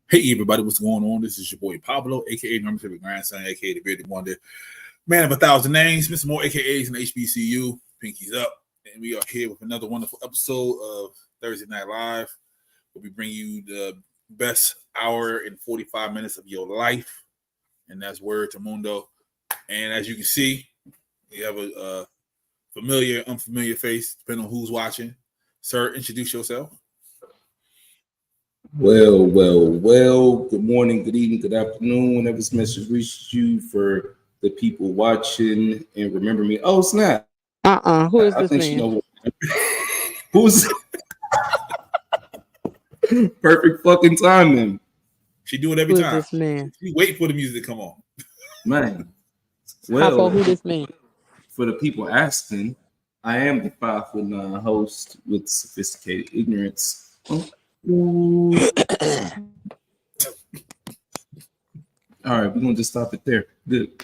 Hey everybody, what's going on? This is your boy Pablo, aka Norman Favorite Grandson, aka the Bearded Wonder, man of 1,000 names, Mr. More AKAs and HBCU, Pinkies up, and we are here with another wonderful episode of Thursday Night Live, where we bring you the best hour and 45 minutes of your life, and that's word to Mundo. And as you can see, we have a familiar, unfamiliar face, depending on who's watching. Sir, introduce yourself. Well. Good morning, good evening, good afternoon. Whenever this message reaches you, for the people watching and remember me. Oh snap! Who is I this think man? she know who's perfect fucking timing. She do it every Who time. is this man? She wait for the music to come on. Man. Well, who this man? For the people asking, I am the 5'9" host with sophisticated ignorance. Ooh. All right, we're gonna just stop it there. Good.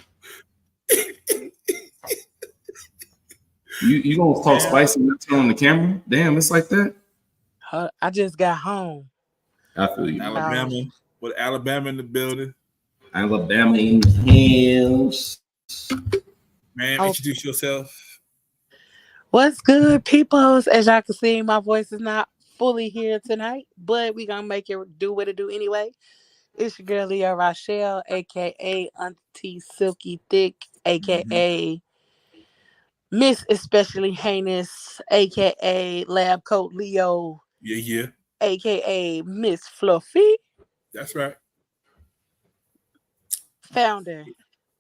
You gonna talk spicy and turn on the camera? Damn, it's like that. I just got home. I feel you. Alabama, with Alabama in the building. Alabama in the house. Man, introduce yourself. What's good, peoples? As y'all can see, my voice is not fully here tonight, but we gonna make it do what it do anyway. It's your girl Leah Rochelle, aka Auntie Silky Thick, aka Miss Especially Heinous, aka Lab Coat Leo, Yeah. aka Miss Fluffy. That's right. Founder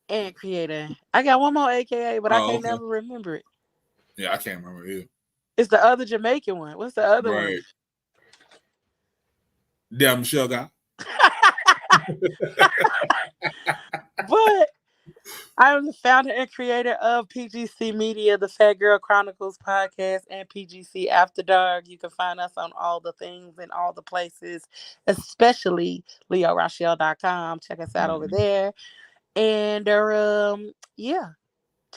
and creator. I got one more AKA, but I can't never remember it. Yeah, I can't remember either. It's the other Jamaican one. What's the other one? Damn, Michelle guy. But I am the founder and creator of PGC Media, the Fat Girl Chronicles podcast, and PGC After Dark. You can find us on all the things and all the places, especially LeoRochelle.com. Check us out over there. And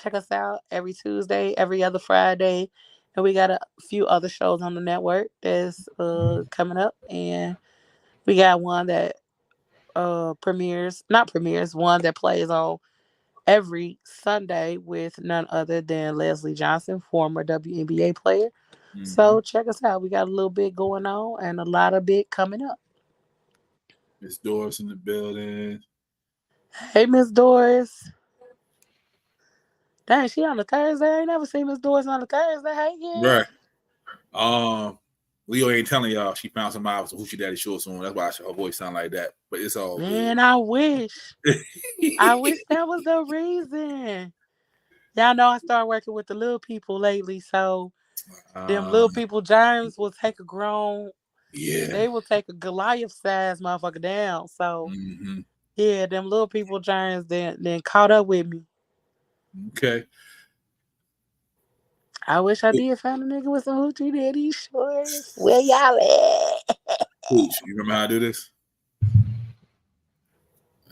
check us out every Tuesday, every other Friday. And we got a few other shows on the network that's coming up. And we got one that one that plays on every Sunday with none other than Leslie Johnson, former WNBA player. Mm-hmm. So check us out. We got a little bit going on and a lot of bit coming up. Miss Doris in the building. Hey, Miss Doris. Dang, she on a Thursday. I ain't never seen Miss Doris on a Thursday. Hey, yeah. Right. Leo ain't telling y'all she found somebody with some Hoochie Daddy shorts on. That's why her voice sound like that. But it's all man, good. I wish. I wish that was the reason. Y'all know I started working with the little people lately, so them little people germs will take a grown. Yeah. They will take a Goliath size motherfucker down. So yeah, them little people germs then caught up with me. Okay. I wish I did find a nigga with some Hoochie Daddy shorts. Where y'all at? Hooch, you remember how I do this?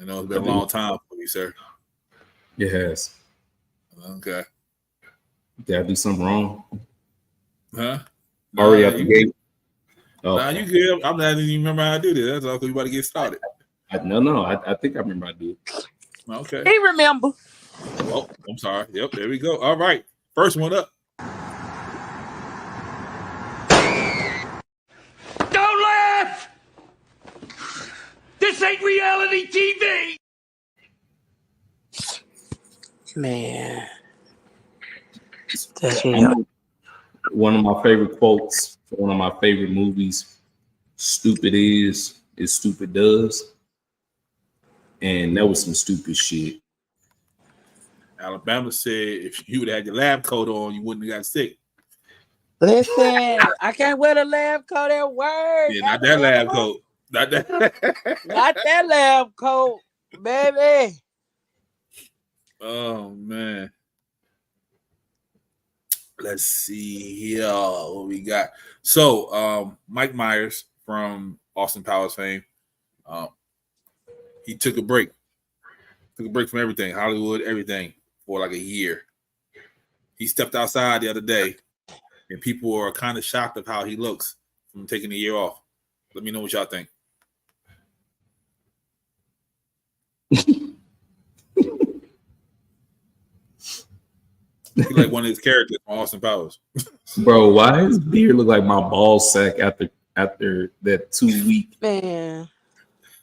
I know it's been a long time for you, sir. It has. Okay. Did I do something wrong? Huh? Already out the gate? Oh. Nah, you good. I'm not even remember how I do this. That's all because you about to get started. No. I think I remember I did. Okay. He remember. Oh, I'm sorry. Yep, there we go. All right. First one up. Don't laugh! This ain't reality TV! Man. One of my favorite quotes for one of my favorite movies, stupid is stupid does. And that was some stupid shit. Alabama said if you would have had your lab coat on, you wouldn't have got sick. Listen, I can't wear the lab coat at work. Yeah, not that lab coat. Not that. Not that lab coat, baby. Oh, man. Let's see here what we got. So, Mike Myers from Austin Powers fame, he took a break. Took a break from everything, Hollywood, everything, for like a year. He stepped outside the other day, and people are kind of shocked of how he looks from taking a year off. Let me know what y'all think. He like one of his characters from Austin Powers. Bro, why his beard look like my ball sack after that 2 week? Man,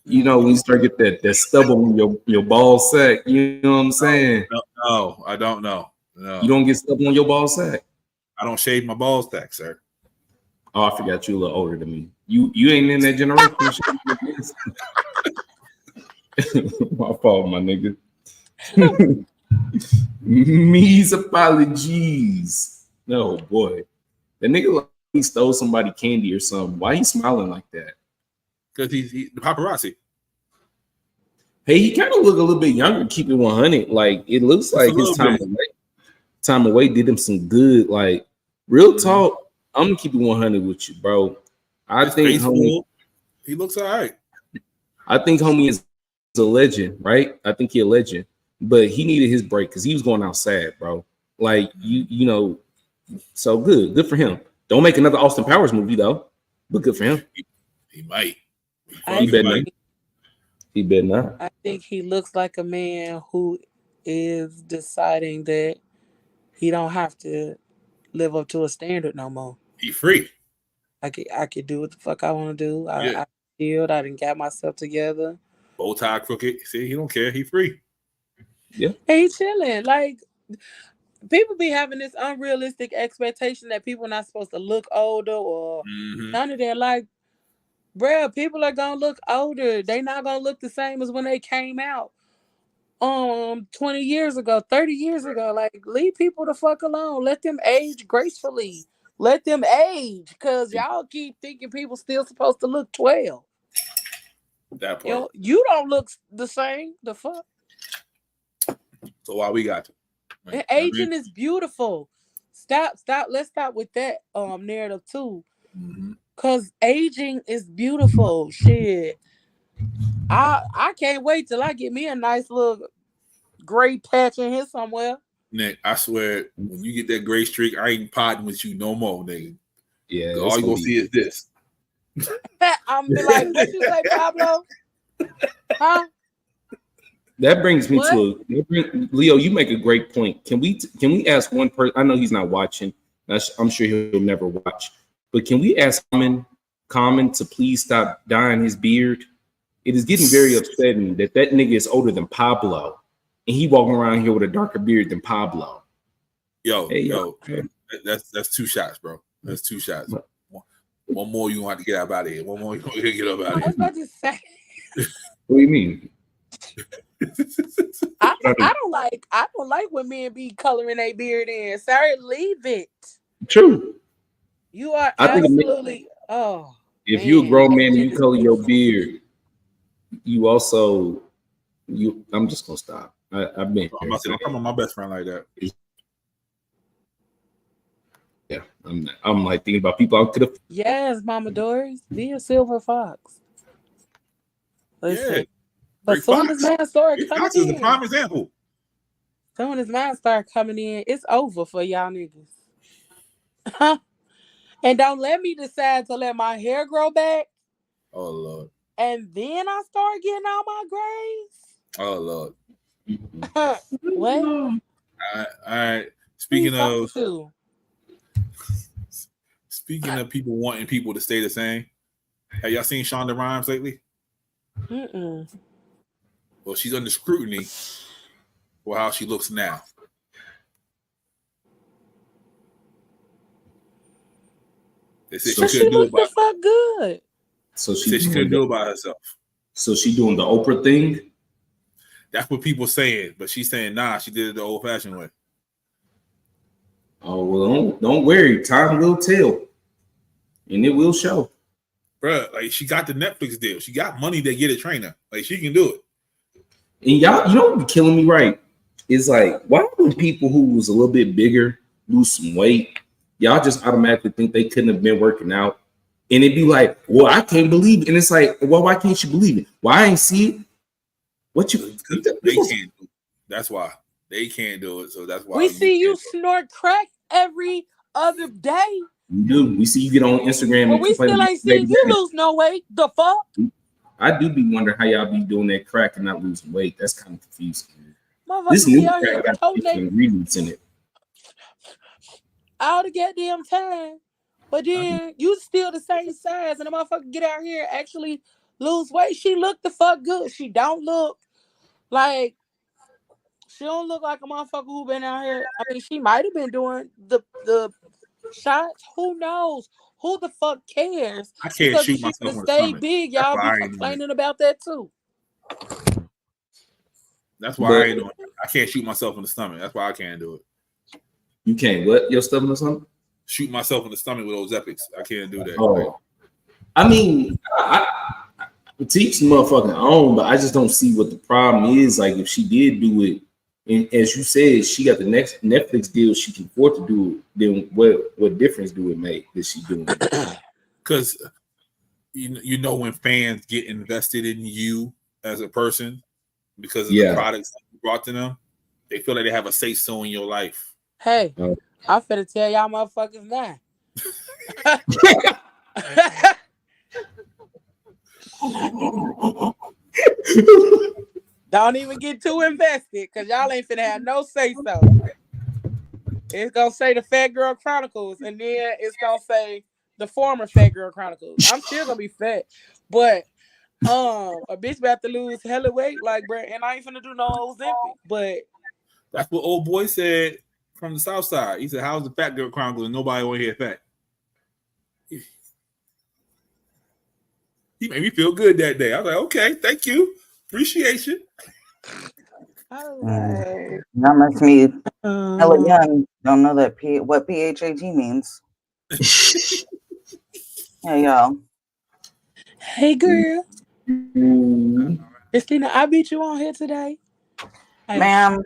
You know, when you start get that stubble on your ball sack, you know what I'm saying? No, I don't know. No, You don't get stubble on your ball sack. I don't shave my balls back, sir. Oh, I forgot you a little older than me. You ain't in that generation. My fault, my nigga. Me's apologies. No, boy. The nigga like he stole somebody candy or something. Why he smiling like that? Because he's the paparazzi. Hey, he kind of look a little bit younger, keep it 100. Like, it looks like his time away did him some good. Like, real talk, I'm going to keep it 100 with you, bro. I think homie, he looks all right. I think homie is a legend, right? I think he a legend. But he needed his break because he was going out sad, bro. Like, you know, so good for him. Don't make another Austin Powers movie though, but good for him. He might. He better not. He better not. I think he looks like a man who is deciding that he don't have to live up to a standard no more. He free. I could do what the fuck I want to do. Yeah. I healed. I didn't got myself together. Bow tie crooked. See, he don't care. He free. Yeah. And he chilling. Like, people be having this unrealistic expectation that people not supposed to look older or none of that. Like, bruh, people are gonna look older. They not gonna look the same as when they came out 20 years ago, 30 years ago. Like, leave people the fuck alone. Let them age gracefully. Let them age, because y'all keep thinking people still supposed to look 12. That part. You don't look the same. The fuck? So why we got to? And aging is beautiful. Stop. Let's stop with that narrative too. Cause aging is beautiful. Shit. I can't wait till I get me a nice little gray patch in here somewhere. Nick, I swear, when you get that gray streak, I ain't potting with you no more, nigga. Yeah. All you gonna see is this. I'm be like, what you say, Pablo? Huh? That brings me to Leo. You make a great point. Can we ask one person? I know he's not watching. I'm sure he'll never watch. But can we ask Common to please stop dyeing his beard? It is getting very upsetting that nigga is older than Pablo, and he walking around here with a darker beard than Pablo. Yo, that's 2 shots, bro. That's 2 shots. One more, you want to get up out of here. One more, you want to get up out of here. I was about to say. What do you mean? I don't like when men be coloring their beard in. Sorry, leave it. True. You are absolutely. If you're a grown man and you color your beard, you also I'm just gonna stop. I've been. I'm on my best friend like that. Yeah, I'm like thinking about people I could have. Yes, Mama Doris, be a silver fox. Listen, Yeah. but soon as man start coming in, in, a prime example. Soon as man start coming in, it's over for y'all niggas. And don't let me decide to let my hair grow back. Oh Lord. And then I start getting all my grays. Oh Lord. What? All right. Speaking of people wanting people to stay the same, have y'all seen Shonda Rhimes lately? Well, she's under scrutiny for how she looks now. They said she couldn't do it by fuck good. So she couldn't do it by herself. So she doing the Oprah thing? That's what people saying, but she's saying nah, she did it the old-fashioned way. Oh well, don't worry, time will tell, and it will show. Bruh, like she got the Netflix deal. She got money to get a trainer. Like she can do it. And y'all, you know what be killing me, right? It's like, why when people who was a little bit bigger lose some weight, y'all just automatically think they couldn't have been working out? And it'd be like, well, I can't believe it. And it's like, well, why can't you believe it? Why I ain't see it? What you they can't do it. That's why. They can't do it. So that's why we see you snort crack every other day. We do. We see you get on Instagram. But we still ain't seen you lose no weight. The fuck? I do be wondering how y'all be doing that crack and not losing weight. That's kind of confusing. This new crack got different ingredients in it. all the goddamn time. But then you still the same size, and the motherfucker get out here actually lose weight. She look the fuck good. She don't look like she don't look like a motherfucker who been out here. I mean, she might have been doing the shots. Who knows? Who the fuck cares? I can't Because shoot she myself could in the stay stomach. big. That's Y'all why be I ain't doing it. complaining about that too. That's why I ain't doing it. I can't shoot myself in the stomach. That's why I can't do it. You can't what? Your stomach or something? Shoot myself in the stomach with those epics. I can't do that. Oh. I mean, I teach the motherfucking own, but I just don't see what the problem is. Like, if she did do it, and as you said, she got the next Netflix deal, she can afford to do it, then what difference do it make that she doing it? Because you know when fans get invested in you as a person because of the products that you brought to them, they feel like they have a say-so in your life. Hey, I'm finna tell y'all motherfuckers now. Don't even get too invested, because y'all ain't finna have no say-so. It's gonna say the Fat Girl Chronicles, and then it's gonna say the former Fat Girl Chronicles. I'm still gonna be fat, but a bitch about to lose hella weight, like, bro, and I ain't finna do no Ozempic. But that's what old boy said from the South Side. He said, "How's the Fat Girl Chronicles and nobody want to hear fat?" He made me feel good that day. I was like, "Okay, thank you, appreciation." I That makes me hella was young. Don't know that what PHAT means. Hey y'all. hey girl, Christina, I beat you on here today. Hey. Ma'am,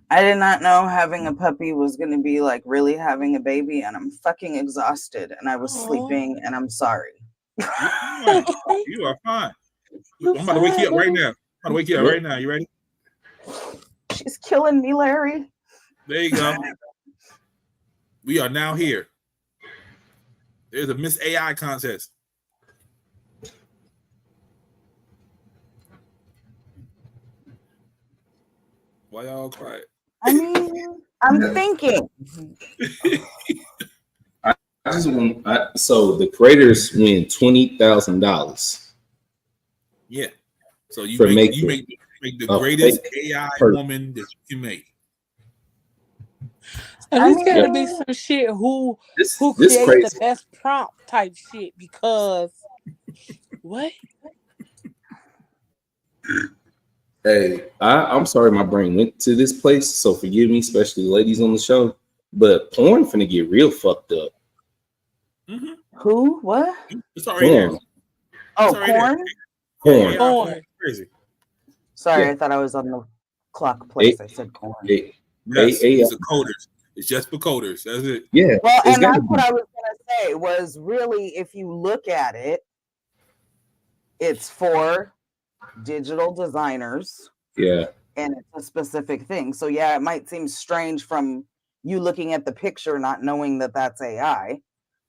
I did not know having a puppy was going to be like really having a baby, and I'm fucking exhausted, and I was sleeping, and I'm sorry. You are fine. I'm about to wake you up right now. I'm about to wake you up right now. You ready? She's killing me, Larry. There you go. We are now here. There's a Miss AI contest. Why y'all quiet? I mean, I'm thinking. I just want so the creators win $20,000. Yeah. So you For make making the a greatest fake AI person. woman that you can make. So I this gotta be mean, some shit who This creates crazy. the best prompt type shit, because what? Hey, I'm sorry my brain went to this place, so forgive me, especially the ladies on the show. But porn finna get real fucked up. Mm-hmm. who? What? It's already there. Porn. Oh, It's already corn? Porn. AI Porn. Crazy. Sorry, Yeah. I thought I was on the clock place. I said corn. Yes, it's a coders. It's just for coders. That's it. Yeah. Well, it's and gotta that's be. what I was gonna say was really, if you look at it, it's for digital designers. Yeah. And it's a specific thing. So yeah, it might seem strange from you looking at the picture, not knowing that that's AI,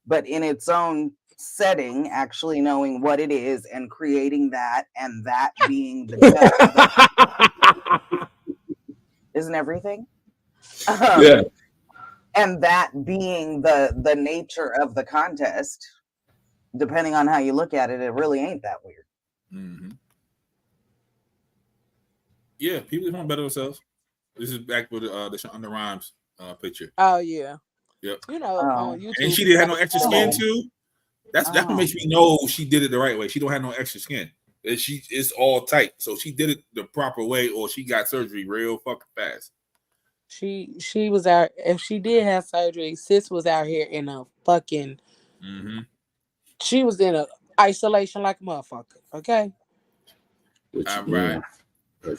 but in its own setting, actually knowing what it is and creating that, and that being the isn't everything? Yeah. And that being the nature of the contest, depending on how you look at it, it really ain't that weird. Mm-hmm. Yeah, people just want to better themselves. This is back with the Shonda Rhimes picture. Oh yeah. Yep. You know, on YouTube. And she didn't have no extra skin too. That's what makes me know she did it the right way. She don't have no extra skin. It's all tight. So she did it the proper way, or she got surgery real fucking fast. She was out. If she did have surgery, sis was out here in a fucking. Mm-hmm. She was in a isolation like a motherfucker. Okay. All right.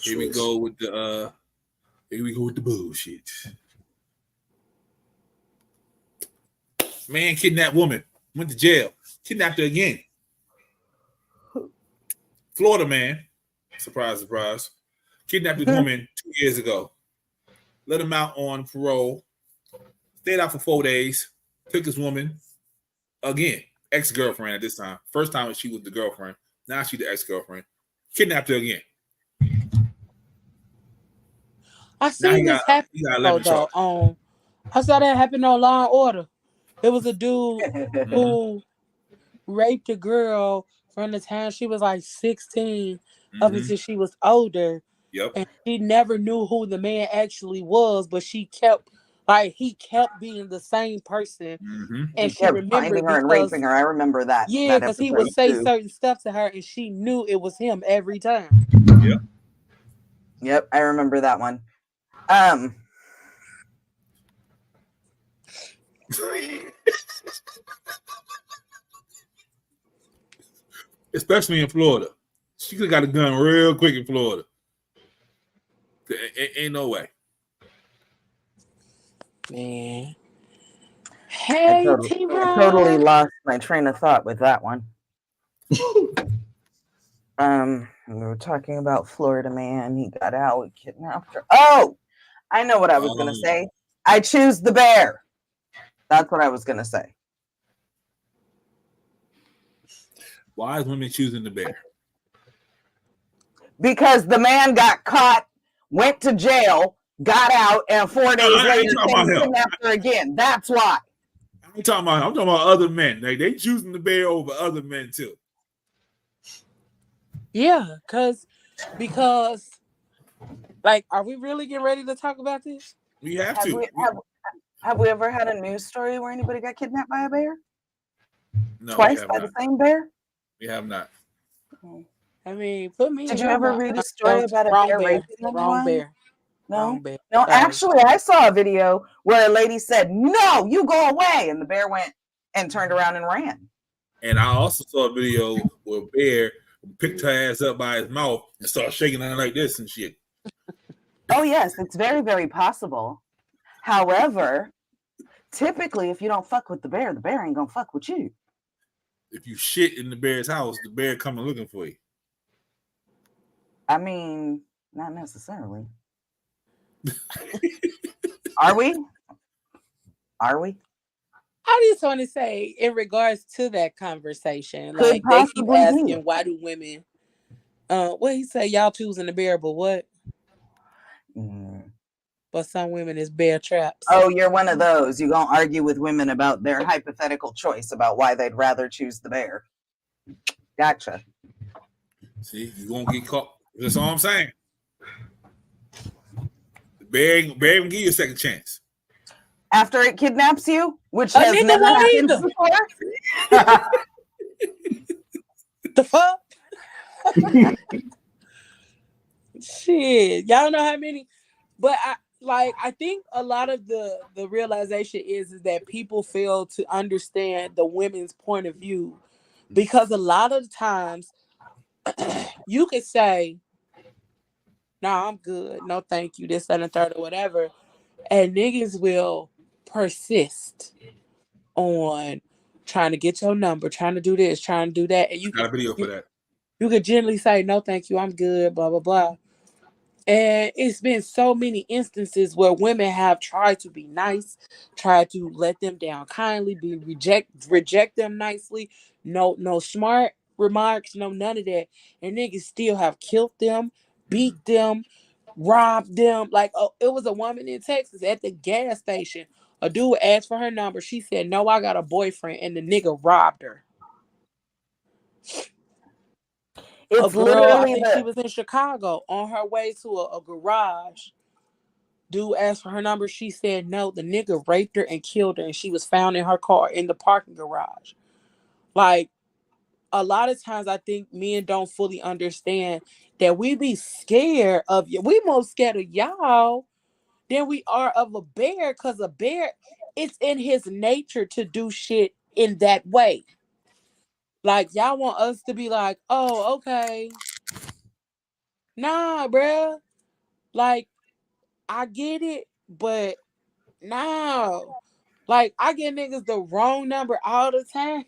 Here we go with the bullshit. Man kidnapped woman, went to jail, kidnapped her again. Florida man, surprise, surprise, kidnapped this woman 2 years ago. Let him out on parole. Stayed out for 4 days. Took this woman again, ex-girlfriend at this time. First time she was the girlfriend. Now she's the ex-girlfriend. Kidnapped her again. I seen this happen though I saw that happen on Law and Order. It was a dude who raped a girl from the time she was like 16 up until she was older. Yep. And she never knew who the man actually was, but he kept being the same person. And He she kept remembered finding her and raping her. I remember that. Yeah, because he would say certain stuff to her and she knew it was him every time. Yep. Yep, I remember that one. Especially in Florida. She could have got a gun real quick in Florida. Ain't no way. Man. I Hey, totally lost my train of thought with that one. We were talking about Florida man. He got out and kidnapped her. Oh, I know what I was going to say. I choose the bear. That's what I was going to say. Why is women choosing the bear? Because the man got caught, went to jail, got out, and 4 days later kidnapped her again. That's why. I'm talking about other men. Like they choosing the bear over other men too. Yeah, because like, are we really getting ready to talk about this? We have to. Have we ever had a news story where anybody got kidnapped by a bear? No, twice by the same bear? We have not. I mean, put me. Did you ever read a story about a bear raping anyone? Wrong bear. No, wrong bear. No. Actually, I saw a video where a lady said, "No, you go away," and the bear went and turned around and ran. And I also saw a video where a bear picked her ass up by his mouth and started shaking her like this and shit. Oh yes, it's very, very possible. However, typically, if you don't fuck with the bear ain't gonna fuck with you. If you shit in the bear's house, the bear coming looking for you. I mean, not necessarily. Are we? I just want to say, in regards to that conversation, like they keep asking, why do women? What he say? Y'all choosing the bear, but what? But some women is bear traps. Oh, you're one of those. You gonna argue with women about their hypothetical choice about why they'd rather choose the bear. Gotcha. See, you gonna get caught. That's all I'm saying. The bear ain't gonna give you a second chance. After it kidnaps you, which has never happened before. The fuck? Shit, y'all know how many. But I think a lot of the realization is that people fail to understand the women's point of view, because a lot of the times you could say, "No, I'm good. No, thank you. This, that, and the third, or whatever," and niggas will persist on trying to get your number, trying to do this, trying to do that, and you got a video for that. You could gently say, "No, thank you. I'm good." Blah blah blah. And it's been so many instances where women have tried to be nice, tried to let them down kindly, reject them nicely. No smart remarks, no none of that. And niggas still have killed them, beat them, robbed them. Like, it was a woman in Texas at the gas station. A dude asked for her number. She said, "No, I got a boyfriend," and the nigga robbed her. It's a girl, I think she was in Chicago on her way to a garage. Dude asked for her number. She said no. The nigga raped her and killed her, and she was found in her car in the parking garage. Like, a lot of times I think men don't fully understand that we be scared of you. We more scared of y'all than we are of a bear, because a bear, it's in his nature to do shit in that way. Like, y'all want us to be like, "Oh, okay." Nah, bruh. Like, I get it, but no. Like, I get niggas the wrong number all the time.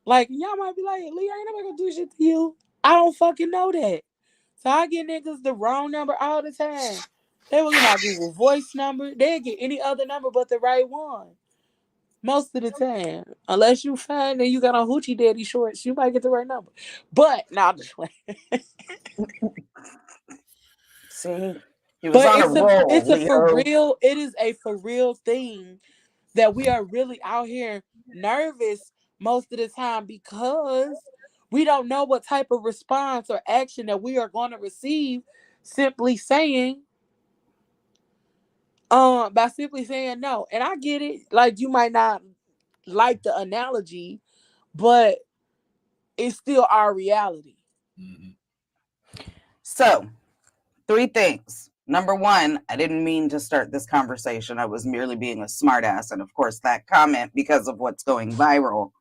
Like, y'all might be like, "Lee, ain't nobody gonna do shit to you." I don't fucking know that. So I get niggas the wrong number all the time. They will get my Google Voice number. They'll get any other number but the right one. Most of the time. Unless you find that you got on Hoochie Daddy shorts, you might get the right number. But, no, I'm just playing. See, He was But on a roll. it's a for Leo. real. It is a for real thing that we are really out here nervous most of the time because we don't know what type of response or action that we are going to receive simply saying by simply saying no. And I get it, like you might not like the analogy, but it's still our reality. So 3 things. Number 1, I didn't mean to start this conversation. I was merely being a smartass. And of course, that comment, because of what's going viral,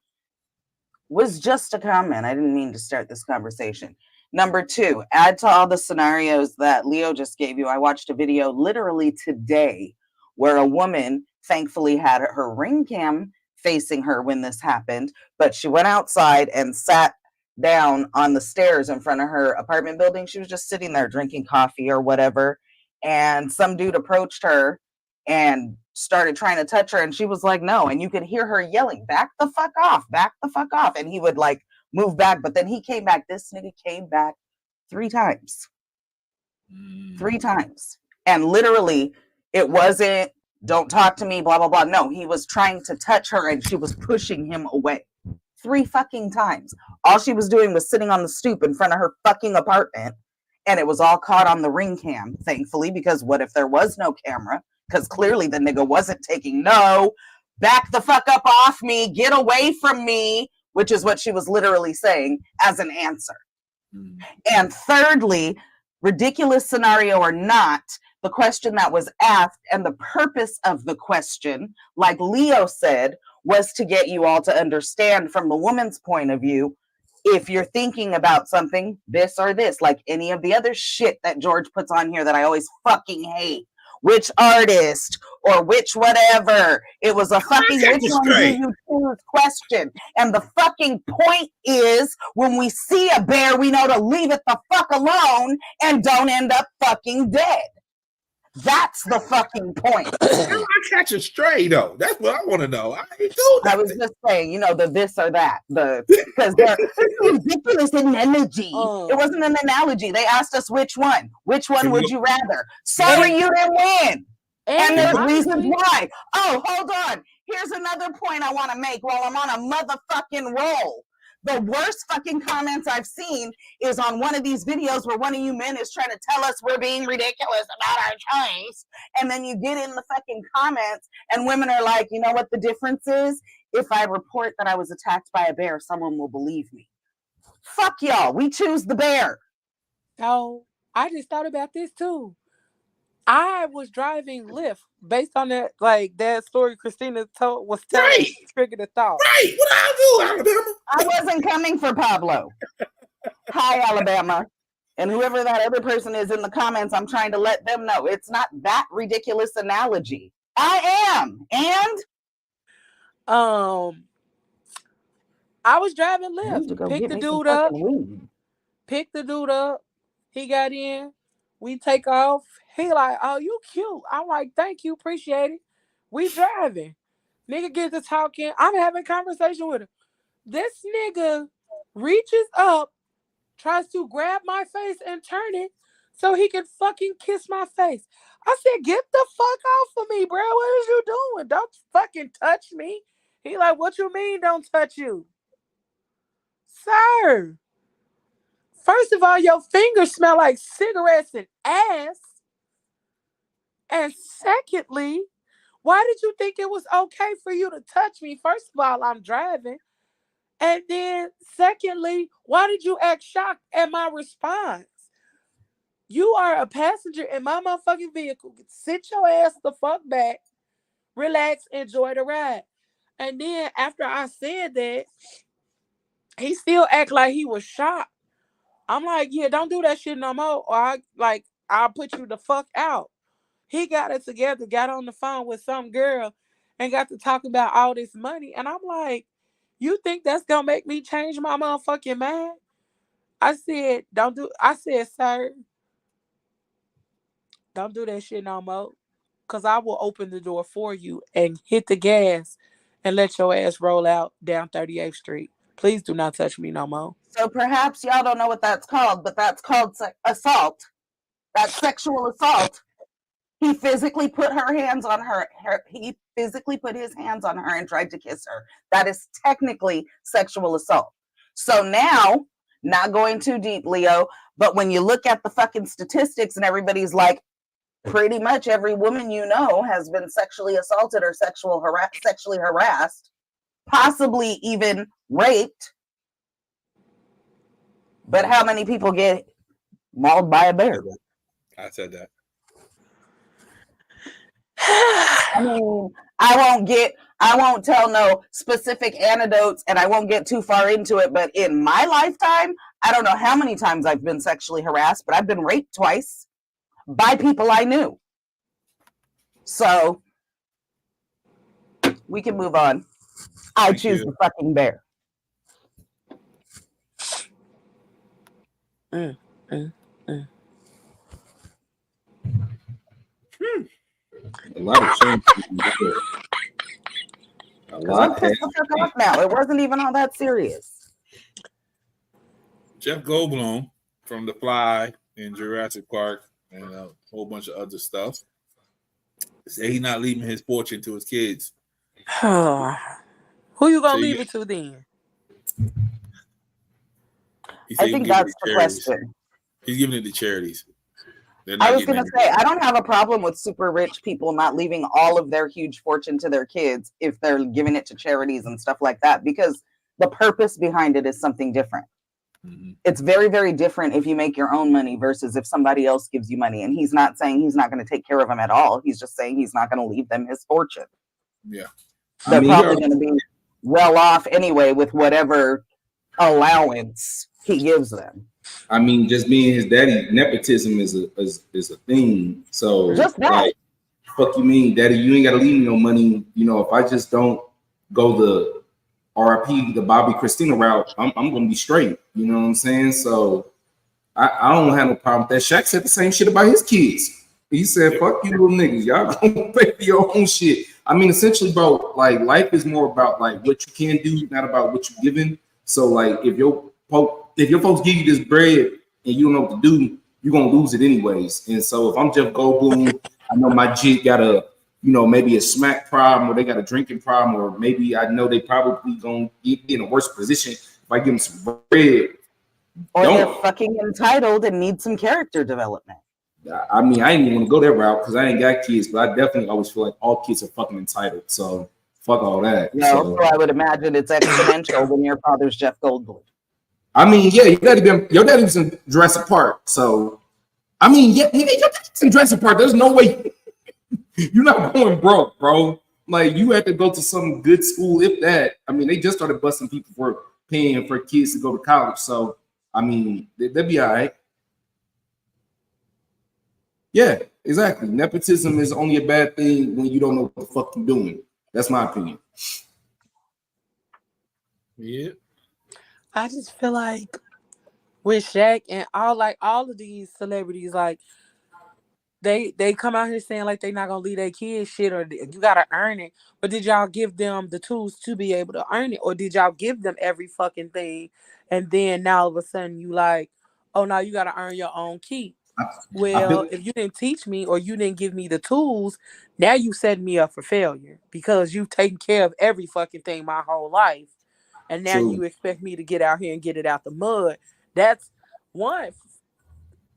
was just a comment. I didn't mean to start this conversation. Number 2, add to all the scenarios that Leo just gave you. I watched a video literally today where a woman thankfully had her ring cam facing her when this happened, but she went outside and sat down on the stairs in front of her apartment building. She was just sitting there drinking coffee or whatever, and some dude approached her and started trying to touch her, and she was like, no. And you could hear her yelling, back the fuck off, back the fuck off. And he would like move back, but then he came back. This nigga came back 3 times. 3 times. And literally, it wasn't, don't talk to me, blah, blah, blah. No, he was trying to touch her and she was pushing him away. 3 fucking times. All she was doing was sitting on the stoop in front of her fucking apartment. And it was all caught on the ring cam, thankfully, because what if there was no camera? Because clearly the nigga wasn't taking no, back the fuck up off me, get away from me, which is what she was literally saying as an answer. And thirdly, ridiculous scenario or not, the question that was asked and the purpose of the question, like Leo said, was to get you all to understand from the woman's point of view, if you're thinking about something, this or this, like any of the other shit that George puts on here that I always fucking hate. Which artist or which whatever. It was a fucking which one do you choose question. And the fucking point is, when we see a bear, we know to leave it the fuck alone and don't end up fucking dead. That's the fucking point. I catch a stray though. That's what I want to know. I was just saying, the this or that, because they're ridiculous analogy. It wasn't an analogy. They asked us which one. Which one would you rather? Sorry, you didn't win. And there's reasons why. Oh, hold on. Here's another point I want to make while I'm on a motherfucking roll. The worst fucking comments I've seen is on one of these videos where one of you men is trying to tell us we're being ridiculous about our choice. And then you get in the fucking comments and women are like, you know what the difference is? If I report that I was attacked by a bear, someone will believe me. Fuck y'all. We choose the bear. Oh, I just thought about this too. I was driving Lyft based on that story Christina was telling. Right. Triggered a thought. Right. What I do, Alabama? I wasn't coming for Pablo. Hi, Alabama. And whoever that other person is in the comments, I'm trying to let them know it's not that ridiculous analogy. I am. And I was driving Lyft. Pick the dude up. He got in. We take off. He like, oh, you cute. I'm like, thank you, appreciate it. We driving. Nigga gets to talking. I'm having a conversation with him. This nigga reaches up, tries to grab my face and turn it so he can fucking kiss my face. I said, get the fuck off of me, bro. What is you doing? Don't fucking touch me. He like, what you mean don't touch you? Sir, first of all, your fingers smell like cigarettes and ass. And secondly, why did you think it was okay for you to touch me? First of all, I'm driving. And then secondly, why did you act shocked at my response? You are a passenger in my motherfucking vehicle. Sit your ass the fuck back. Relax, enjoy the ride. And then after I said that, he still act like he was shocked. I'm like, yeah, don't do that shit no more. Or I'll put you the fuck out. He got it together, got on the phone with some girl and got to talk about all this money. And I'm like, you think that's going to make me change my motherfucking mind? I said, sir, don't do that shit no more. Because I will open the door for you and hit the gas and let your ass roll out down 38th Street. Please do not touch me no more. So perhaps y'all don't know what that's called, but that's called assault. That's sexual assault. He physically put he physically put his hands on her and tried to kiss her. That is technically sexual assault. So now, not going too deep, Leo, but when you look at the fucking statistics and everybody's like, pretty much every woman you know has been sexually assaulted or sexually harassed, possibly even raped. But how many people get mauled by a bear? I said that. I mean, I won't tell no specific anecdotes and I won't get too far into it, but in my lifetime, I don't know how many times I've been sexually harassed, but I've been raped twice by people I knew. So we can move on. I choose the fucking bear. A lot of change. A lot. Pissed the fuck off now. It wasn't even all that serious. Jeff Goldblum from The Fly in Jurassic Park and a whole bunch of other stuff say he's not leaving his fortune to his kids. Who you gonna leave it to then? I think that's the question. He's giving it to charities. I was going to say, I don't have a problem with super rich people not leaving all of their huge fortune to their kids if they're giving it to charities and stuff like that, because the purpose behind it is something different. Mm-hmm. It's very, very different if you make your own money versus if somebody else gives you money. And he's not saying he's not going to take care of them at all. He's just saying he's not going to leave them his fortune. Yeah. They're probably going to be well off anyway with whatever allowance he gives them. I mean, just being his daddy, nepotism is a thing. So just that. Like, fuck you mean, daddy, you ain't gotta leave me no money. You know, if I just don't go the RIP, the Bobby Christina route, I'm gonna be straight. You know what I'm saying? So I don't have no problem with that. Shaq said the same shit about his kids. He said, fuck you little niggas, y'all gonna pay for your own shit. I mean, essentially, bro, like life is more about like what you can do, not about what you're given. So like if your folks give you this bread and you don't know what to do, you're gonna lose it anyways. And so if I'm Jeff Goldblum, I know my jit got a, maybe a smack problem, or they got a drinking problem, or maybe I know they probably gonna be in a worse position if I give them some bread. Or they're fucking entitled and need some character development. I mean, I ain't even want to go that route because I ain't got kids, but I definitely always feel like all kids are fucking entitled. So fuck all that. So I would imagine it's exponential when your father's Jeff Goldblum. I mean, yeah, your daddy's in Jurassic Park. So, I mean, yeah, your daddy's in Jurassic Park. There's no way you're not going broke, bro. Like, you have to go to some good school, if that. I mean, they just started busting people for paying for kids to go to college. So, I mean, they'll be all right. Yeah, exactly. Nepotism is only a bad thing when you don't know what the fuck you're doing. That's my opinion. Yeah. I just feel like with Shaq and all of these celebrities, like they come out here saying like they're not gonna leave their kids shit, or you gotta earn it. But did y'all give them the tools to be able to earn it, or did y'all give them every fucking thing? And then now all of a sudden you like, oh, now you gotta earn your own keep. Well, if you didn't teach me or you didn't give me the tools, now you set me up for failure because you've taken care of every fucking thing my whole life. And now you expect me to get out here and get it out the mud. That's one.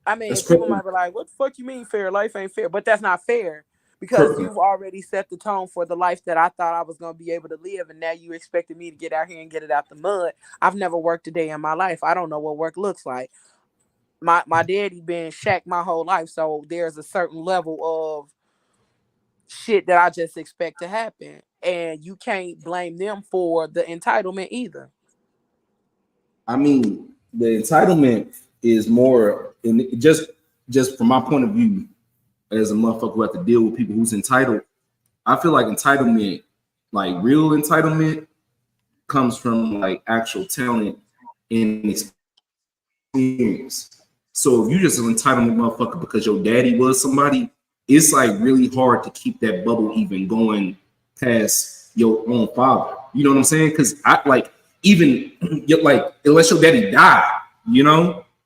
I mean, people might be like, what the fuck you mean fair? Life ain't fair. But that's not fair because you've already set the tone for the life that I thought I was going to be able to live. And now you expected me to get out here and get it out the mud. I've never worked a day in my life. I don't know what work looks like. My daddy been Shaq my whole life. So there's a certain level of shit that I just expect to happen. And you can't blame them for the entitlement either. I mean, the entitlement is more, and just from my point of view, as a motherfucker who have to deal with people who's entitled, I feel like entitlement, like real entitlement, comes from like actual talent and experience. So if you just an entitlement motherfucker because your daddy was somebody, it's like really hard to keep that bubble even going past your own father. You know what I'm saying? Because I like even like unless your daddy died,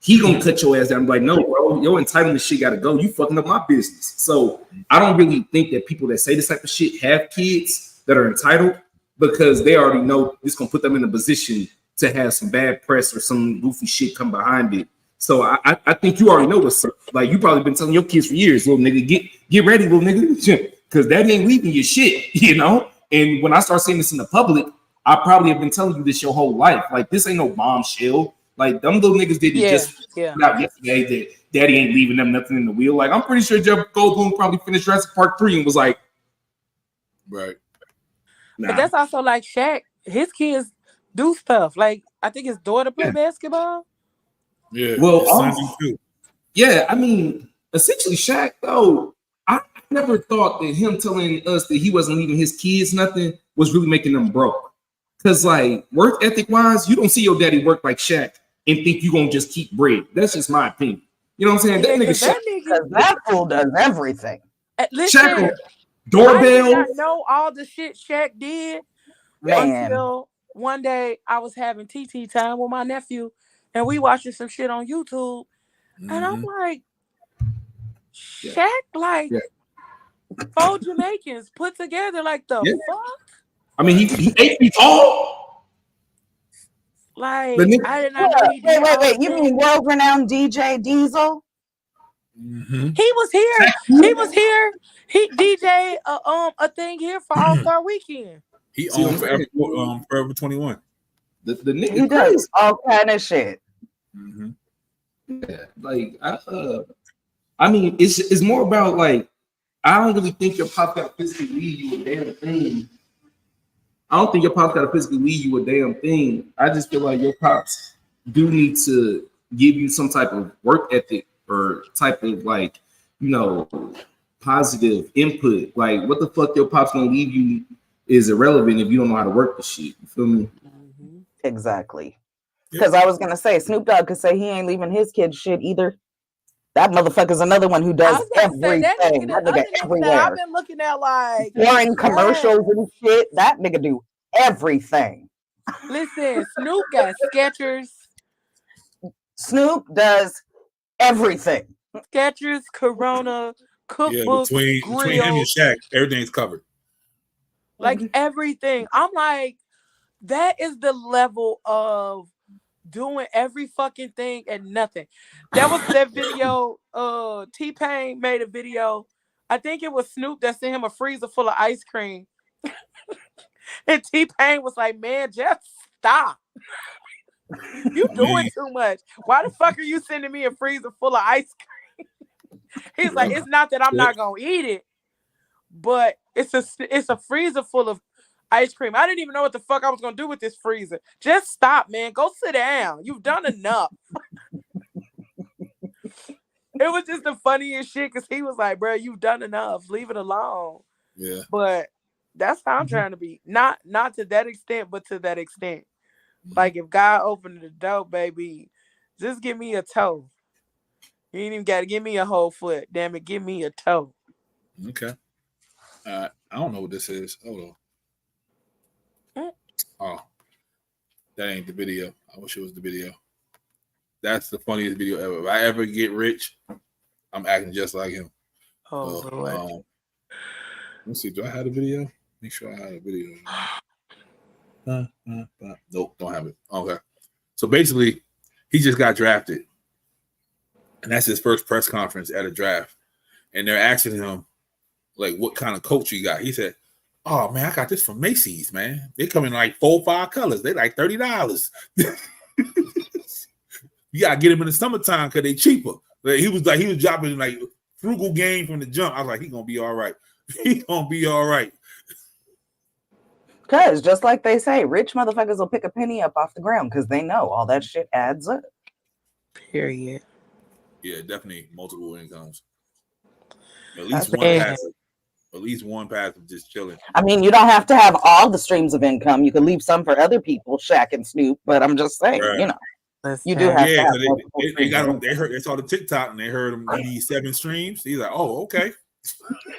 he gonna cut your ass down. I'm like, no, bro, your entitlement shit gotta go. You fucking up my business. So I don't really think that people that say this type of shit have kids that are entitled because they already know it's gonna put them in a position to have some bad press or some goofy shit come behind it. So I think you already know what's up. Like, you probably been telling your kids for years, little nigga, get ready, little nigga, because daddy ain't leaving your shit, you know? And when I start saying this in the public, I probably have been telling you this your whole life. Like, this ain't no bombshell. Like, them little niggas didn't just out yesterday that daddy ain't leaving them nothing in the wheel. Like, I'm pretty sure Jeff Goldblum probably finished Jurassic Park 3 and was like, right. But that's also like Shaq. His kids do stuff. Like, I think his daughter play basketball. Yeah. Well, yeah, I mean, essentially, Shaq, though, I never thought that him telling us that he wasn't leaving his kids nothing was really making them broke. Because, like, work ethic wise, you don't see your daddy work like Shaq and think you're going to just keep bread. That's just my opinion. You know what I'm saying? That nigga Shaq. That fool does everything. Listen, Shaq, doorbell. I did not know all the shit Shaq did until one day I was having TT time with my nephew and we watching some shit on YouTube. And I'm like, Shaq, like, 4 Jamaicans put together, like, the fuck? I mean, he 8 feet tall. Like, I did not know he did. Wait. You mean world-renowned DJ Diesel? Mm-hmm. He was here. He was here. He DJ a thing here for All-Star Weekend. He owned Forever 21. The nigga he does all kind of shit. Mm-hmm. Yeah, like I mean, it's more about, like, I don't really think your pop got to physically lead you a damn thing. I don't think your pops got to physically lead you a damn thing. I just feel like your pops do need to give you some type of work ethic or type of, like, you know, positive input. Like, what the fuck your pops gonna leave you is irrelevant if you don't know how to work the shit. You feel me? Exactly. Because I was gonna say Snoop Dogg could say he ain't leaving his kids shit either. That motherfucker's another one who does everything. That nigga everywhere. I've been looking at, like, foreign commercials and shit. That nigga do everything. Listen, Snoop got Skechers. Snoop does everything. Skechers, Corona, cookbook, between him and Shaq, everything's covered. Like, everything. I'm like, that is the level of doing every fucking thing and nothing. That was that video. T-Pain made a video. I think it was Snoop that sent him a freezer full of ice cream. And T-Pain was like, man, just stop. You doing too much. Why the fuck are you sending me a freezer full of ice cream? He's like, it's not that I'm not gonna eat it, but it's a freezer full of ice cream. I didn't even know what the fuck I was gonna do with this freezer. Just stop, man. Go sit down. You've done enough. It was just the funniest shit because he was like, bro, you've done enough. Leave it alone. Yeah. But that's how I'm trying to be. Not to that extent, but to that extent. Like, if God opened the door, baby, just give me a toe. You ain't even got to give me a whole foot. Damn it, give me a toe. Okay. I don't know what this is. Hold on. Oh, that ain't the video. I wish it was the video. That's the funniest video ever. If I ever get rich, I'm acting just like him. Oh, Lord. Let's see. Do I have the video? Make sure I have the video. Nope, don't have it. Okay. So basically, he just got drafted. And that's his first press conference at a draft. And they're asking him, like, what kind of coat you got? He said, oh, man, I got this from Macy's, man. They come in like 4 or 5 colors. They like $30. You got to get them in the summertime because they cheaper. Like, he was dropping like frugal game from the jump. I was like, he going to be all right. He going to be all right. Because just like they say, rich motherfuckers will pick a penny up off the ground because they know all that shit adds up. Period. Yeah, definitely multiple incomes. At least one passive just chilling. I mean, you don't have to have all the streams of income. You can leave some for other people, Shaq and Snoop. But I'm just saying, you know, you do have to have they got them. They saw the TikTok and they heard him need 7 streams. He's like, oh, okay.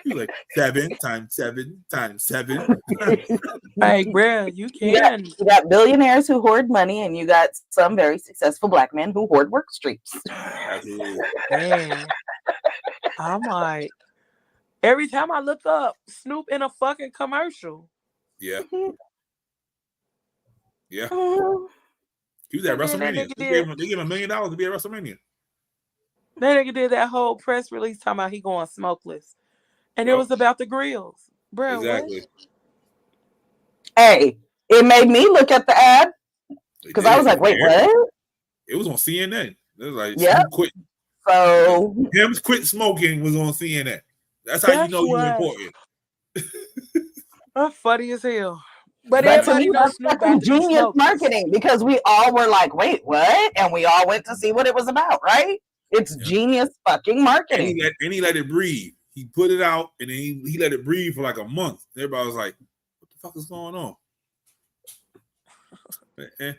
He's like 7 times 7 times 7. Hey, bro, you You can. got billionaires who hoard money, and you got some very successful black men who hoard work streaks. Absolutely. Man, I'm like, every time I look up, Snoop in a fucking commercial. Yeah. Yeah. Mhm. He was at And then that WrestleMania. nigga They did- gave him $1 million to be at WrestleMania. That nigga did that whole press release talking about he going smokeless. And it Yup. was about the grills. Bro, Exactly. Hey, it made me look at the ad They because I did. was like, wait, what? It was on CNN. It was like Yep. Snoop quit. So Him quit smoking was on CNN. That's how you That's know you're what- important. That's funny as hell. But But to everybody me, knows that's Snoop fucking about to be genius smokeless. marketing because we all were like, wait, what? And we all went to see what it was about, right? It's Yeah. genius fucking And marketing. he let it breathe. He put it out and then he let it breathe for like a month. Everybody was like, what the fuck is going on? All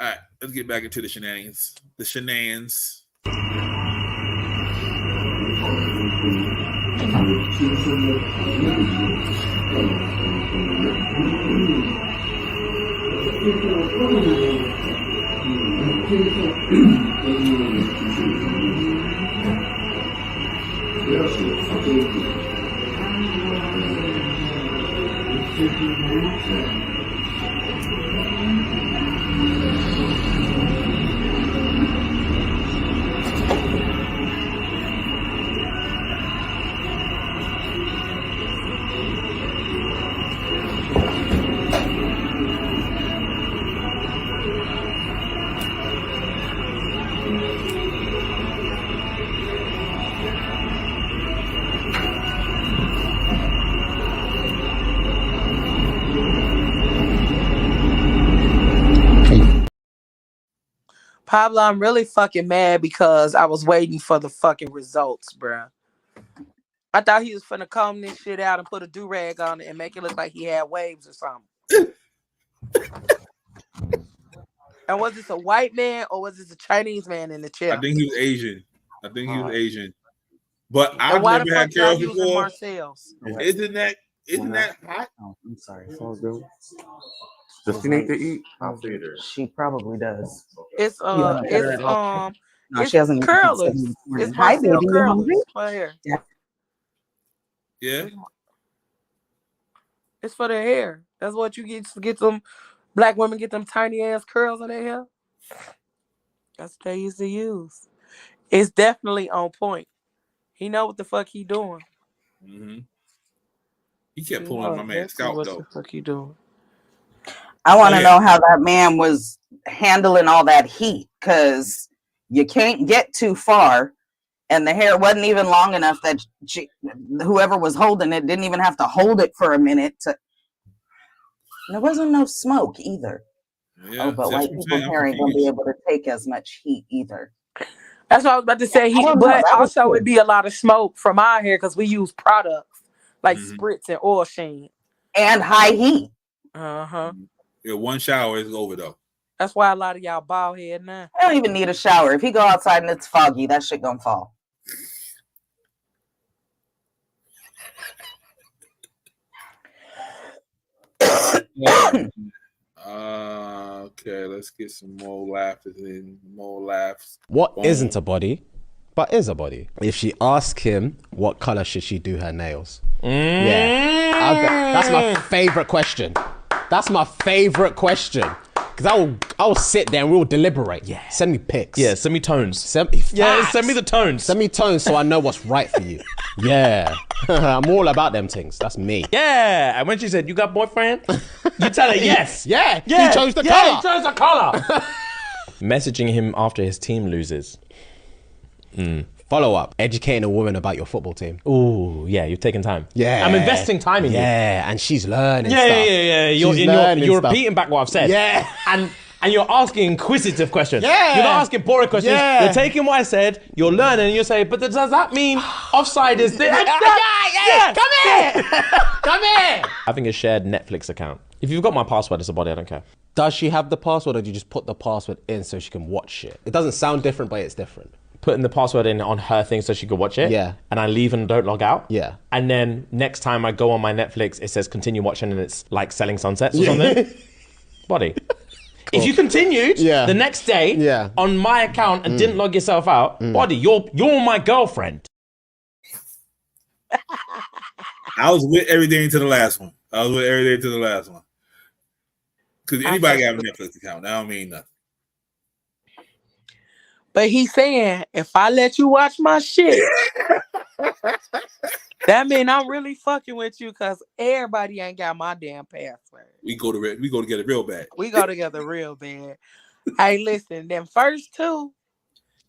right, let's get back into the shenanigans. The shenanigans. Pablo, I'm really fucking mad because I was waiting for the fucking results, bruh. I thought he was finna comb this shit out and put a do-rag on it and make it look like he had waves or something. And was this a white man or was this a Chinese man in the chair? I think he was Asian. Asian. But And I've why the never had fuck y'all Carol using before. Marcel's? Isn't that hot? Oh, I'm sorry. Does she need to eat? She probably does. It's Yeah, it's No, it's she hasn't. curlers. It's Hi, Marcel baby. You curlers hungry? for hair. Yeah. It's for their hair. That's what you get them black women get them tiny ass curls on their hair. That's what they used to use. It's definitely on point. He know what the fuck he doing. Mm-hmm. He kept He pulling know my man's exactly scalp what though. the fuck he doing. I want to yeah. know how that man was handling all that heat because you can't get too far, and the hair wasn't even long enough that whoever was holding it didn't even have to hold it for a minute. There wasn't no smoke either. Yeah. Oh, but that's white what I'm people's saying. I'm hair ain't gonna be confused. able to take as much heat either. That's what I was about to say. I don't know. But That was also cool. it'd be a lot of smoke from our hair because we use products like Mhm. Spritz and Oil Sheen. And high heat. Uh-huh. Yeah, one shower is over though. That's why a lot of y'all bald head now. I don't even need a shower. If he go outside and it's foggy, that shit gonna fall. Okay, let's get some more laughter and more laughs. What Boom. isn't a body, but is a body? If she asks him, what color should she do her nails? Yeah, that's my favorite question. That's my favorite question. Because I will sit there and we'll deliberate. Yeah. Send me pics. Yeah, send me tones. Send me Yeah, facts. send me the tones. Send me tones so I know what's right for you. Yeah. I'm all about them things. That's me. Yeah, and when she said, you got boyfriend? You tell her yes. Yeah. Yeah. He chose the Yeah, color. he chose the color. Messaging him after his team loses. Follow up. Educating a woman about your football team. Ooh, yeah, you've taken time. Yeah. I'm investing time in you. Yeah, and she's learning Yeah, stuff. yeah. She's learning You're stuff. repeating back what I've said. Yeah. And you're asking inquisitive questions. Yeah. You're not asking boring questions. Yeah. You're taking what I said, you're learning, and you say, but does that mean offside is this? Yeah. Come here. Come here. Having a shared Netflix account. If you've got my password as a body, I don't care. Does she have the password or do you just put the password in so she can watch it? It doesn't sound different, but it's different. putting the password in on her thing so she could watch it. Yeah. And I leave and don't log out. Yeah. And then next time I go on my Netflix, it says continue watching and it's like Selling Sunsets or something. Body. If you continued the next day on my account and didn't log yourself out, body, you're my girlfriend. I was with everything to the last one. Because anybody got a Netflix account. That don't mean nothing. But he's saying, if I let you watch my shit, that mean I'm really fucking with you because everybody ain't got my damn password. We go together real bad. We go together real bad. Hey, listen, them first two,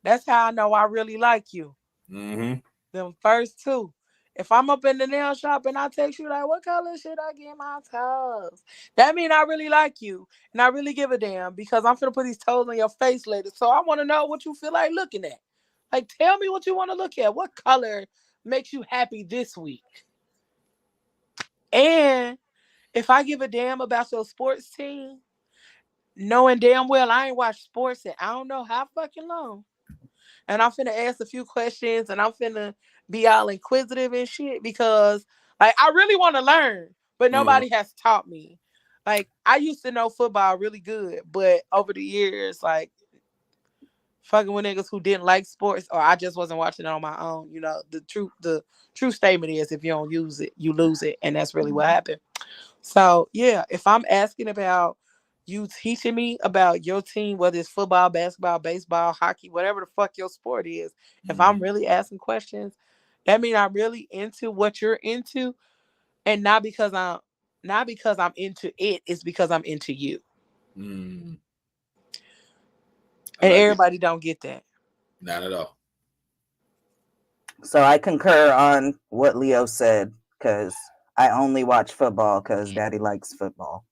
that's how I know I really like you. Mm-hmm. Them first two. If I'm up in the nail shop and I text you like, what color should I get my toes? That mean I really like you and I really give a damn because I'm finna put these toes on your face later. So I want to know what you feel like looking at. Like, tell me what you want to look at. What color makes you happy this week? And if I give a damn about your sports team, knowing damn well I ain't watched sports in I don't know how fucking long. And I'm finna ask a few questions and I'm finna be all inquisitive and shit because like I really want to learn, but nobody has taught me. Like I used to know football really good, but over the years, like fucking with niggas who didn't like sports or I just wasn't watching it on my own. You know, the true statement is if you don't use it, you lose it. And that's really what happened. So yeah, if I'm asking about you teaching me about your team, whether it's football, basketball, baseball, hockey, whatever the fuck your sport is, if I'm really asking questions, that means I'm really into what you're into, and not because I'm into it, it's because I'm into you. Mm. And everybody don't get that. Not at all. So I concur on what Leo said because I only watch football because Daddy likes football.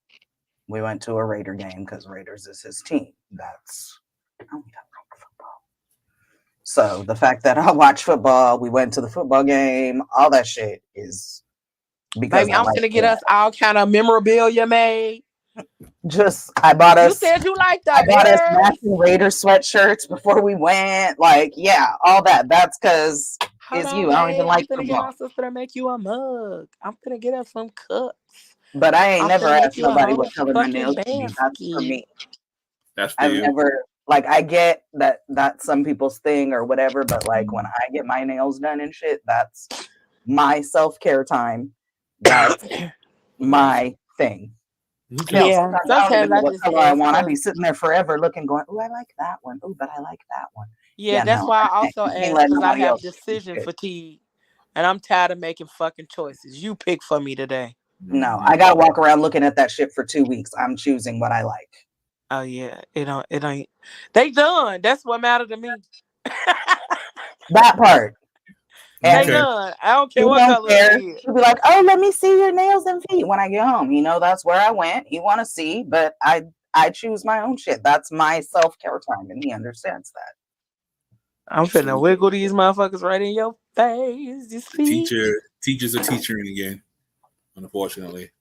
We went to a Raider game because Raiders is his team. That's I don't like football. So the fact that I watch football, we went to the football game, all that shit is because Baby, I'm gonna get us all kind of memorabilia made. Just I bought us. You said you liked that. I bought us matching Raider sweatshirts before we went. Like, yeah, all that. That's because it's you. I don't even like football. I'm gonna get my sister to make you a mug. I'm gonna get us some cups. But I ain't never asked nobody what color my nails should be. That's for me. That's for I've you. never like I get that that's some people's thing or whatever, but like when I get my nails done and shit, that's my self-care time. That's my thing. Yeah, sometimes I just color I want. I'd be sitting there forever looking, going, "Oh, I like that one. Oh, but I like that one." Yeah, that's why I also ask because I have decision fatigue, and I'm tired of making fucking choices. You pick for me today. No, I gotta walk around looking at that shit for 2 weeks. I'm choosing what I like. Oh yeah, it ain't. They done. That's what mattered to me. That part. They done. I don't care what color it is. He'll be like, "Oh, let me see your nails and feet when I get home." You know, that's where I went. He want to see, but I choose my own shit. That's my self-care time, and he understands that. I'm finna wiggle these motherfuckers right in your face. You see? Teachers are teaching again, unfortunately.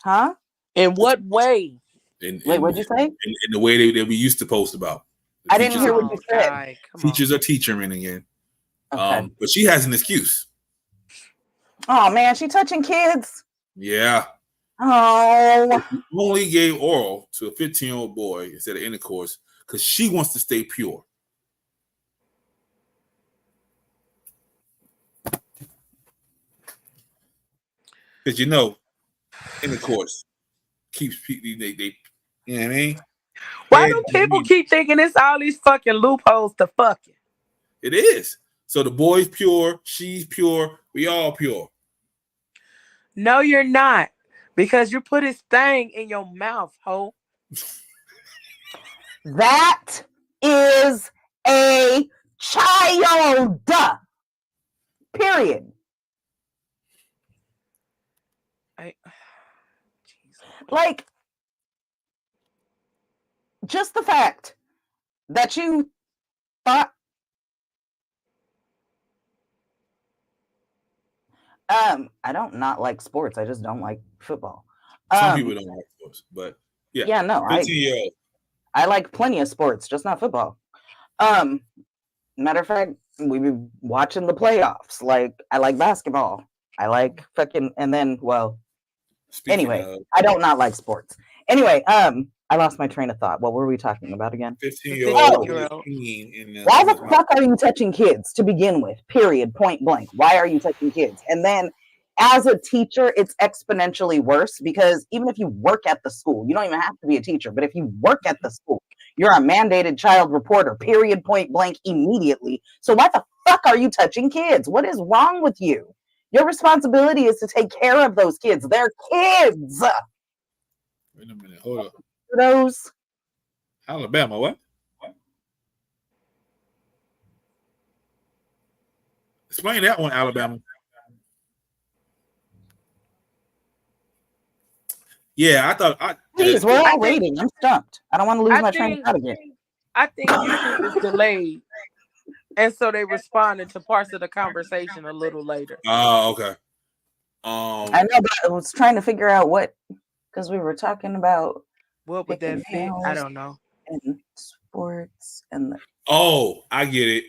Huh? In what way? Wait, what'd you say? In the way that we used to post about. I didn't hear what you said. Teachers are teaching again. Okay. But she has an excuse. Oh man, she touching kids. Yeah. Oh. She only gave oral to a 15-year-old boy instead of intercourse because she wants to stay pure. Because you know, intercourse keeps people they you know what I mean? Why do people keep thinking it's all these fucking loopholes to fucking? It is. So the boy's pure, she's pure, we all pure. No, you're not. Because you put his thing in your mouth, ho. That is a child. Period. Like, just the fact that you thought I don't not like sports. I just don't like football. Some people don't like sports, but yeah. Yeah, no. I like plenty of sports, just not football. Matter of fact, we be watching the playoffs. Like, I like basketball. I like fucking, and then, well, anyway, I don't not like sports. Anyway, I lost my train of thought. What were we talking about again? 15-year-old. Why the fuck are you touching kids to begin with? Period. Point blank. Why are you touching kids? And then as a teacher, it's exponentially worse because even if you work at the school, you don't even have to be a teacher, but if you work at the school, you're a mandated child reporter, period, point blank, immediately. So why the fuck are you touching kids? What is wrong with you? Your responsibility is to take care of those kids. They're kids. Wait a minute. Hold up. Those. Alabama, what? Explain that one, Alabama. Yeah, I thought. Please, we're all waiting. I'm stumped. I don't want to lose my train of thought again. I think YouTube is delayed, and so they responded to parts of the conversation a little later. Oh, okay. I know, but I was trying to figure out what, because we were talking about what would that fit? I don't know. And sports and. Oh, I get it.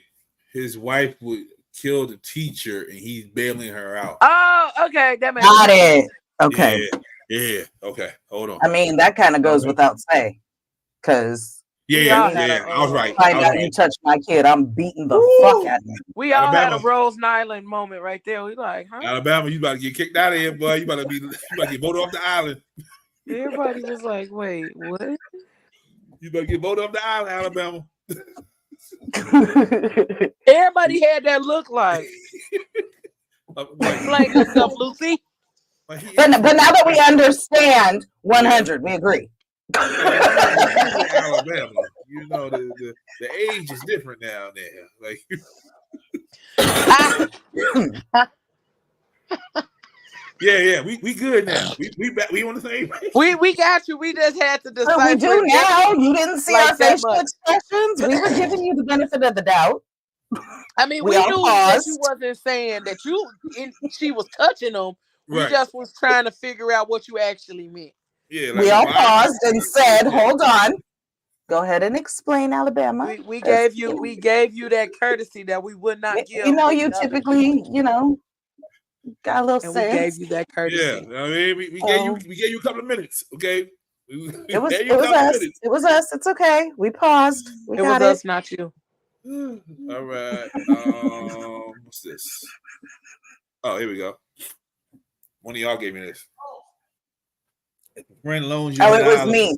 His wife would kill the teacher, and he's bailing her out. Oh, okay, that makes got it. Okay. Yeah. Okay. Hold on. I mean, that kind of goes without say, because I was right. You touch my kid, I'm beating the fuck out of you. We all had a Rose Nyland moment right there. We like, huh? Alabama, you about to get kicked out of here, boy. You about to get voted off the island. Everybody was like, wait, what? You better get voted off the island, Alabama. Everybody had that look like. Like yourself, Lucy. But now that we understand 100, we agree. Alabama, you know the age is different down there. Like, yeah, we good now. We on the same page. We got you. We just had to decide. We do now. You didn't see like our facial expressions. We were giving you the benefit of the doubt. I mean, we knew that you wasn't saying that she was touching them. We just was trying to figure out what you actually meant. Yeah, like we all paused and said, "Hold on, go ahead and explain, Alabama." We gave you that courtesy that we would not give. You know, you typically, got a little and sense. We gave you that courtesy. Yeah, I mean, we gave you a couple of minutes, okay? It was us. It was us. It's okay. We paused. We got was us, not you. All right. What's this? Oh, here we go. One of y'all gave me this. Friend loans you. Oh, it was me.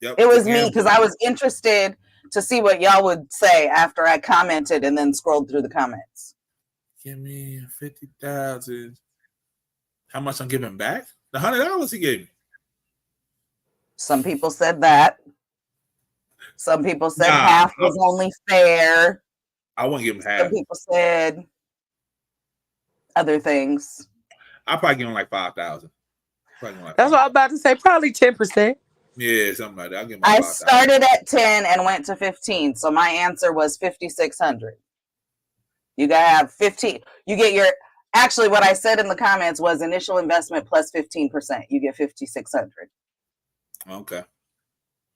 Yep. It was me because I was interested to see what y'all would say after I commented and then scrolled through the comments. Give me 50,000. How much I'm giving back? The $100 he gave me. Some people said that. Some people said half was only fair. I wouldn't give him half. Some people said other things. I'll probably give him like 5,000. That's what I was about to say. Probably 10%. Yeah, something like that. I'll give him I started at 10 and went to 15. So my answer was 5,600. You gotta have 15. You get your actually what I said in the comments was initial investment plus 15%. You get 5,600. Okay.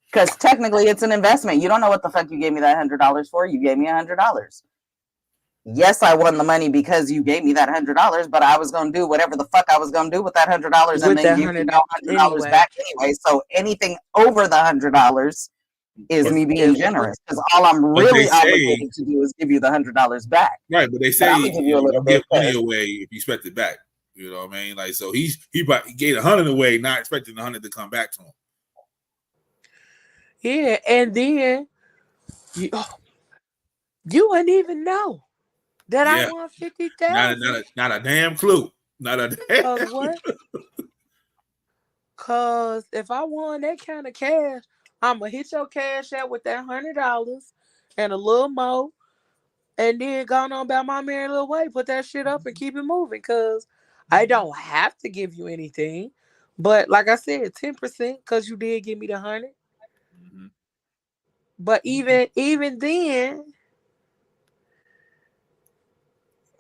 Because technically it's an investment. You don't know what the fuck you gave me that $100 for. You gave me $100. Yes, I won the money because you gave me that $100, but I was gonna do whatever the fuck I was gonna do with that $100 and then give you $100 back anyway. So anything over the $100 is me being generous because all I'm really obligated to do is give you the $100 back. Right, but they say you give money away if you expect it back. You know what I mean? Like, so he gave 100 away, not expecting 100 to come back to him. Yeah, and then you wouldn't even know that I won 50,000. Not a damn clue. Not a damn clue. Cause if I won that kind of cash, I'm gonna hit your cash out with that $100 and a little more, and then go on about my merry little way. Put that shit up and keep it moving. Cause I don't have to give you anything, but like I said, 10%. Cause you did give me the 100. Mm-hmm. But even then,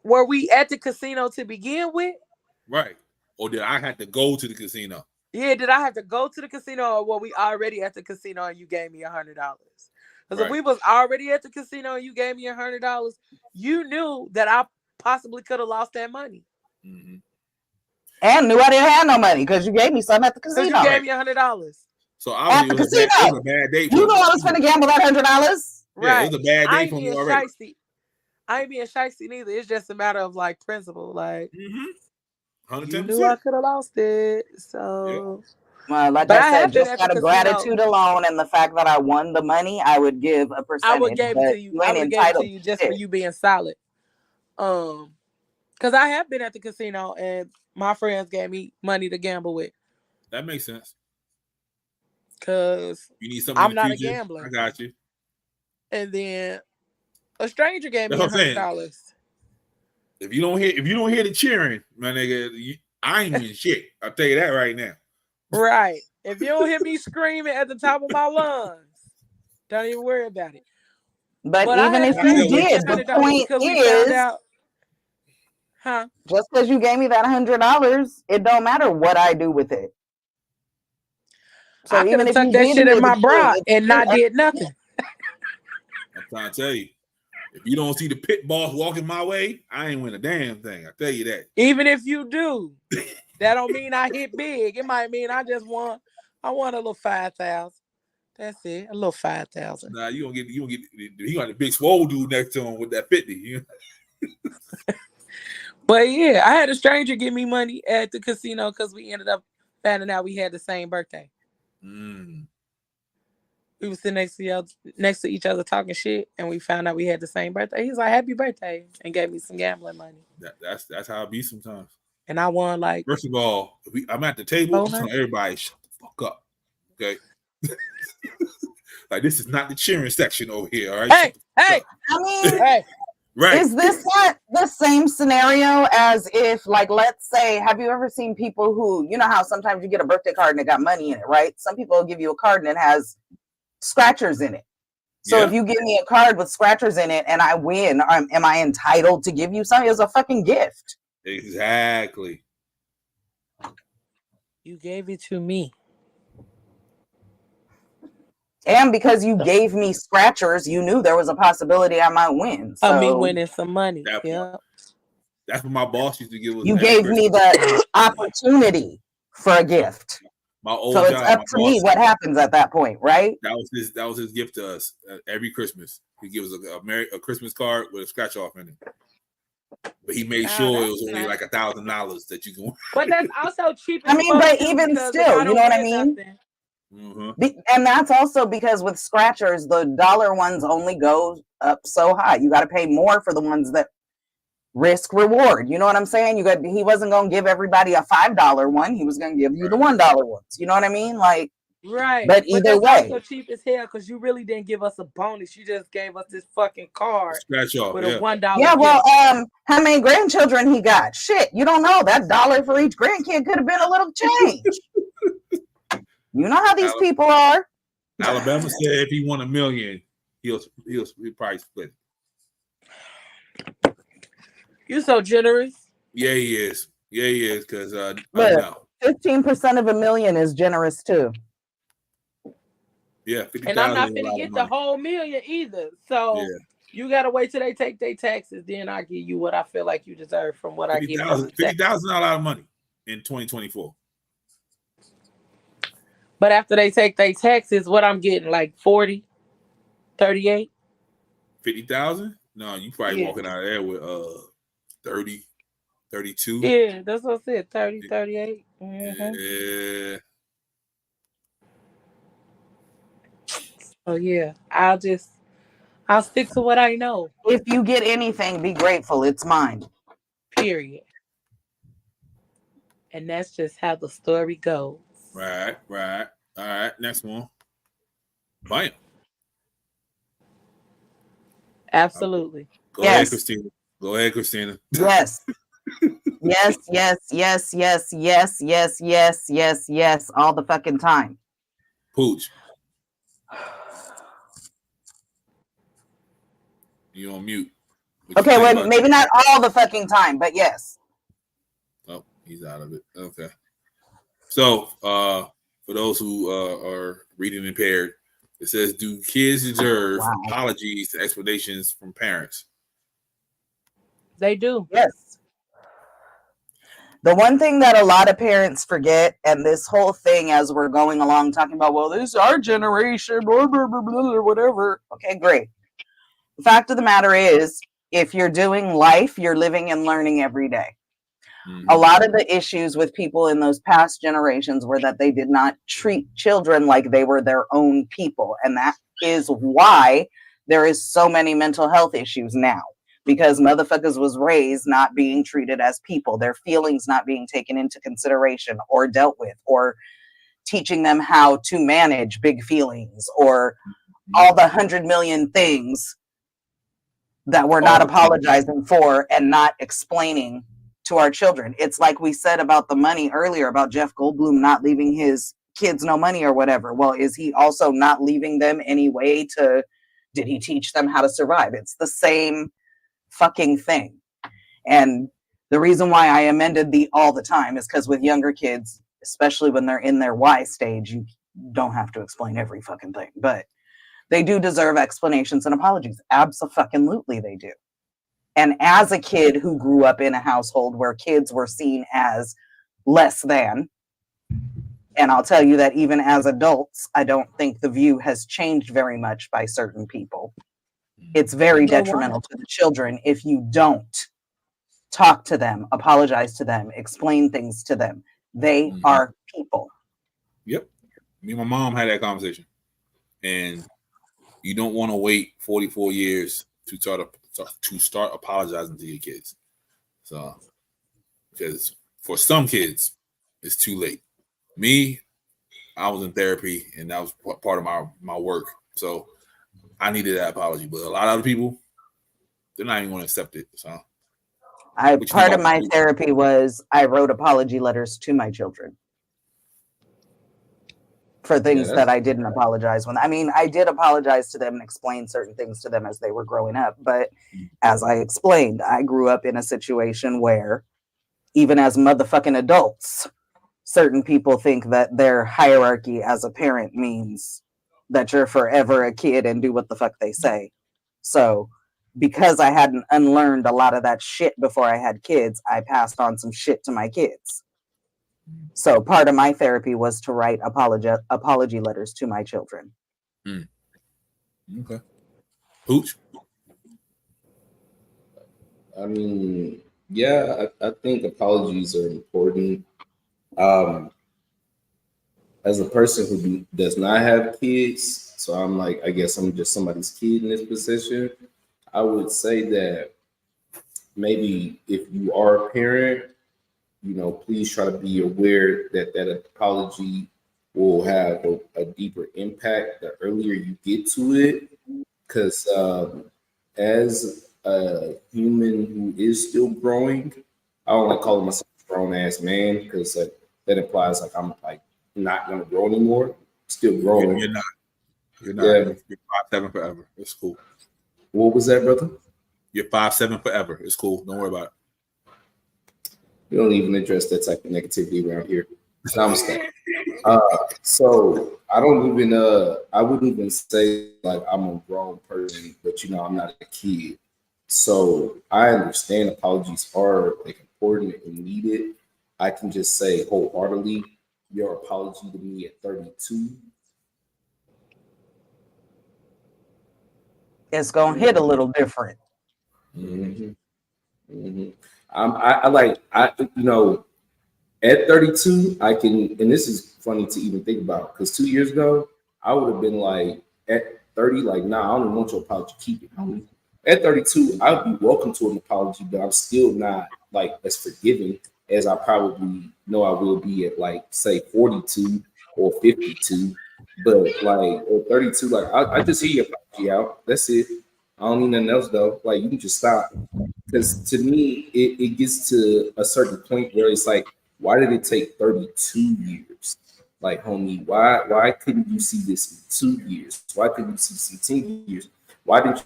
were we at the casino to begin with? Right. Or did I have to go to the casino? Yeah, did I have to go to the casino, or were we already at the casino and you gave me $100? Because if we was already at the casino and you gave me $100, you knew that I possibly could have lost that money. Mm-hmm. And knew I didn't have no money because you gave me some at the casino. Because you gave me $100. So at the casino, it was a bad day. You know I was going to gamble that $100. Yeah, it was a bad day for me already. I ain't being shicey neither. It's just a matter of like principle. Like, 110%. You knew I could have lost it. So, well, like I said, just out of gratitude alone and the fact that I won the money, I would give a percentage. I would give it to you. I would give it to you just for you being solid. Because I have been at the casino and my friends gave me money to gamble with. That makes sense. Because you need something. I'm not a gambler. I got you. And then a stranger gave me $100. If you don't hear the cheering, my nigga, I ain't in shit. I'll tell you that right now. Right. If you don't hear me screaming at the top of my lungs, don't even worry about it. But even if you did, the point is, just because you gave me that $100, it don't matter what I do with it. So I even if you that shit in my bra and not did nothing. I'm trying to tell you, if you don't see the pit boss walking my way, I ain't win a damn thing. I tell you that. Even if you do, that don't mean I hit big. It might mean I just won. I won a little 5,000. That's it, a little 5,000. Nah, you don't get. He got a big swole dude next to him with that 50. But yeah, I had a stranger give me money at the casino because we ended up finding out we had the same birthday. We were sitting next to each other talking shit, and we found out we had the same birthday. He's like, "Happy birthday," and gave me some gambling money. That's how it be sometimes. And I won like. First of all, I'm at the table. I'm telling everybody, shut the fuck up, okay? Like this is not the cheering section over here, all right? Hey, I mean, right? Is this not the same scenario as if, like, let's say, have you ever seen people who, you know how sometimes you get a birthday card and it got money in it, right? Some people will give you a card and it has scratchers in it. So if you give me a card with scratchers in it and I win, am I entitled to give you something as a fucking gift? Exactly. You gave it to me. And because you gave me scratchers, you knew there was a possibility I might win. So me winning some money. That's what my boss used to give us. You gave me the opportunity for a gift. My old so it's job, up to me what happens at that point, right? That was his gift to us every Christmas. He gives us a Christmas card with a scratch off in it. But he made sure it was only like $1,000 that you can. But that's also cheap. I mean, but even still, you know what I mean? And that's also because with scratchers, the dollar ones only go up so high. You got to pay more for the ones that risk reward. You know what I'm saying? He wasn't going to give everybody a $5 one. He was going to give you the $1 ones. You know what I mean? Like, right. But either way, also cheap as hell because you really didn't give us a bonus. You just gave us this fucking card scratch off with a $1. Yeah, well, how many grandchildren he got? Shit, you don't know. That $1 for each grandkid could have been a little change. You know how these people are. Alabama said if he won $1 million, he'll probably split. You're so generous. Yeah, he is. Yeah, he is. Because 15% of $1 million is generous too. Yeah, 50,000. And I'm not gonna get the whole $1 million either. So you gotta wait till they take their taxes. Then I give you what I feel like you deserve from what I give. 50,000 is not a lot of money in 2024. But after they take their taxes, what I'm getting, like 40, 38? 50,000? No, you probably walking out of there with 30, 32. Yeah, that's what I said, 30, 38. Yeah. So yeah, I'll stick to what I know. If you get anything, be grateful. It's mine. Period. And that's just how the story goes. Right. All right, next one. Bam. Absolutely. Go ahead, Christina. Yes. yes. All the fucking time. Pooch. You on mute. Okay, well, maybe not all the fucking time, but yes. Oh, he's out of it. Okay. So, for those who are reading impaired, It says, do kids deserve Wow. apologies and explanations from parents? They do. Yes. The one thing that a lot of parents forget, and this whole thing as we're going along talking about, well, this is our generation, blah, blah, blah, blah, or whatever. Okay, great. The fact of the matter is, if you're doing life, you're living and learning every day. A lot of the issues with people in those past generations were that they did not treat children like they were their own people. And that is why there is so many mental health issues now. Because motherfuckers was raised not being treated as people, their feelings not being taken into consideration or dealt with, or teaching them how to manage big feelings, or all the 100 million things that we're not apologizing for and not explaining to our children. It's like we said about the money earlier, about Jeff Goldblum not leaving his kids no money or whatever. Well, is he also not leaving them any way to, did he teach them how to survive? It's the same fucking thing. And the reason why I amended the all the time is because with younger kids, especially when they're in their why stage, you don't have to explain every fucking thing, but they do deserve explanations and apologies. Abso-fucking-lutely they do. And as a kid who grew up in a household where kids were seen as less than, and I'll tell you that even as adults, I don't think the view has changed very much by certain people. It's very detrimental to the children if you don't talk to them, apologize to them, explain things to them. They are people. Yep. Me and my mom had that conversation. And you don't want to wait 44 years to start apologizing to your kids. So, because for some kids, it's too late. Me, I was in therapy, and that was part of my work. So, I needed that apology. But a lot of other people, they're not even going to accept it. So, part of my therapy was I wrote apology letters to my children for things that I didn't apologize when. I mean, I did apologize to them and explain certain things to them as they were growing up. But as I explained, I grew up in a situation where even as motherfucking adults, certain people think that their hierarchy as a parent means that you're forever a kid and do what the fuck they say. So because I hadn't unlearned a lot of that shit before I had kids, I passed on some shit to my kids. So part of my therapy was to write apology letters to my children. Okay. Hooch? I mean, yeah, I think apologies are important. As a person who does not have kids, so I'm like, I guess I'm just somebody's kid in this position. I would say that maybe if you are a parent, please try to be aware that apology will have a deeper impact the earlier you get to it. Because as a human who is still growing, I don't like calling myself a grown ass man because that implies like I'm like not gonna grow anymore. Still growing. You're not. Yeah. You're 5'7" forever. It's cool. What was that, brother? You're 5'7" forever. It's cool. Don't worry about it. We don't even address that type of negativity around here. Namaste. So I wouldn't even say like I'm a grown person, but I'm not a kid. So I understand apologies are like important and needed. I can just say wholeheartedly, your apology to me at 32. It's gonna hit a little different. At 32, I can, and this is funny to even think about because 2 years ago, I would have been like at 30, like, nah, I don't want your apology, keep it. At 32, I would be welcome to an apology, but I'm still not like as forgiving as I probably know I will be at like, say, 42 or 52. But like at 32, like I just hear your apology out. That's it. I don't need nothing else though. Like you can just stop. Because to me, it gets to a certain point where it's like, why did it take 32 years? Like, homie, why couldn't you see this in 2 years? Why couldn't you see this in 10 years? Why didn't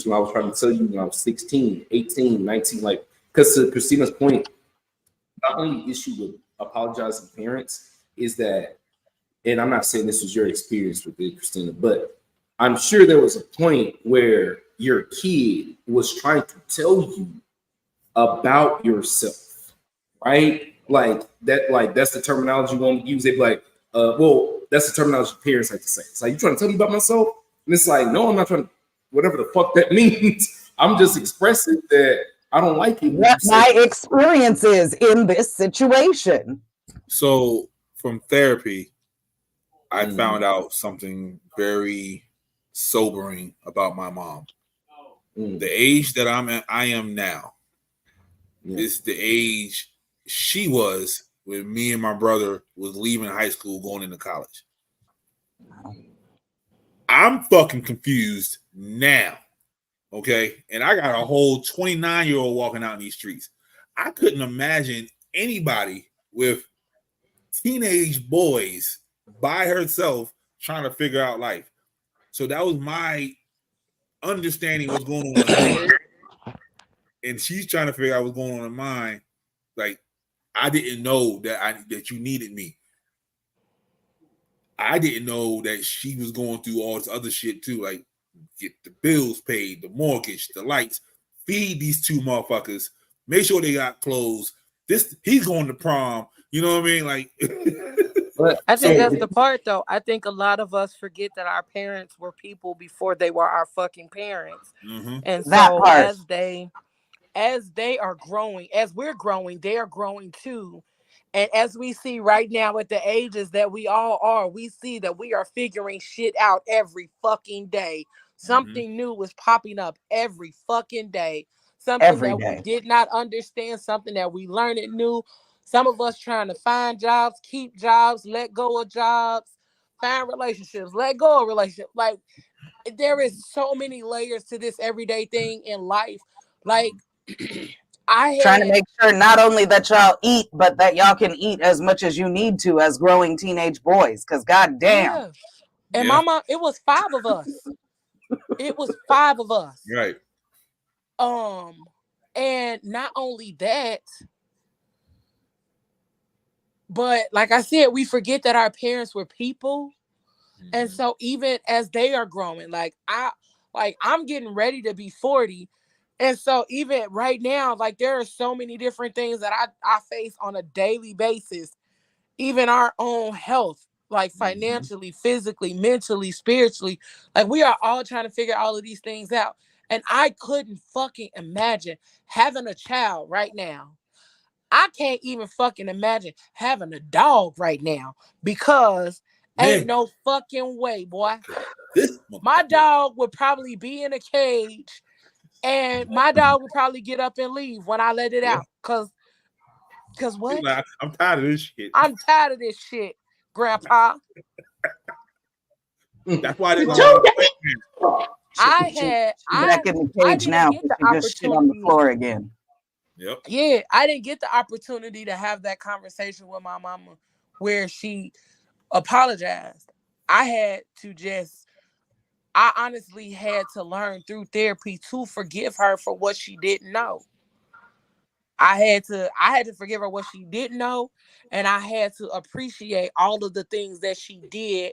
you, I was trying to tell you when I was 16, 18, 19, like, because to Christina's point, the only issue with apologizing parents is that and I'm not saying this was your experience with it, Christina, but I'm sure there was a point where your kid was trying to tell you about yourself, right? Like that's the terminology you want to use. They'd be like, well, that's the terminology parents like to say. It's like, you trying to tell me about myself? And it's like, no, I'm not trying to, whatever the fuck that means. I'm just expressing that I don't like it. What my experience is in this situation. So from therapy, I found out something very sobering about my mom. The age that I am now is the age she was when me and my brother was leaving high school going into college. I'm fucking confused now. Okay. And I got a whole 29-year-old walking out in these streets. I couldn't imagine anybody with teenage boys by herself trying to figure out life. So that was my understanding what's going on in her. And she's trying to figure out what's going on in mine. Like, I didn't know that you needed me. I didn't know that she was going through all this other shit too. Like, get the bills paid, the mortgage, the lights, feed these two motherfuckers, make sure they got clothes. He's going to prom. You know what I mean? Like, I think that's the part, though. I think a lot of us forget that our parents were people before they were our fucking parents. Mm-hmm. And so as they are growing, as we're growing, they are growing too. And as we see right now at the ages that we all are, we see that we are figuring shit out every fucking day. Something new is popping up every fucking day. Something we did not understand, something that we learned it new. Some of us trying to find jobs, keep jobs, let go of jobs, find relationships, let go of relationships. Like, there is so many layers to this everyday thing in life. Like, trying to make sure not only that y'all eat, but that y'all can eat as much as you need to as growing teenage boys. Because goddamn. Yeah. And mama, it was 5 of us. It was 5 of us. Right. And not only that, but like I said, we forget that our parents were people. And so even as they are growing, I'm getting ready to be 40. And so even right now, like, there are so many different things that I face on a daily basis, even our own health, like financially, physically, mentally, spiritually. Like, we are all trying to figure all of these things out. And I couldn't fucking imagine having a child right now. I can't even fucking imagine having a dog right now, because ain't no fucking way, boy. My dog would probably be in a cage, and my dog would probably get up and leave when I let it out. Cause what? I'm tired of this shit. I'm tired of this shit, Grandpa. That's why they back in the cage now. She just shit on the floor again. Yep. Yeah, I didn't get the opportunity to have that conversation with my mama where she apologized. I honestly had to learn through therapy to forgive her for what she didn't know. I had to forgive her what she didn't know, and I had to appreciate all of the things that she did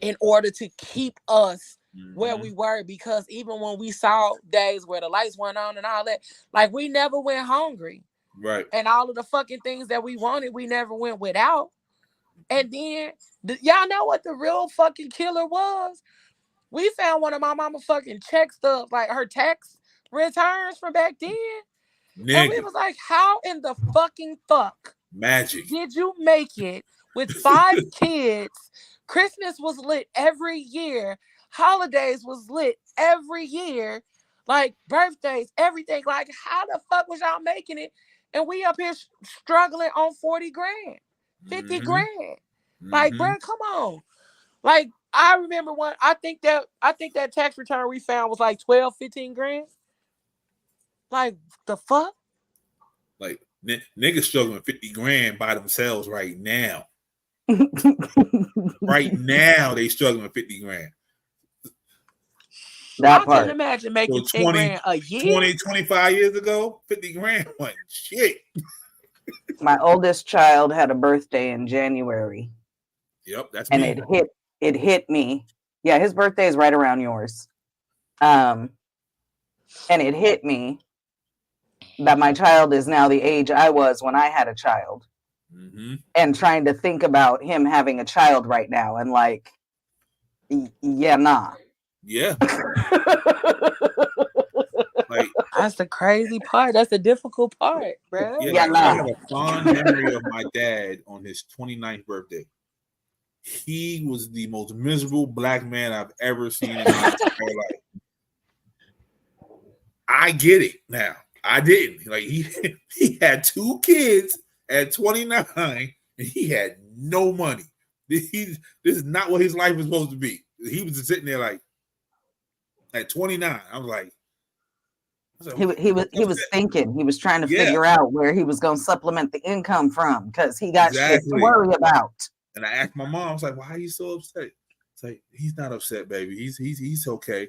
in order to keep us where we were, because even when we saw days where the lights went on and all that, like, we never went hungry. Right. And all of the fucking things that we wanted, we never went without. And then, y'all know what the real fucking killer was? We found one of my mama fucking check stuff, like her tax returns from back then. Nigga. And we was like, how in the fucking fuck magic did you make it with 5 kids? Christmas was lit every year. Holidays was lit every year. Like, birthdays, everything. Like, how the fuck was y'all making it? And we up here struggling on 40 grand, 50 grand. Like, bro, come on. Like, I remember I think that tax return we found was like 12, 15 grand. Like, the fuck? Like, niggas struggling with 50 grand by themselves right now. Right now, they struggling with 50 grand. I can imagine making 10 grand a year. 25 years ago, 50 grand wasn't shit. My oldest child had a birthday in January. Yep, that's and me. it hit me. Yeah, his birthday is right around yours. And it hit me that my child is now the age I was when I had a child. Mm-hmm. And trying to think about him having a child right now, and like, yeah, nah. Yeah. Like, that's the crazy part. That's the difficult part, bro. yeah, Yeah, like, I nah. have a fond memory of my dad on his 29th birthday. He was the most miserable black man I've ever seen in my entire life. I get it now. I didn't. Like, he had 2 kids at 29 and he had no money. This is not what his life was supposed to be. He was just sitting there like at 29. I was like, he was thinking. He was trying to figure out where he was going to supplement the income from, because he got shit to worry about. And I asked my mom, I was like, "Why are you so upset?" It's like, he's not upset, baby. He's okay.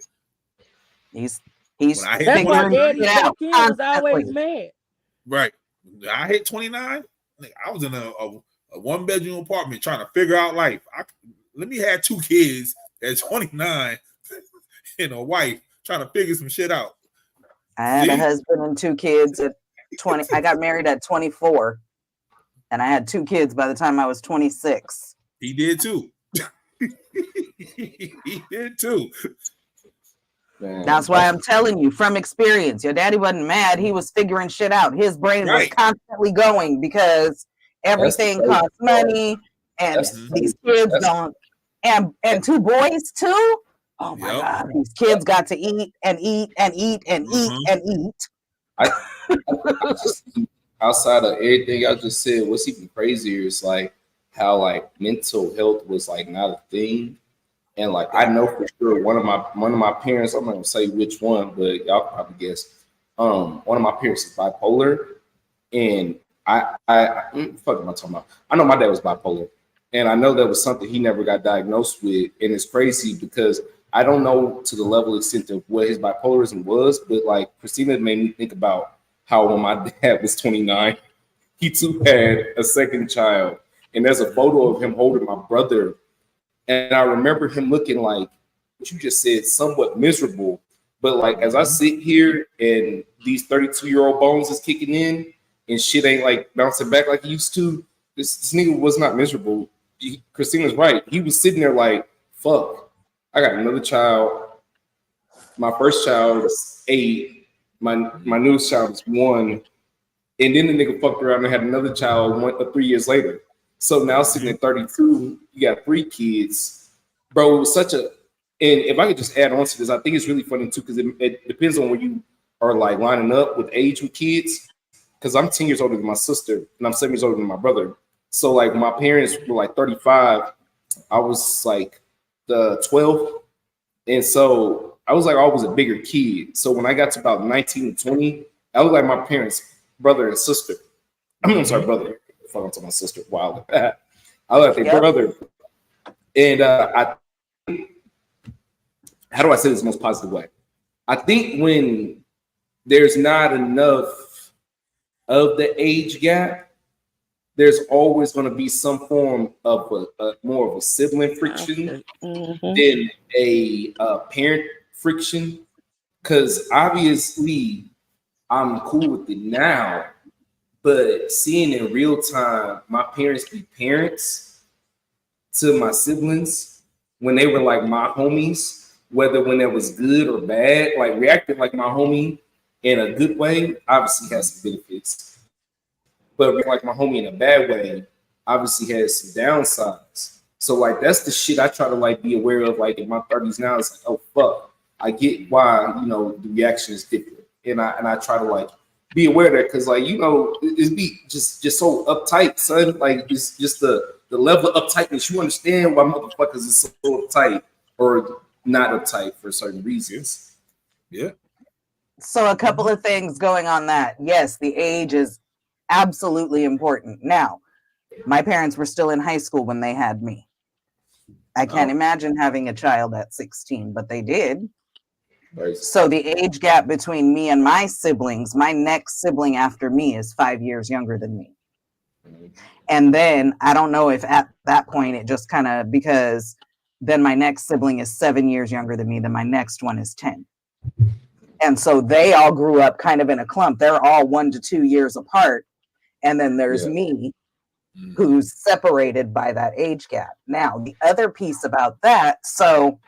He's that's why daddy was always mad. Right. I hit 29. I was in a 1-bedroom apartment trying to figure out life. Let me have 2 kids at 29 and a wife trying to figure some shit out. I had a husband and 2 kids at 20. I got married at 24, and I had 2 kids by the time I was 26. He did too. He did too. Man, that's why I'm telling you from experience. Your daddy wasn't mad. He was figuring shit out. His brain was constantly going because everything costs money, and these kids don't. And 2 boys too. Oh my God! These kids got to eat and eat and eat and eat and eat. Outside of everything I just said, what's even crazier is like how like mental health was like not a thing. And like I know for sure one of my parents, I'm not gonna say which one, but y'all can probably guess. One of my parents is bipolar, and I fuck am I talking about? I know my dad was bipolar, and I know that was something he never got diagnosed with, and it's crazy because I don't know to the level extent of what his bipolarism was, but like Christina made me think about how when my dad was 29, he too had a second child, and there's a photo of him holding my brother. And I remember him looking like what you just said, somewhat miserable. But like as I sit here and these 32-year-old bones is kicking in and shit ain't like bouncing back like he used to, this nigga was not miserable. Christina's right. He was sitting there like, fuck, I got another child. My first child was 8. My newest child was 1. And then the nigga fucked around and had another child 3 years later. So now sitting at 32, you got 3 kids. Bro, it was such a, and if I could just add on to this, I think it's really funny too, because it depends on where you are like lining up with age with kids. Because I'm 10 years older than my sister, and I'm 7 years older than my brother. So like my parents were like 35. I was like the 12th. And so I was like always a bigger kid. So when I got to about 19 to 20, I was like my parents' brother and sister. I'm sorry, brother. Fucking to my sister. Wow. I was like their brother. And how do I say this in the most positive way? I think when there's not enough of the age gap, there's always going to be some form of a more of a sibling friction than a parent friction. Because obviously I'm cool with it now, but seeing in real time my parents be parents to my siblings when they were like my homies, whether when it was good or bad, like reacting like my homie in a good way, obviously has some benefits. But like my homie in a bad way, obviously has some downsides. So like that's the shit I try to like be aware of. Like in my 30s now, it's like, oh fuck, I get why the reaction is different, and I try to like be aware of that because like it's be just so uptight, son. Like it's just the level of uptightness. You understand why motherfuckers is so uptight or not uptight for certain reasons. Yeah. So a couple of things going on that. Yes, the age is absolutely important. Now, my parents were still in high school when they had me. I can't imagine having a child at 16, but they did. Right. So the age gap between me and my siblings, my next sibling after me is 5 years younger than me. And then I don't know if at that point it just kind of, because then my next sibling is 7 years younger than me, then my next one is 10. And so they all grew up kind of in a clump. They're all 1 to 2 years apart. And then there's me, who's separated by that age gap. Now, the other piece about that, so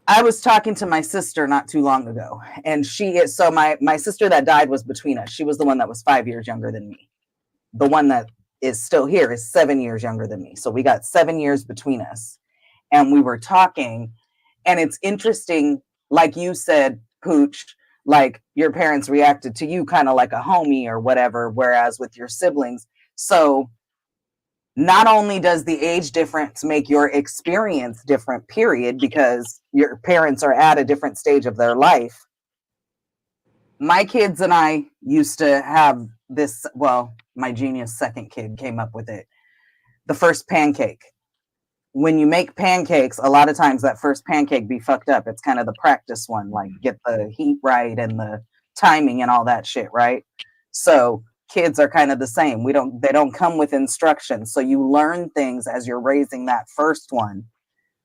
I was talking to my sister not too long ago, and she is, so my sister that died was between us. She was the one that was 5 years younger than me. The one that is still here is 7 years younger than me. So we got 7 years between us. And we were talking, and it's interesting, like you said, Pooch, like your parents reacted to you kind of like a homie or whatever, whereas with your siblings. So not only does the age difference make your experience different, period, because your parents are at a different stage of their life. My kids and I used to have this, well, my genius second kid came up with it. The first pancake. When you make pancakes, a lot of times that first pancake be fucked up. It's kind of the practice one, like get the heat right and the timing and all that shit, right? So kids are kind of the same. They don't come with instructions. So you learn things as you're raising that first one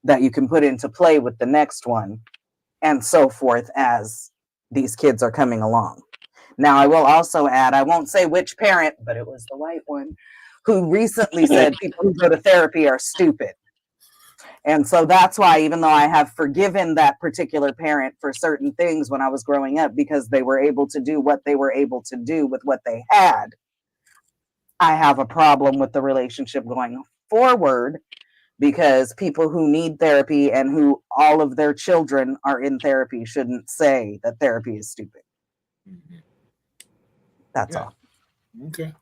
that you can put into play with the next one, and so forth as these kids are coming along. Now, I will also add, I won't say which parent, but it was the white one who recently said people who go to therapy are stupid. And so that's why, even though I have forgiven that particular parent for certain things when I was growing up, because they were able to do what they were able to do with what they had, I have a problem with the relationship going forward, because people who need therapy and who all of their children are in therapy shouldn't say that therapy is stupid. That's all. Okay.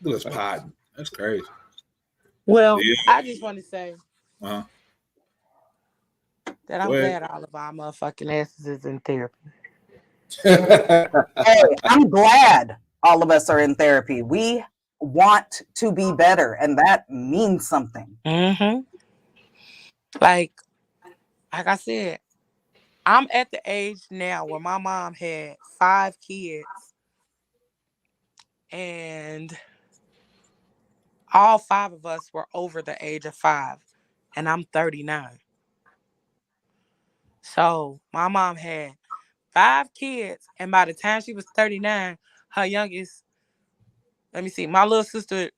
That's pod. That's crazy. Well, I just want to say that I'm Go ahead. glad all of our motherfucking asses is in therapy. Hey, I'm glad all of us are in therapy. We want to be better, and that means something. Mm-hmm. Like I said, I'm at the age now where my mom had 5 kids, and all 5 of us were over the age of 5, and I'm 39. So my mom had 5 kids, and by the time she was 39, her youngest, let me see, my little sister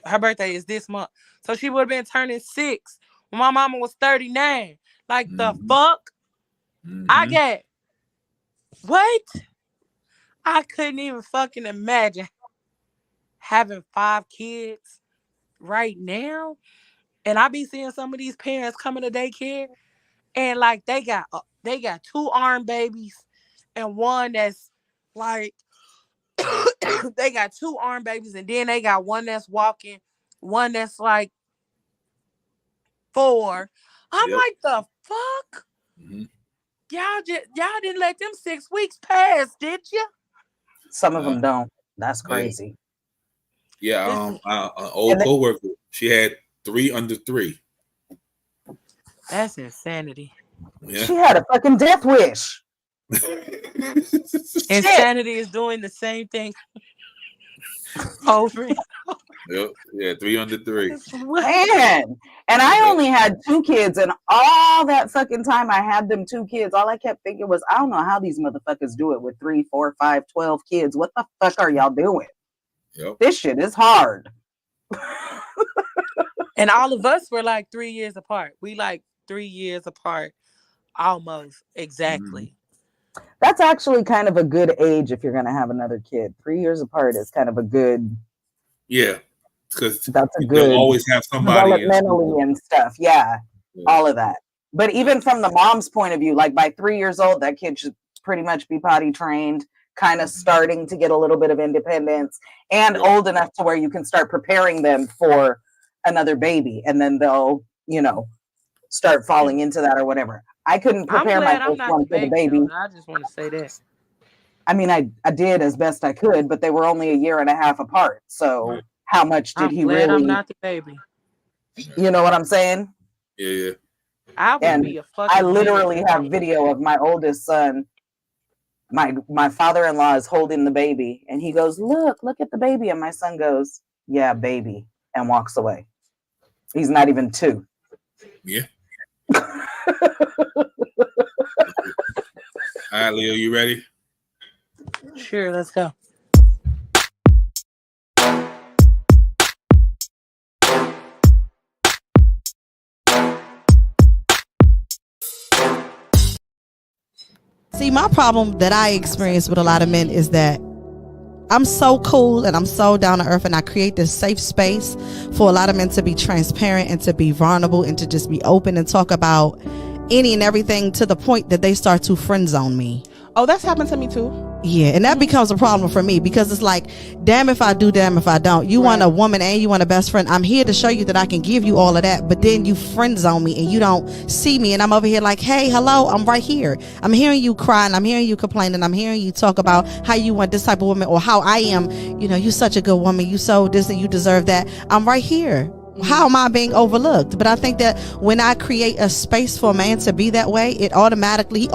her birthday is this month, so she would have been turning 6 when my mama was 39. Like the fuck? I get what? I couldn't even fucking imagine having 5 kids right now. And I be seeing some of these parents coming to daycare, and like they got 2 arm babies and one that's like they got 2 arm babies, and then they got one that's walking, one that's like 4. I'm like, the fuck? Y'all didn't let them 6 weeks pass, did you? Some of them don't. That's crazy. Yeah, an old coworker, she had 3 under 3. That's insanity. Yeah. She had a fucking death wish. Insanity is doing the same thing over. Yep. Yeah, 3 under 3. Man, and I only had 2 kids, and all that fucking time I had them 2 kids, all I kept thinking was, I don't know how these motherfuckers do it with 3, 4, 5, 12 kids. What the fuck are y'all doing? Yep. This shit is hard. And all of us were like 3 years apart. We like 3 years apart, almost exactly. That's actually kind of a good age if you're going to have another kid. 3 years apart is kind of a good. Yeah, because that's a good. They'll always have somebody developmentally and stuff. Yeah, all of that. But even from the mom's point of view, like by 3 years old, that kid should pretty much be potty trained, kind of starting to get a little bit of independence, and old enough to where you can start preparing them for another baby, and then they'll, start falling into that or whatever. I couldn't prepare my first one for the baby. I just want to say this. I mean, I did as best I could, but they were only a year and a half apart. So how much did he really? I'm not the baby. You know what I'm saying? Yeah. I would be a fucking. I literally have video of my oldest son my father-in-law is holding the baby and he goes, look at the baby. And my son goes, yeah, baby, and walks away. He's not even 2. Yeah. All right, Leo, you ready? Sure, let's go. See, my problem that I experience with a lot of men is that I'm so cool and I'm so down to earth, and I create this safe space for a lot of men to be transparent and to be vulnerable and to just be open and talk about any and everything, to the point that they start to friend zone me. Oh, that's happened to me too. Yeah, and that becomes a problem for me, because it's like, damn if I do, damn if I don't. You want a woman and you want a best friend. I'm here to show you that I can give you all of that, but then you friend zone me and you don't see me, and I'm over here like, hey, hello, I'm right here. I'm hearing you crying, I'm hearing you complaining, I'm hearing you talk about how you want this type of woman, or how I am, you such a good woman, you so this and you deserve that. I'm right here. How am I being overlooked? But I think that when I create a space for a man to be that way, he automatically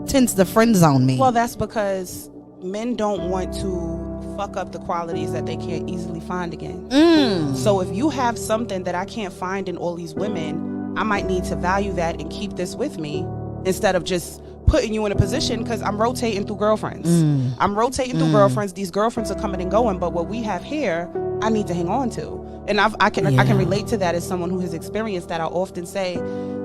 tends to friend zone me. Well, that's because men don't want to fuck up the qualities that they can't easily find again. So if you have something that I can't find in all these women, I might need to value that and keep this with me, instead of just putting you in a position, because I'm rotating through girlfriends. I'm rotating through girlfriends. These girlfriends are coming and going, but what we have here, I need to hang on to. And I can relate to that as someone who has experienced that. I often say,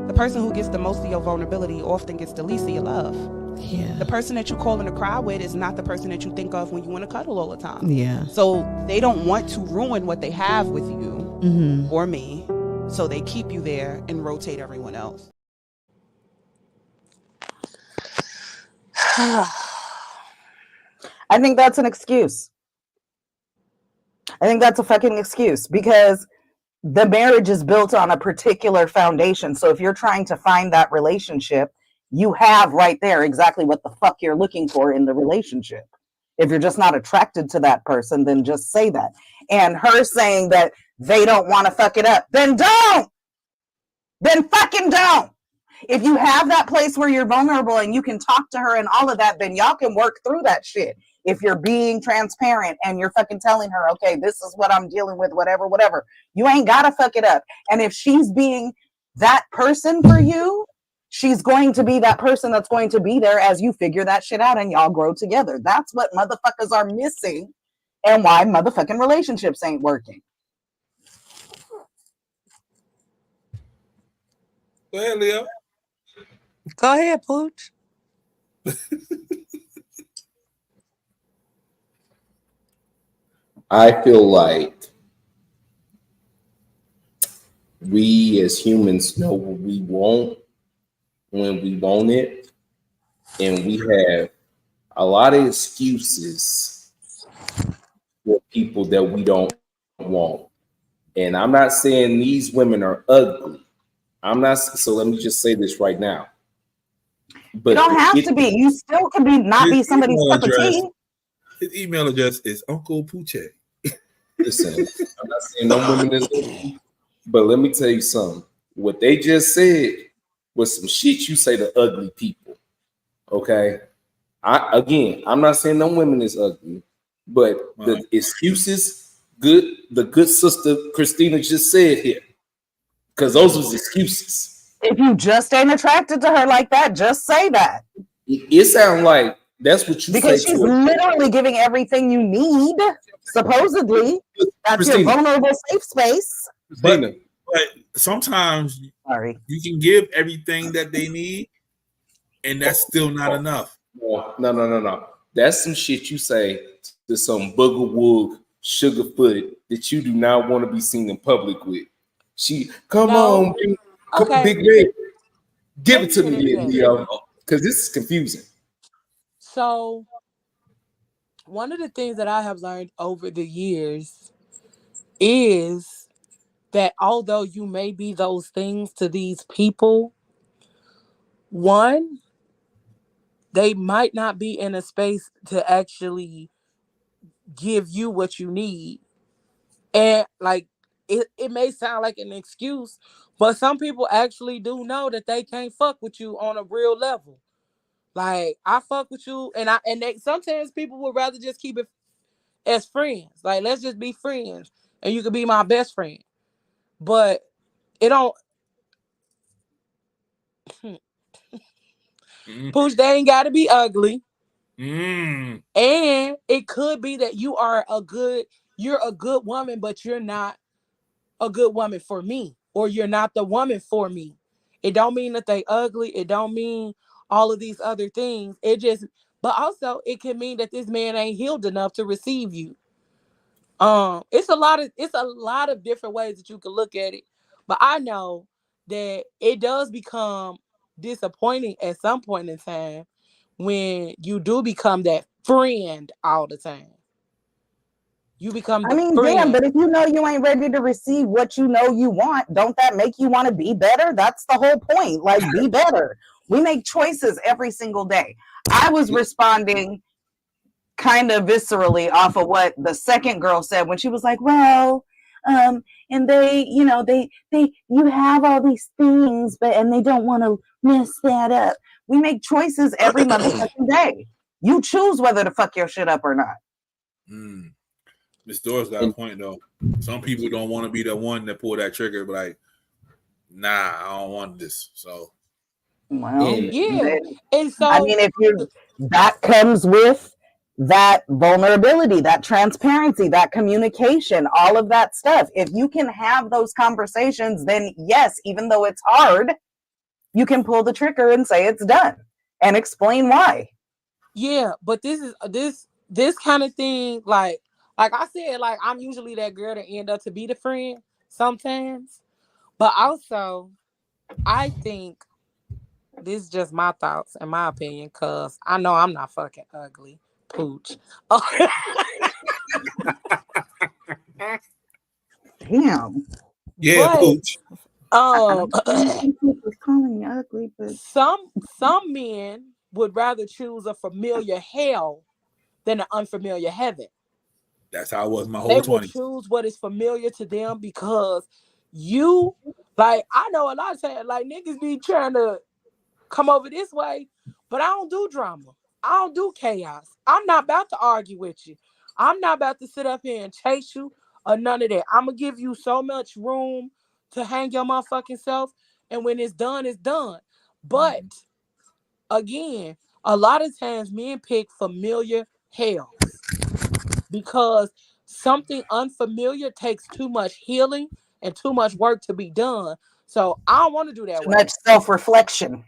the person who gets the most of your vulnerability often gets the least of your love. Yeah. The person that you call in to cry with is not the person that you think of when you want to cuddle all the time. Yeah. So they don't want to ruin what they have with you or me. So they keep you there and rotate everyone else. I think that's an excuse. I think that's a fucking excuse, because the marriage is built on a particular foundation. So if you're trying to find that relationship, you have right there exactly what the fuck you're looking for in the relationship. If you're just not attracted to that person, then just say that. And her saying that they don't want to fuck it up, then don't. Then fucking don't. If you have that place where you're vulnerable and you can talk to her and all of that, then y'all can work through that shit. If you're being transparent and you're fucking telling her, okay, this is what I'm dealing with, whatever, you ain't gotta fuck it up. And if she's being that person for you, she's going to be that person that's going to be there as you figure that shit out and y'all grow together. That's what motherfuckers are missing, and why motherfucking relationships ain't working. Go ahead, Leo. Go ahead, Pooch. I feel like we as humans know what we want when we want it, and we have a lot of excuses for people that we don't want. And I'm not saying these women are ugly. I'm not. So let me just say this right now. But you don't have to be. You still can be not be somebody's cup of tea. His email address is Uncle Poochie. Listen, I'm not saying no women is ugly, but let me tell you something. What they just said was some shit you say to ugly people. Okay. I'm not saying no women is ugly, but the excuses, the good sister Christina just said here. Because those was excuses. If you just ain't attracted to her like that, just say that. It sounds like that's what you because say she's to her. literally giving everything you need, supposedly. That's Christina. your vulnerable safe space. But sometimes you can give everything that they need, and that's still not enough. No. That's some shit you say to some booger woog sugar footed that you do not want to be seen in public with. On, big red. Give it to me, Leo, because this is confusing. So, one of the things that I have learned over the years is that although you may be those things to these people, one, they might not be in a space to actually give you what you need. And like, it may sound like an excuse, but some people actually do know that they can't fuck with you on a real level. Like, I fuck with you, and they sometimes people would rather just keep it as friends. Like, let's just be friends, and you could be my best friend. But it don't. Pooch, they ain't got to be ugly. And it could be that you're a good woman, but you're not a good woman for me, or you're not the woman for me. It don't mean that they ugly. It don't mean all of these other things. But also it can mean that this man ain't healed enough to receive you. It's a lot of different ways that you can look at it. But I know that it does become disappointing at some point in time when you do become that friend all the time. You become the friend. Damn, but if you know you ain't ready to receive what you know you want, don't that make you want to be better? That's the whole point. Like, be better. We make choices every single day. I was responding kind of viscerally off of what the second girl said when she was like, well, and they, you have all these things, and they don't want to mess that up. We make choices every motherfucking day. You choose whether to fuck your shit up or not. Miss Doris got a point though. Some people don't want to be the one that pull that trigger, but like, nah, I don't want this. So, well, yeah. And so, that comes with that vulnerability, that transparency, that communication, all of that stuff. If you can have those conversations, then yes, even though it's hard, you can pull the trigger and say it's done and explain why. Yeah, but this kind of thing, like I said, like, I'm usually that girl that end up to be the friend sometimes. But also, I think this is just my thoughts and my opinion, because I know I'm not fucking ugly, Pooch. Damn. Yeah, but, Pooch. Was calling me ugly, but some men would rather choose a familiar hell than an unfamiliar heaven. That's how I was my whole 20s. They will choose what is familiar to them because you, like, I know a lot of times, like, niggas be trying to come over this way, but I don't do drama. I don't do chaos. I'm not about to argue with you. I'm not about to sit up here and chase you or none of that. I'm going to give you so much room to hang your motherfucking self, and when it's done, it's done. But, again, a lot of times men pick familiar hells because something unfamiliar takes too much healing and too much work to be done. So I don't want to do that. Too much self-reflection.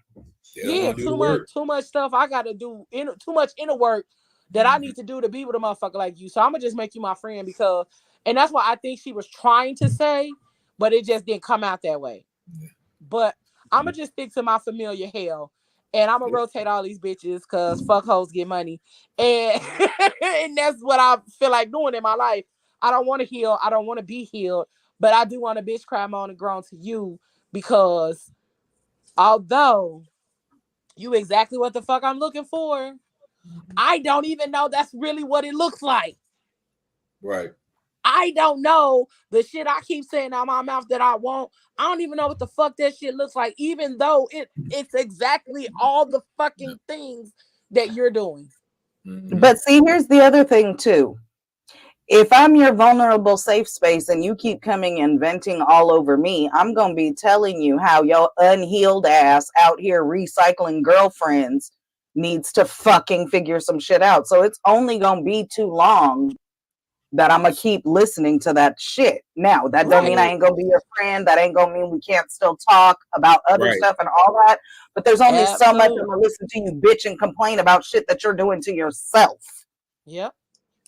Yeah, too much stuff I got to do. Too much inner work that I need to do to be with a motherfucker like you. So I'm gonna just make you my friend because, and that's what I think she was trying to say, but it just didn't come out that way. But I'm gonna just stick to my familiar hell. And I'm going to rotate all these bitches because fuck hoes get money. And, and that's what I feel like doing in my life. I don't want to heal. I don't want to be healed. But I do want to bitch cry, moan, and groan to you because although you exactly what the fuck I'm looking for, I don't even know that's really what it looks like. Right. I don't know the shit I keep saying out my mouth that I want. I don't even know what the fuck that shit looks like, even though it's exactly all the fucking things that you're doing. But see, here's the other thing too. If I'm your vulnerable safe space and you keep coming and venting all over me, I'm going to be telling you how your unhealed ass out here recycling girlfriends needs to fucking figure some shit out. So it's only going to be too long that I'm going to keep listening to that shit. Now, that don't mean I ain't going to be your friend. That ain't going to mean we can't still talk about other stuff and all that. But there's only so much I'm going to listen to you bitch and complain about shit that you're doing to yourself. Yep.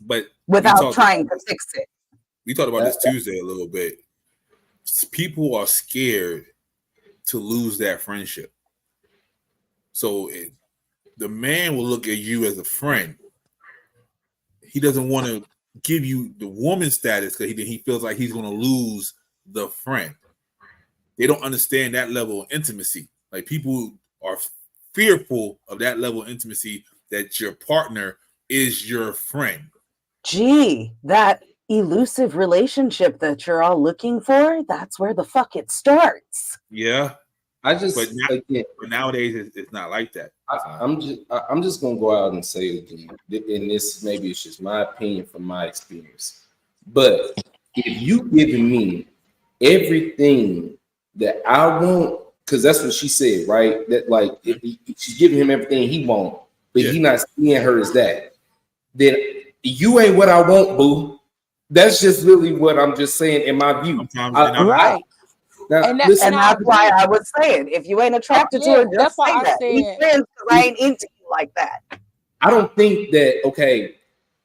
But without trying to fix it. We talked about this Tuesday a little bit. People are scared to lose that friendship. So the man will look at you as a friend. He doesn't want to give you the woman status because he feels like he's going to lose the friend. They don't understand that level of intimacy. Like, people are fearful of that level of intimacy, that your partner is your friend. Gee, that elusive relationship that you're all looking for, that's where the fuck it starts. Yeah. I just but, again, but nowadays it's not like that. I'm just gonna go out and say it again, and this maybe it's just my opinion from my experience. But if you giving me everything that I want, because that's what she said, right? That like if she's giving him everything he wants, but he not seeing her as that, then you ain't what I want, boo. That's just really what I'm just saying in my view. Right. And that's why I was saying, if you ain't attracted to her, just say that. We friends because I ain't into you like that. I don't think that, okay,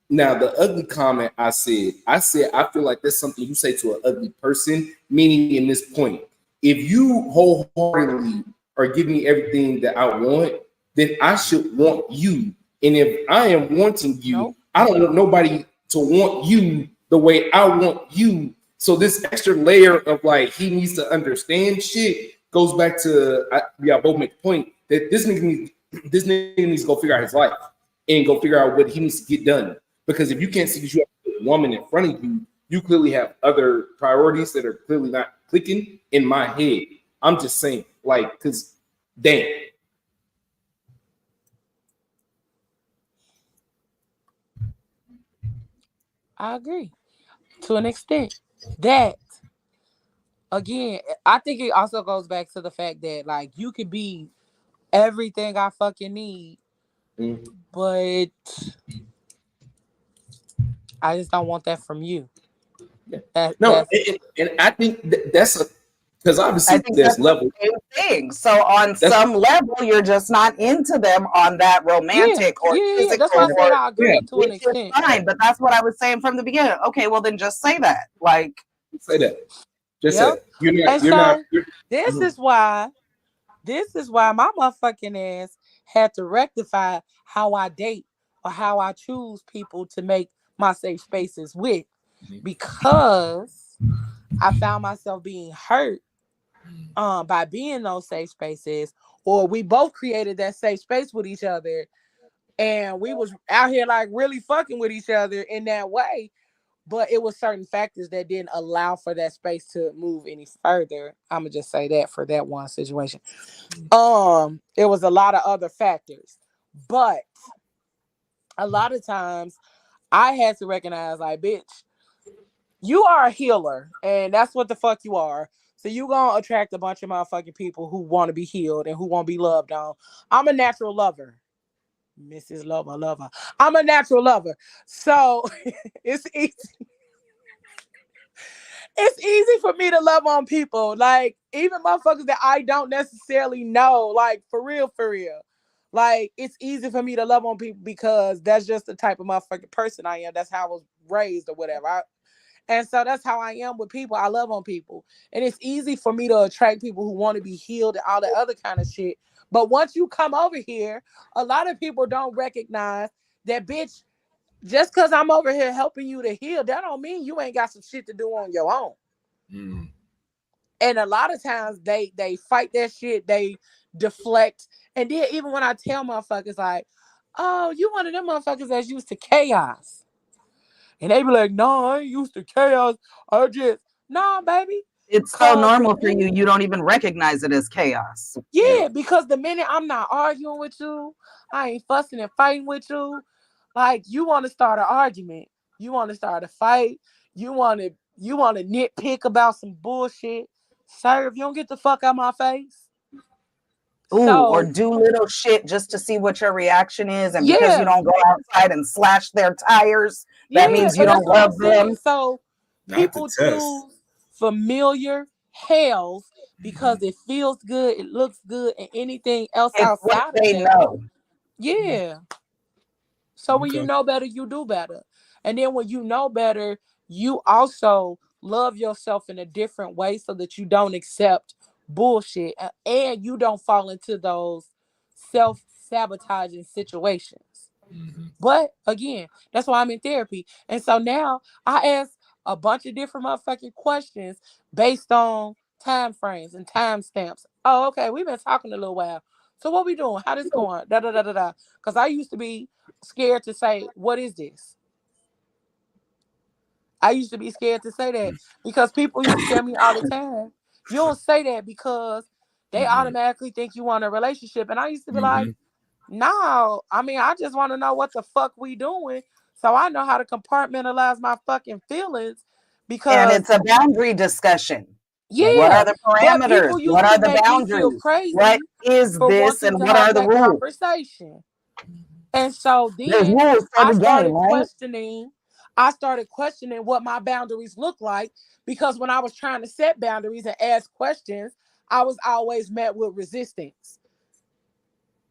now the ugly comment I said, I feel like that's something you say to an ugly person, meaning in this point, if you wholeheartedly are giving me everything that I want, then I should want you. And if I am wanting you, I don't want nobody to want you the way I want you. So this extra layer of like he needs to understand shit goes back to y'all both make the point that this nigga needs to go figure out his life and go figure out what he needs to get done. Because if you can't see that you have a woman in front of you, you clearly have other priorities that are clearly not clicking in my head. I'm just saying, like, because damn. I agree to an extent. That again, I think it also goes back to the fact that like you could be everything I fucking need, but I just don't want that from you. And I think that's a because obviously there's level thing. So on some level, you're just not into them on that romantic or physical. That's why I said I agree to an Which extent. is fine, but that's what I was saying from the beginning. Okay, well then just say that. Like say that. Just Yep. say it. This is why my motherfucking ass had to rectify how I date or how I choose people to make my safe spaces with, because I found myself being hurt by being in those safe spaces, or we both created that safe space with each other, and we was out here like really fucking with each other in that way, but it was certain factors that didn't allow for that space to move any further. I'm gonna just say that for that one situation. It was a lot of other factors, but a lot of times I had to recognize, like, bitch, you are a healer, and that's what the fuck you are. So you gonna attract a bunch of motherfucking people who want to be healed and who want to be loved on. I'm a natural lover. Mrs. Lover. I'm a natural lover. So it's easy. It's easy for me to love on people. Like, even motherfuckers that I don't necessarily know. Like, for real. Like, it's easy for me to love on people because that's just the type of motherfucking person I am. That's how I was raised or whatever. And so that's how I am with people. I love on people. And it's easy for me to attract people who want to be healed and all that other kind of shit. But once you come over here, a lot of people don't recognize that, bitch, just because I'm over here helping you to heal, that don't mean you ain't got some shit to do on your own. And a lot of times they fight that shit, they deflect. And then even when I tell motherfuckers like, oh, you one of them motherfuckers that's used to chaos. And they be like, no, I ain't used to chaos. I just, no, baby. It's so normal for you, you don't even recognize it as chaos. Yeah, because the minute I'm not arguing with you, I ain't fussing and fighting with you. Like, you want to start an argument. You want to start a fight. You want to nitpick about some bullshit. Sir, if you don't get the fuck out my face. Or do little shit just to see what your reaction is. And because you don't go outside and slash their tires, that means you don't love them. So people choose familiar hells because it feels good, it looks good, and anything else outside of they know. Yeah. So when you know better, you do better. And then when you know better, you also love yourself in a different way so that you don't accept bullshit and you don't fall into those self-sabotaging situations. But again, that's why I'm in therapy. And so now I ask a bunch of different motherfucking questions based on time frames and time stamps. Oh, okay, we've been talking a little while. So what we doing? How this going? Because I used to be scared to say, what is this? I used to be scared to say that because people used to tell me all the time, you don't say that because they automatically think you want a relationship. And I used to be like, no, I mean, I just want to know what the fuck we doing, so I know how to compartmentalize my fucking feelings. Because and it's a boundary discussion. Yeah. What are the parameters? What are the boundaries? What is this and what are the rules? Conversation. And so then I started questioning what my boundaries look like, because when I was trying to set boundaries and ask questions, I was always met with resistance.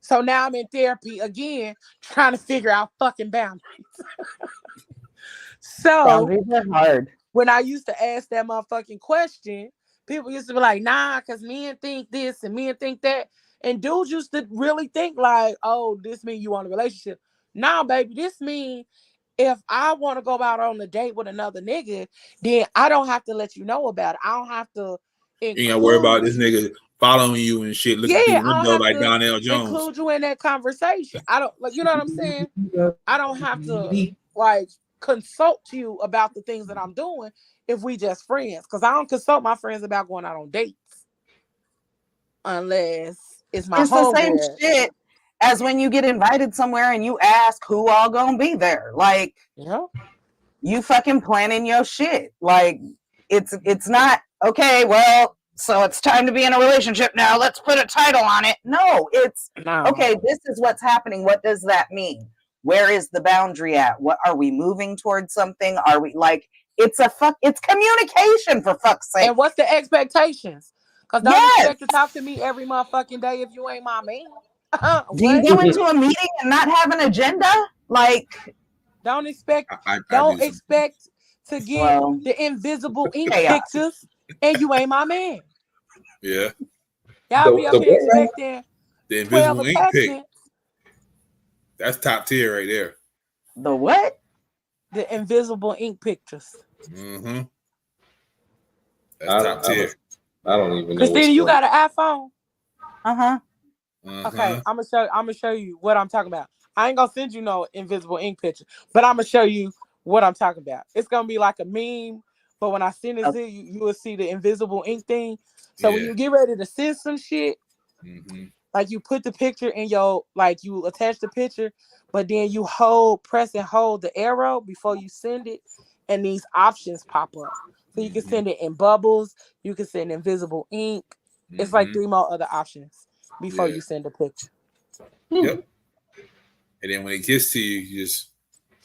So now I'm in therapy again, trying to figure out fucking boundaries. So boundaries are hard. When I used to ask that motherfucking question, people used to be like, nah, because men think this and men think that. And dudes used to really think like, oh, this mean you want a relationship. Nah, baby, this mean if I want to go out on a date with another nigga, then I don't have to let you know about it. I don't have to. You ain't gotta worry about this nigga following you and shit, looking through the window like Donnell Jones. Include you in that conversation. I don't, like, you know what I'm saying? I don't have to like consult you about the things that I'm doing if we just friends, because I don't consult my friends about going out on dates unless it's my the same shit as when you get invited somewhere and you ask who all gonna be there. Like, you fucking planning your shit. Like, it's not okay, well, so it's time to be in a relationship now, let's put a title on it. No, it's okay, this is what's happening. What does that mean? Where is the boundary at? What are we moving towards something? Are we like, it's communication, for fuck's sake. And what's the expectations? Because don't expect to talk to me every motherfucking day if you ain't my man. Do you go into a meeting and not have an agenda? Like, don't expect to get the invisible ink pictures and you ain't my man. Yeah. Y'all be up here expecting the invisible ink pic. That's top tier right there. The what? The invisible ink pictures. Mm-hmm. That's top tier. I don't even know. Christina, you got an iPhone? Uh-huh. Okay, I'm gonna show you what I'm talking about. I ain't gonna send you no invisible ink picture, but I'm gonna show you what I'm talking about. It's gonna be like a meme, but when I send it to you, you will see the invisible ink thing. So when you get ready to send some shit, like you put the picture in your, like you attach the picture, but then you press and hold the arrow before you send it, and these options pop up. So you can send it in bubbles, you can send invisible ink. It's like 3 more other options before you send a picture. Yep. And then when it gets to you, you just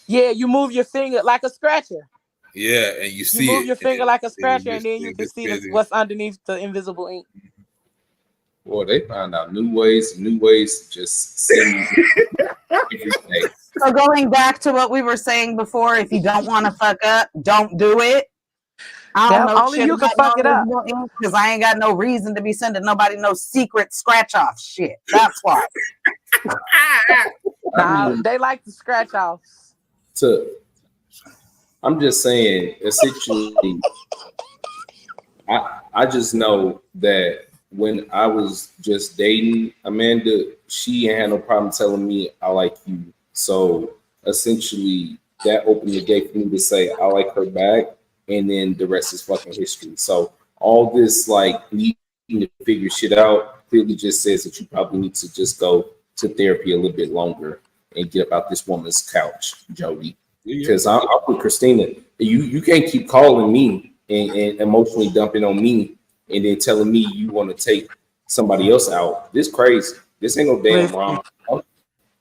you move your finger like a scratcher. Yeah, and you see you move your finger like a scratcher, and then you can see what's underneath the invisible ink. Boy, they find out new ways to just send everything. So going back to what we were saying before, if you don't want to fuck up, don't do it. I don't know only you can fuck it up, because I ain't got no reason to be sending nobody no secret scratch off shit. That's why. They like to scratch offs. I'm just saying, essentially, I just know that when I was just dating Amanda, she ain't had no problem telling me I like you. So essentially, that opened the gate for me to say I like her back, and then the rest is fucking history. So all this like needing to figure shit out clearly just says that you probably need to just go to therapy a little bit longer and get about this woman's couch, Jody. Because I'm with Christina. You can't keep calling me and emotionally dumping on me and then telling me you want to take somebody else out. This crazy. This ain't no damn rom.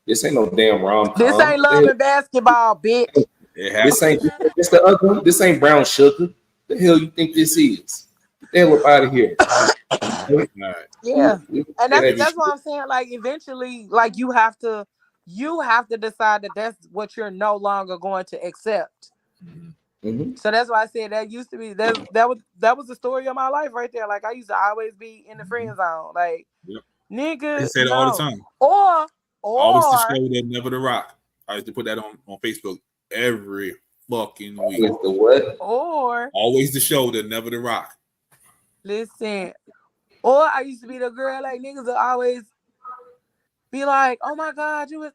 This ain't no damn rom. This ain't love and basketball, bitch. This ain't the other one. This ain't brown sugar. The hell you think this is? Get the hell up out of here. Yeah. And that's what I'm saying. Like eventually, like you have to decide that that's what you're no longer going to accept. So that's why I said that used to be that was the story of my life right there. Like I used to always be in the friend zone. Like nigga, they say that all the time. Or always the show that never the rock. I used to put that on Facebook every fucking week. The what? Or always the show that never the rock. Listen. Or I used to be the girl like niggas that always be like, oh my God, you was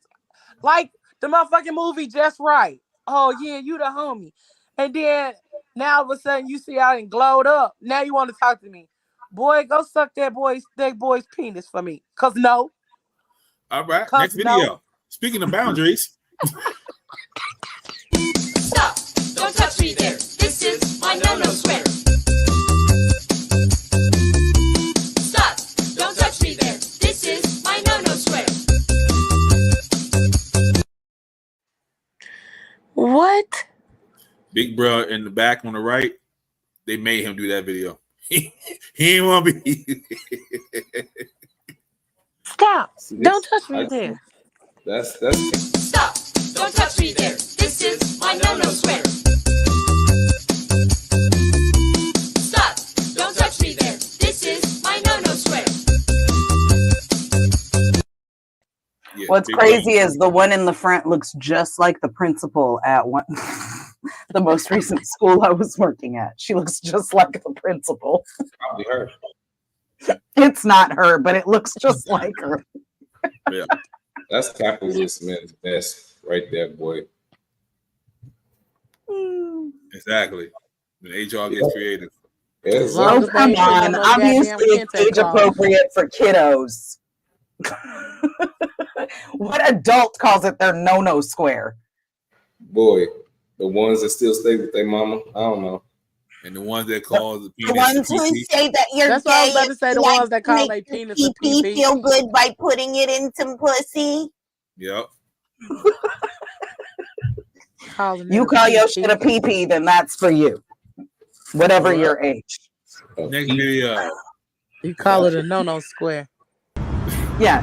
like the motherfucking movie Just Right. Oh yeah, you the homie. And then now all of a sudden you see I done glowed up. Now you want to talk to me. Boy, go suck that boy's penis for me. Cause no. All right. Next video. No. Speaking of boundaries. Stop! Don't touch me there. This is my no-no square. Stop! Don't touch me there. This is my no-no square. What? Big bro in the back on the right, they made him do that video. He ain't want to be. Stop! Don't touch me there. That's. Stop! Don't touch me there. This is my no-no square. Stop! Don't touch me there. This is my no-no square. Yeah, What's Big crazy Bro. is the one in the front looks just like the principal at one the most recent school I was working at. She looks just like the principal. Probably her. It's not her, but it looks just like her. Yeah. That's capitalism at its best, right there, boy. Exactly. When HR gets creative. Yes. Oh, come on. Obviously, it's age appropriate for kiddos. What adult calls it their no-no square? Boy, the ones that still stay with their mama, I don't know. And the ones that call the penis ones who PP. say that you're That's what I was about to say. The like ones that call make their penis your a pee PP. feel good by putting it in some pussy. Yep. You call your shit a pee-pee, then that's for you. Whatever your age. Next video. You call it a no-no square. Yeah.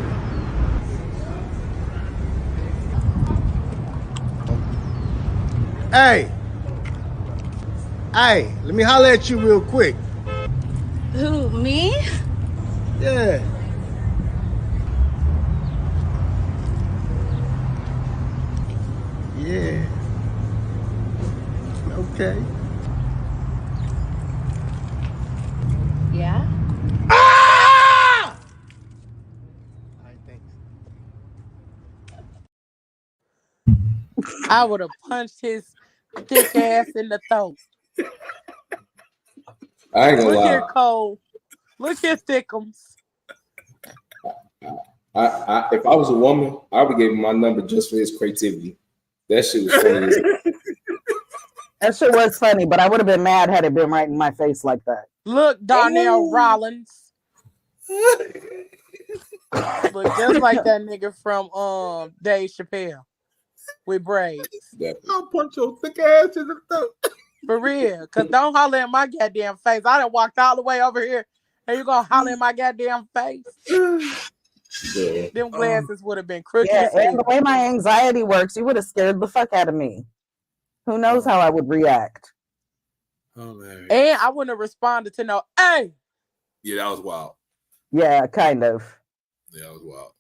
Hey, let me holler at you real quick. Who, me? Yeah. Yeah. Okay. Yeah? I would have punched his thick ass in the throat. I ain't gonna Look lie. here, Cole. Look here, Thickums. If I was a woman, I would give him my number just for his creativity. That shit was funny. as hell. That shit was funny, but I would have been mad had it been right in my face like that. Look, Darnell Rollins. Look just like that nigga from Dave Chappelle with braids. I'll punch your thick ass in the throat. For real. Cause don't holler in my goddamn face. I done walked all the way over here and you gonna holler in my goddamn face. Yeah. Them glasses would have been crooked. Yeah, as hell. and the way my anxiety works, you would have scared the fuck out of me. Who knows how I would react? Hilarious. And I wouldn't have responded to no, hey. Yeah, that was wild. Yeah, kind of. Yeah, that was wild.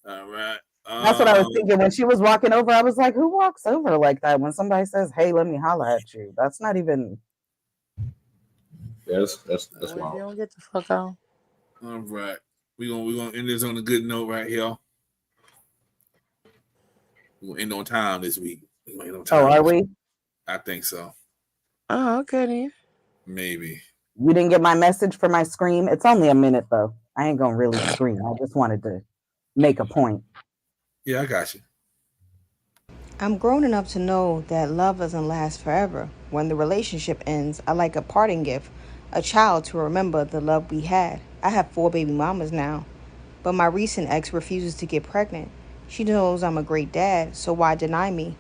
All right. That's what I was thinking when she was walking over. I was like, who walks over like that when somebody says, hey, let me holler at you? That's not even. That's You wild. don't get the fuck on. All right. We're gonna end this on a good note right here. We're gonna end on time this week. We're gonna end on time. Oh, are we? I think so. Oh, okay then. Maybe. You didn't get my message for my scream? It's only a minute, though. I ain't going to really scream. I just wanted to make a point. Yeah, I got you. I'm grown enough to know that love doesn't last forever. When the relationship ends, I like a parting gift, a child to remember the love we had. I have 4 baby mamas now, but my recent ex refuses to get pregnant. She knows I'm a great dad, so why deny me?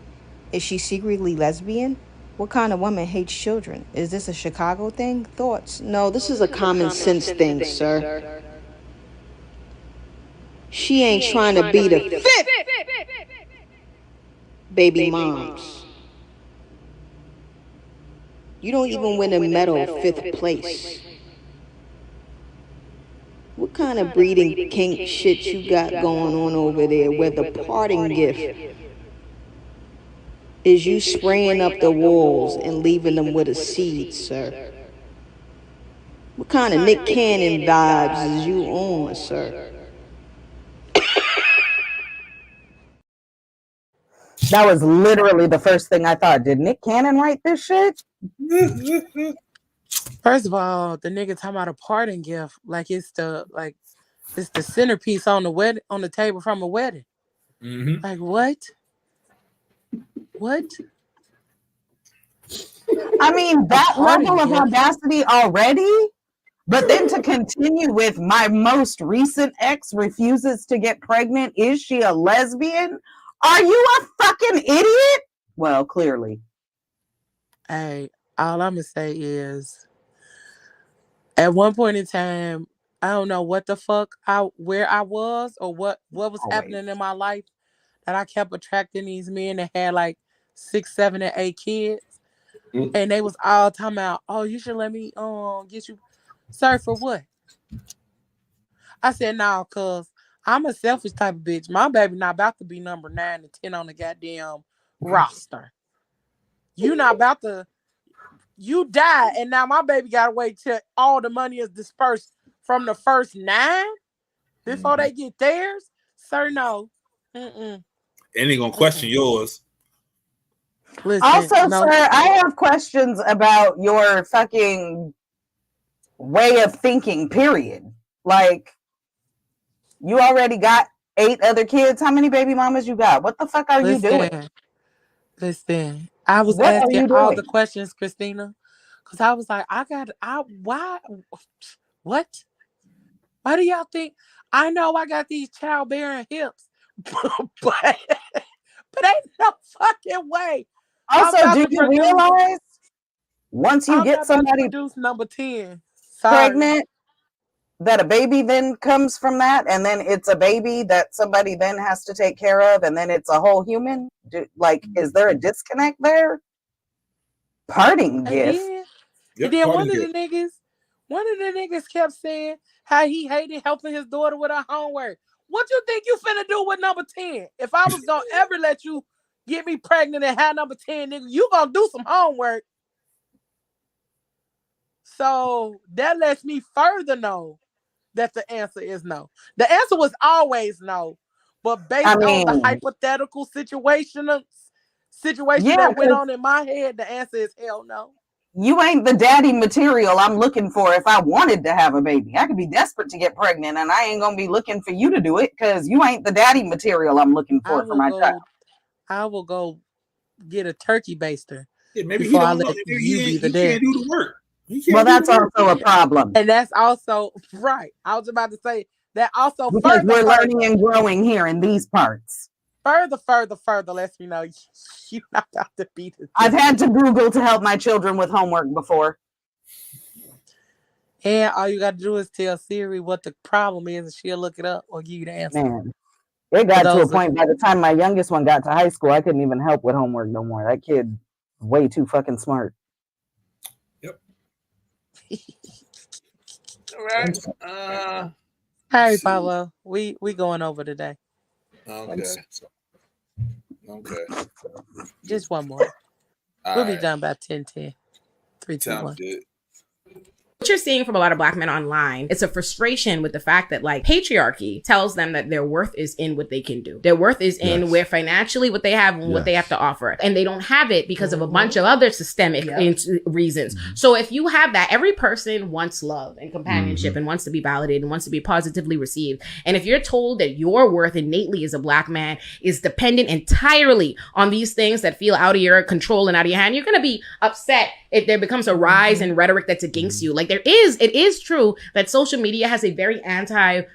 Is she secretly lesbian? What kind of woman hates children? Is this a Chicago thing? Thoughts? No, this is a common sense thing, sir. She ain't trying to be the 5th baby moms. You don't even win a medal 5th place. What kind of breeding kink shit you got going on over there where the parting gift is you spraying up the walls and leaving them with a seed, sir? What kind of Nick Cannon vibes is you on, sir? That was literally the first thing I thought. Did Nick Cannon write this shit? First of all, the nigga talking about a parting gift, like it's the centerpiece on the table from a wedding. Mm-hmm. Like what? What? I mean, that level of audacity already, but then to continue with my most recent ex refuses to get pregnant. Is she a lesbian? Are you a fucking idiot? Well, clearly. Hey, all I'm gonna say is, at one point in time, I don't know what the fuck where I was or what was happening in my life that I kept attracting these men that had like 6, 7, and 8 kids. And they was all talking about, oh, you should let me get you. Sir, for what? I said, no, cause I'm a selfish type of bitch. My baby not about to be number 9 and 10 on the goddamn roster. You not about to. You die, and now my baby gotta wait till all the money is dispersed from the first 9 before they get theirs. Sir, no. And they gonna question yours. Listen, also, sir, I have questions about your fucking way of thinking, period. Like, you already got 8 other kids. How many baby mamas you got? What the fuck are you doing? Listen, I was asking all the questions, Christina, because I was like, why? What? Why do y'all think? I know I got these childbearing hips, but ain't no fucking way. Also, do you realize once you get somebody produce number 10 pregnant, that a baby then comes from that, and then it's a baby that somebody then has to take care of, and then it's a whole human? Is there a disconnect there? Parting gift. And then one of the niggas kept saying how he hated helping his daughter with her homework. What you think you finna do with number 10? If I was gonna ever let you get me pregnant and have number 10, nigga, you gonna do some homework. So that lets me further know that the answer is no. The answer was always no, but based on the hypothetical situation that went on in my head, the answer is hell no. You ain't the daddy material I'm looking for if I wanted to have a baby. I could be desperate to get pregnant, and I ain't gonna be looking for you to do it because you ain't the daddy material I'm looking for my child. I will go get a turkey baster. Yeah, maybe before he I don't know. let Maybe you be the dad. can't do the work. Well, that's also a problem. And that's also right. I was about to say that also because we're learning and growing here in these parts. Further lets me know you're not about to be the dad. I've had to Google to help my children with homework before. And all you got to do is tell Siri what the problem is, and she'll look it up or give you the answer. Man, it got to a point by the time my youngest one got to high school, I couldn't even help with homework no more. That kid way too fucking smart. Yep. All right. All right, Pablo. We going over today. Okay. Just one more. We'll be right. done by 10:10. 3, 2, 1. What you're seeing from a lot of Black men online, it's a frustration with the fact that like patriarchy tells them that their worth is in what they can do. Their worth is in where financially what they have and what they have to offer. And they don't have it because of a bunch of other systemic reasons. So if you have that, every person wants love and companionship and wants to be validated and wants to be positively received. And if you're told that your worth innately as a Black man is dependent entirely on these things that feel out of your control and out of your hand, you're going to be upset if there becomes a rise in rhetoric that's against you. Like it is true that social media has a very anti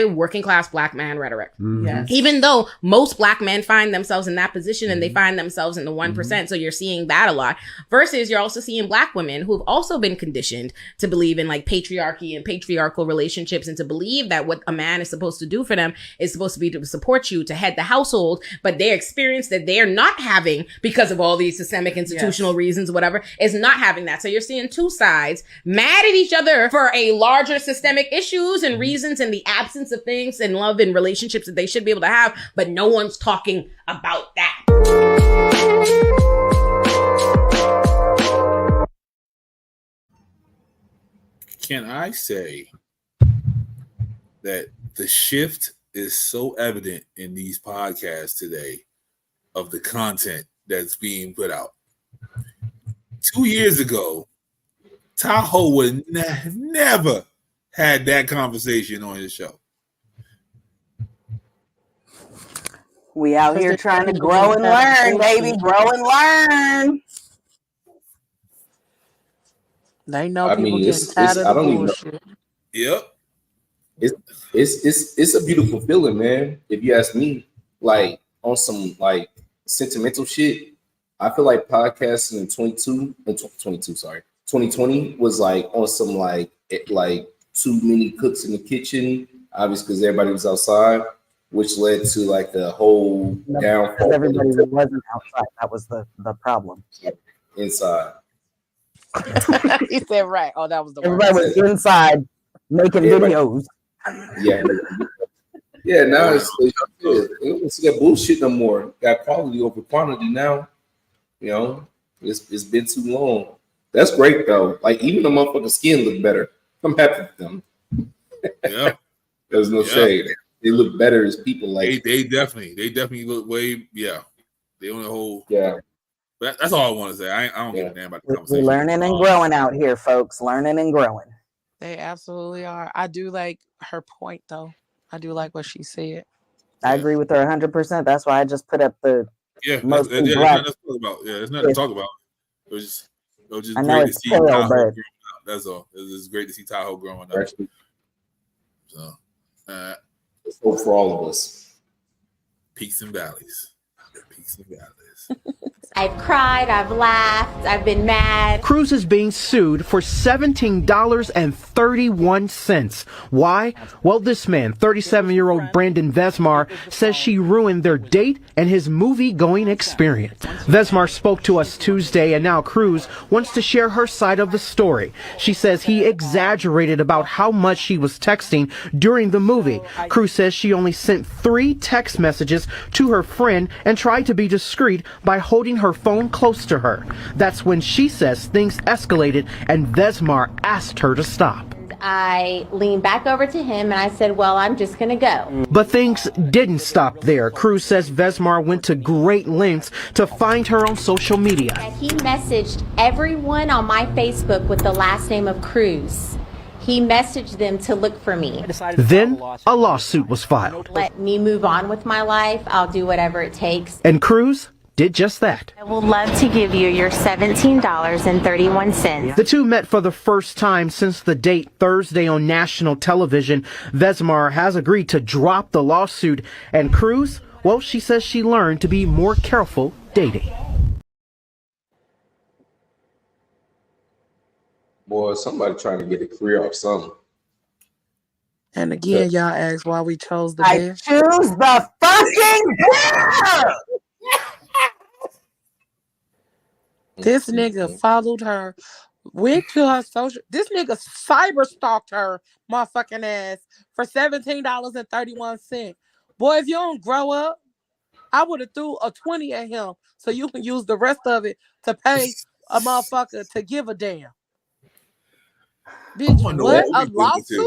working class Black man rhetoric. Yes. Even though most Black men find themselves in that position and they find themselves in the 1%. So you're seeing that a lot versus you're also seeing Black women who've also been conditioned to believe in like patriarchy and patriarchal relationships and to believe that what a man is supposed to do for them is supposed to be to support you, to head the household, but their experience that they're not having because of all these systemic institutional reasons, whatever, is not having that. So you're seeing two sides mad at each other for a larger systemic issues and reasons and the absence of things and love and relationships that they should be able to have, but no one's talking about that. Can I say that the shift is so evident in these podcasts today of the content that's being put out? 2 years ago, Tahoe would never had that conversation on his show. We out here trying to grow and learn, baby. Grow and learn. They know people getting tired of the bullshit. Yep. It's a beautiful feeling, man. If you ask me, like on some like sentimental shit, I feel like podcasting in 2020 was like on some like too many cooks in the kitchen, obviously because everybody was outside, which led to like the whole downfall. Everybody wasn't outside. That was the problem. Inside. He said right. Oh, that was the everybody was inside making videos. Yeah. Yeah, now it's that bullshit no more. Got quality over quantity now. You know, it's been too long. That's great though. Like even the motherfucking skin look better. I'm happy with them. Yeah. There's no shade. They look better as people. Like they definitely look way. Yeah, they on the whole. Yeah. But that's all I want to say. I don't give a damn about the conversation. We're learning and growing out here, folks. Learning and growing. They absolutely are. I do like her point, though. I do like what she said. I agree with her 100%. That's why I just put up the most there's nothing to talk about. Yeah, there's nothing to talk about. It was just great to see Tahoe growing up. That's all. It's great to see Tahoe growing up. So, let's hope for all of us. Peaks and valleys. Peaks and valleys. I've cried, I've laughed, I've been mad. Cruz is being sued for $17.31. Why? Well, this man, 37-year-old Brandon Vesmar, says she ruined their date and his movie-going experience. Vesmar spoke to us Tuesday, and now Cruz wants to share her side of the story. She says he exaggerated about how much she was texting during the movie. Cruz says she only sent 3 text messages to her friend and tried to be discreet by holding her phone close to her. That's when she says things escalated and Vesmar asked her to stop. I leaned back over to him and I said, well, I'm just gonna go. But things didn't stop there. Cruz says Vesmar went to great lengths to find her on social media. He messaged everyone on my Facebook with the last name of Cruz. He messaged them to look for me. Then a lawsuit was filed. Let me move on with my life. I'll do whatever it takes. And Cruz did just that. I will love to give you your $17.31. The two met for the first time since the date Thursday on national television. Vesmar has agreed to drop the lawsuit, and Cruz, well, she says she learned to be more careful dating. Boy, somebody trying to get a career off something. And again, y'all asked why we chose the I bear. choose the fucking bear. This nigga followed her, went to her social. This nigga cyber stalked her motherfucking ass for $17.31. Boy, if you don't grow up, I would have threw a 20 at him so you can use the rest of it to pay a motherfucker to give a damn. Bitch, what? A lawsuit?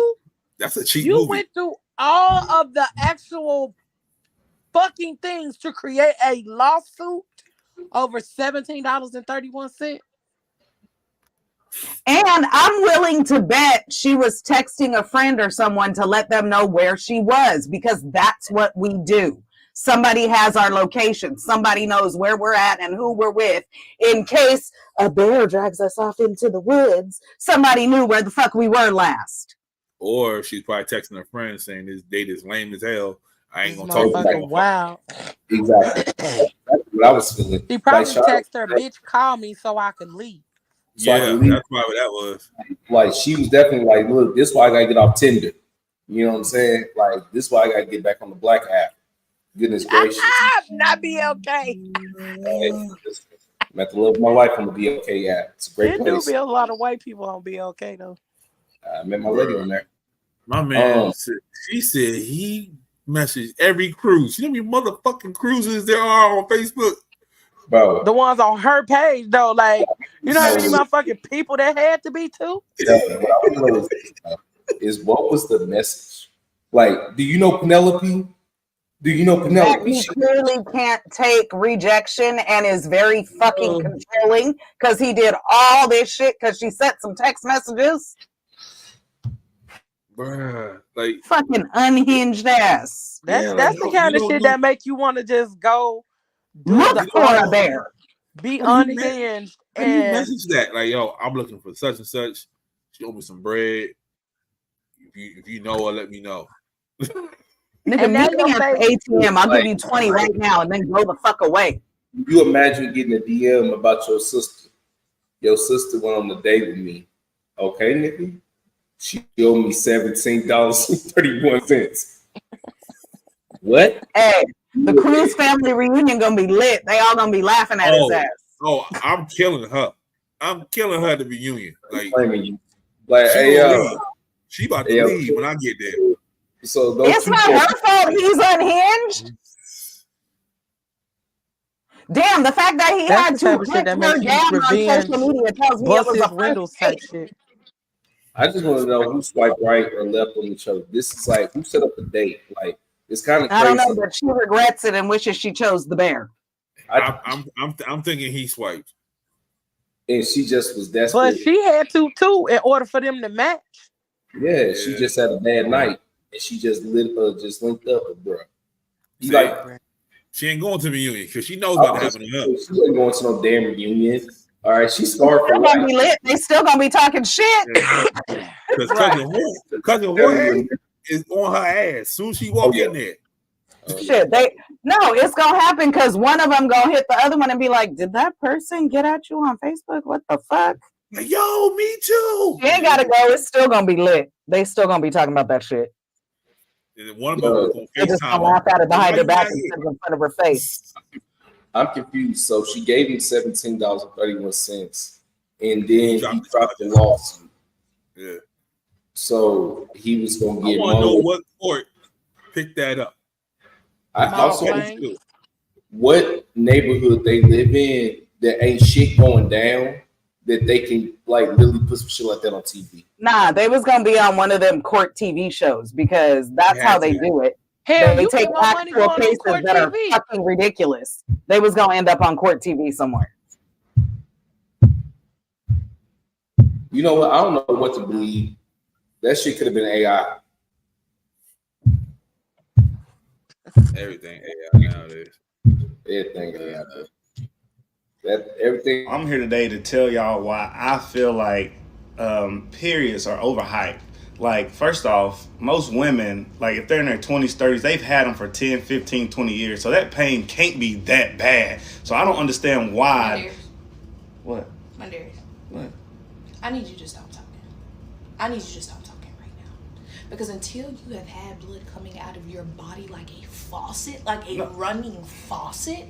That's a cheap You movie. went through all of the actual fucking things to create a lawsuit over $17.31. And I'm willing to bet she was texting a friend or someone to let them know where she was, because that's what we do. Somebody has our location. Somebody knows where we're at and who we're with. In case a bear drags us off into the woods, somebody knew where the fuck we were last. Or she's probably texting her friend saying this date is lame as hell. I ain't gonna talk about it. Wow. Exactly. That's what I was feeling. She probably texted her, bitch, call me so I can leave. So yeah, that's probably what that was. Like she was definitely like, look, this is why I gotta get off Tinder. You know what I'm saying? Like this is why I gotta get back on the black app. Goodness gracious. Not BLK. I'm at the love of my life on the BLK app. It's a great There place. do be a lot of white people on BLK though. I met my lady on there. My man said, she said he messaged every cruise. You know how many motherfucking cruises there are on Facebook? Bro. The ones on her page though, like you know how many motherfucking people that had to be too? Yeah, what I want to know is what was the message? Like, do you know Penelope? Do you know That Penelope? he clearly can't take rejection and is very fucking controlling because he did all this shit because she sent some text messages. Bruh, like Fucking unhinged ass. That's the kind of shit that make you want to just go Look for a bear. be How do you unhinged How do you and message that? Like, yo, I'm looking for such and such. She owe me some bread. If you know her, let me know. Nigga, meet me at the ATM. I'll give you 20 right now and then go the fuck away. You imagine getting a DM about your sister. Your sister went on a date with me. Okay, nigga? She owed me $17.31. What? Hey, the Cruz family reunion gonna be lit. They all gonna be laughing at his ass. Oh, I'm killing her. I'm killing her at the reunion. Like, Like, she hey, gonna yo. leave. She about to Hey, yo. leave when I get there. So It's not her fault he's unhinged. Damn, the fact that he had that's the type to of click shit that her makes you down on revenge, social media tells me it bust was his a first windows date. type shit. I just want to know who swiped right or left on each other. This is like, who set up a date? Like, it's kind of crazy. I don't know, but she regrets it and wishes she chose the bear. I'm thinking he swiped. And she just was desperate. But she had to too in order for them to match. Yeah, she just had a bad night, and she just linked up with bro. He See, like, she ain't going to the reunion because she knows about to happen to her. She wasn't going to no damn reunion. All right, she scarred for They're gonna life. be lit. They still gonna be talking shit. Because cousin Jorge is on her ass soon as she walk in there. Shit, it's gonna happen because one of them gonna hit the other one and be like, "Did that person get at you on Facebook? What the fuck?" Like, yo, me too. You ain't gotta go. It's still gonna be lit. They still gonna be talking about that shit. And then one of them on They just gonna FaceTime. laugh at it behind Why her you back not instead here? of in front of her face. I'm confused. So she gave him $17.31, and then he dropped the lawsuit. Yeah. So he was gonna I get want to know money. what court picked that up. I also Wayne? what neighborhood they live in that ain't shit going down that they can like really put some shit like that on TV. Nah, they was gonna be on one of them court TV shows because that's how they do it. Hell, They you take put more money actual going on cases court that are TV. fucking ridiculous. They was gonna end up on court TV somewhere. You know what? I don't know what to believe. That shit could have been AI. Everything AI nowadays. Everything AI. That everything. I'm here today to tell y'all why I feel like periods are overhyped. Like, first off, most women, like if they're in their 20s, 30s, they've had them for 10, 15, 20 years. So that pain can't be that bad. So I don't understand why. What? Mandarius, What? I need you to stop talking. I need you to stop talking right now. Because until you have had blood coming out of your body like a faucet, like a running faucet,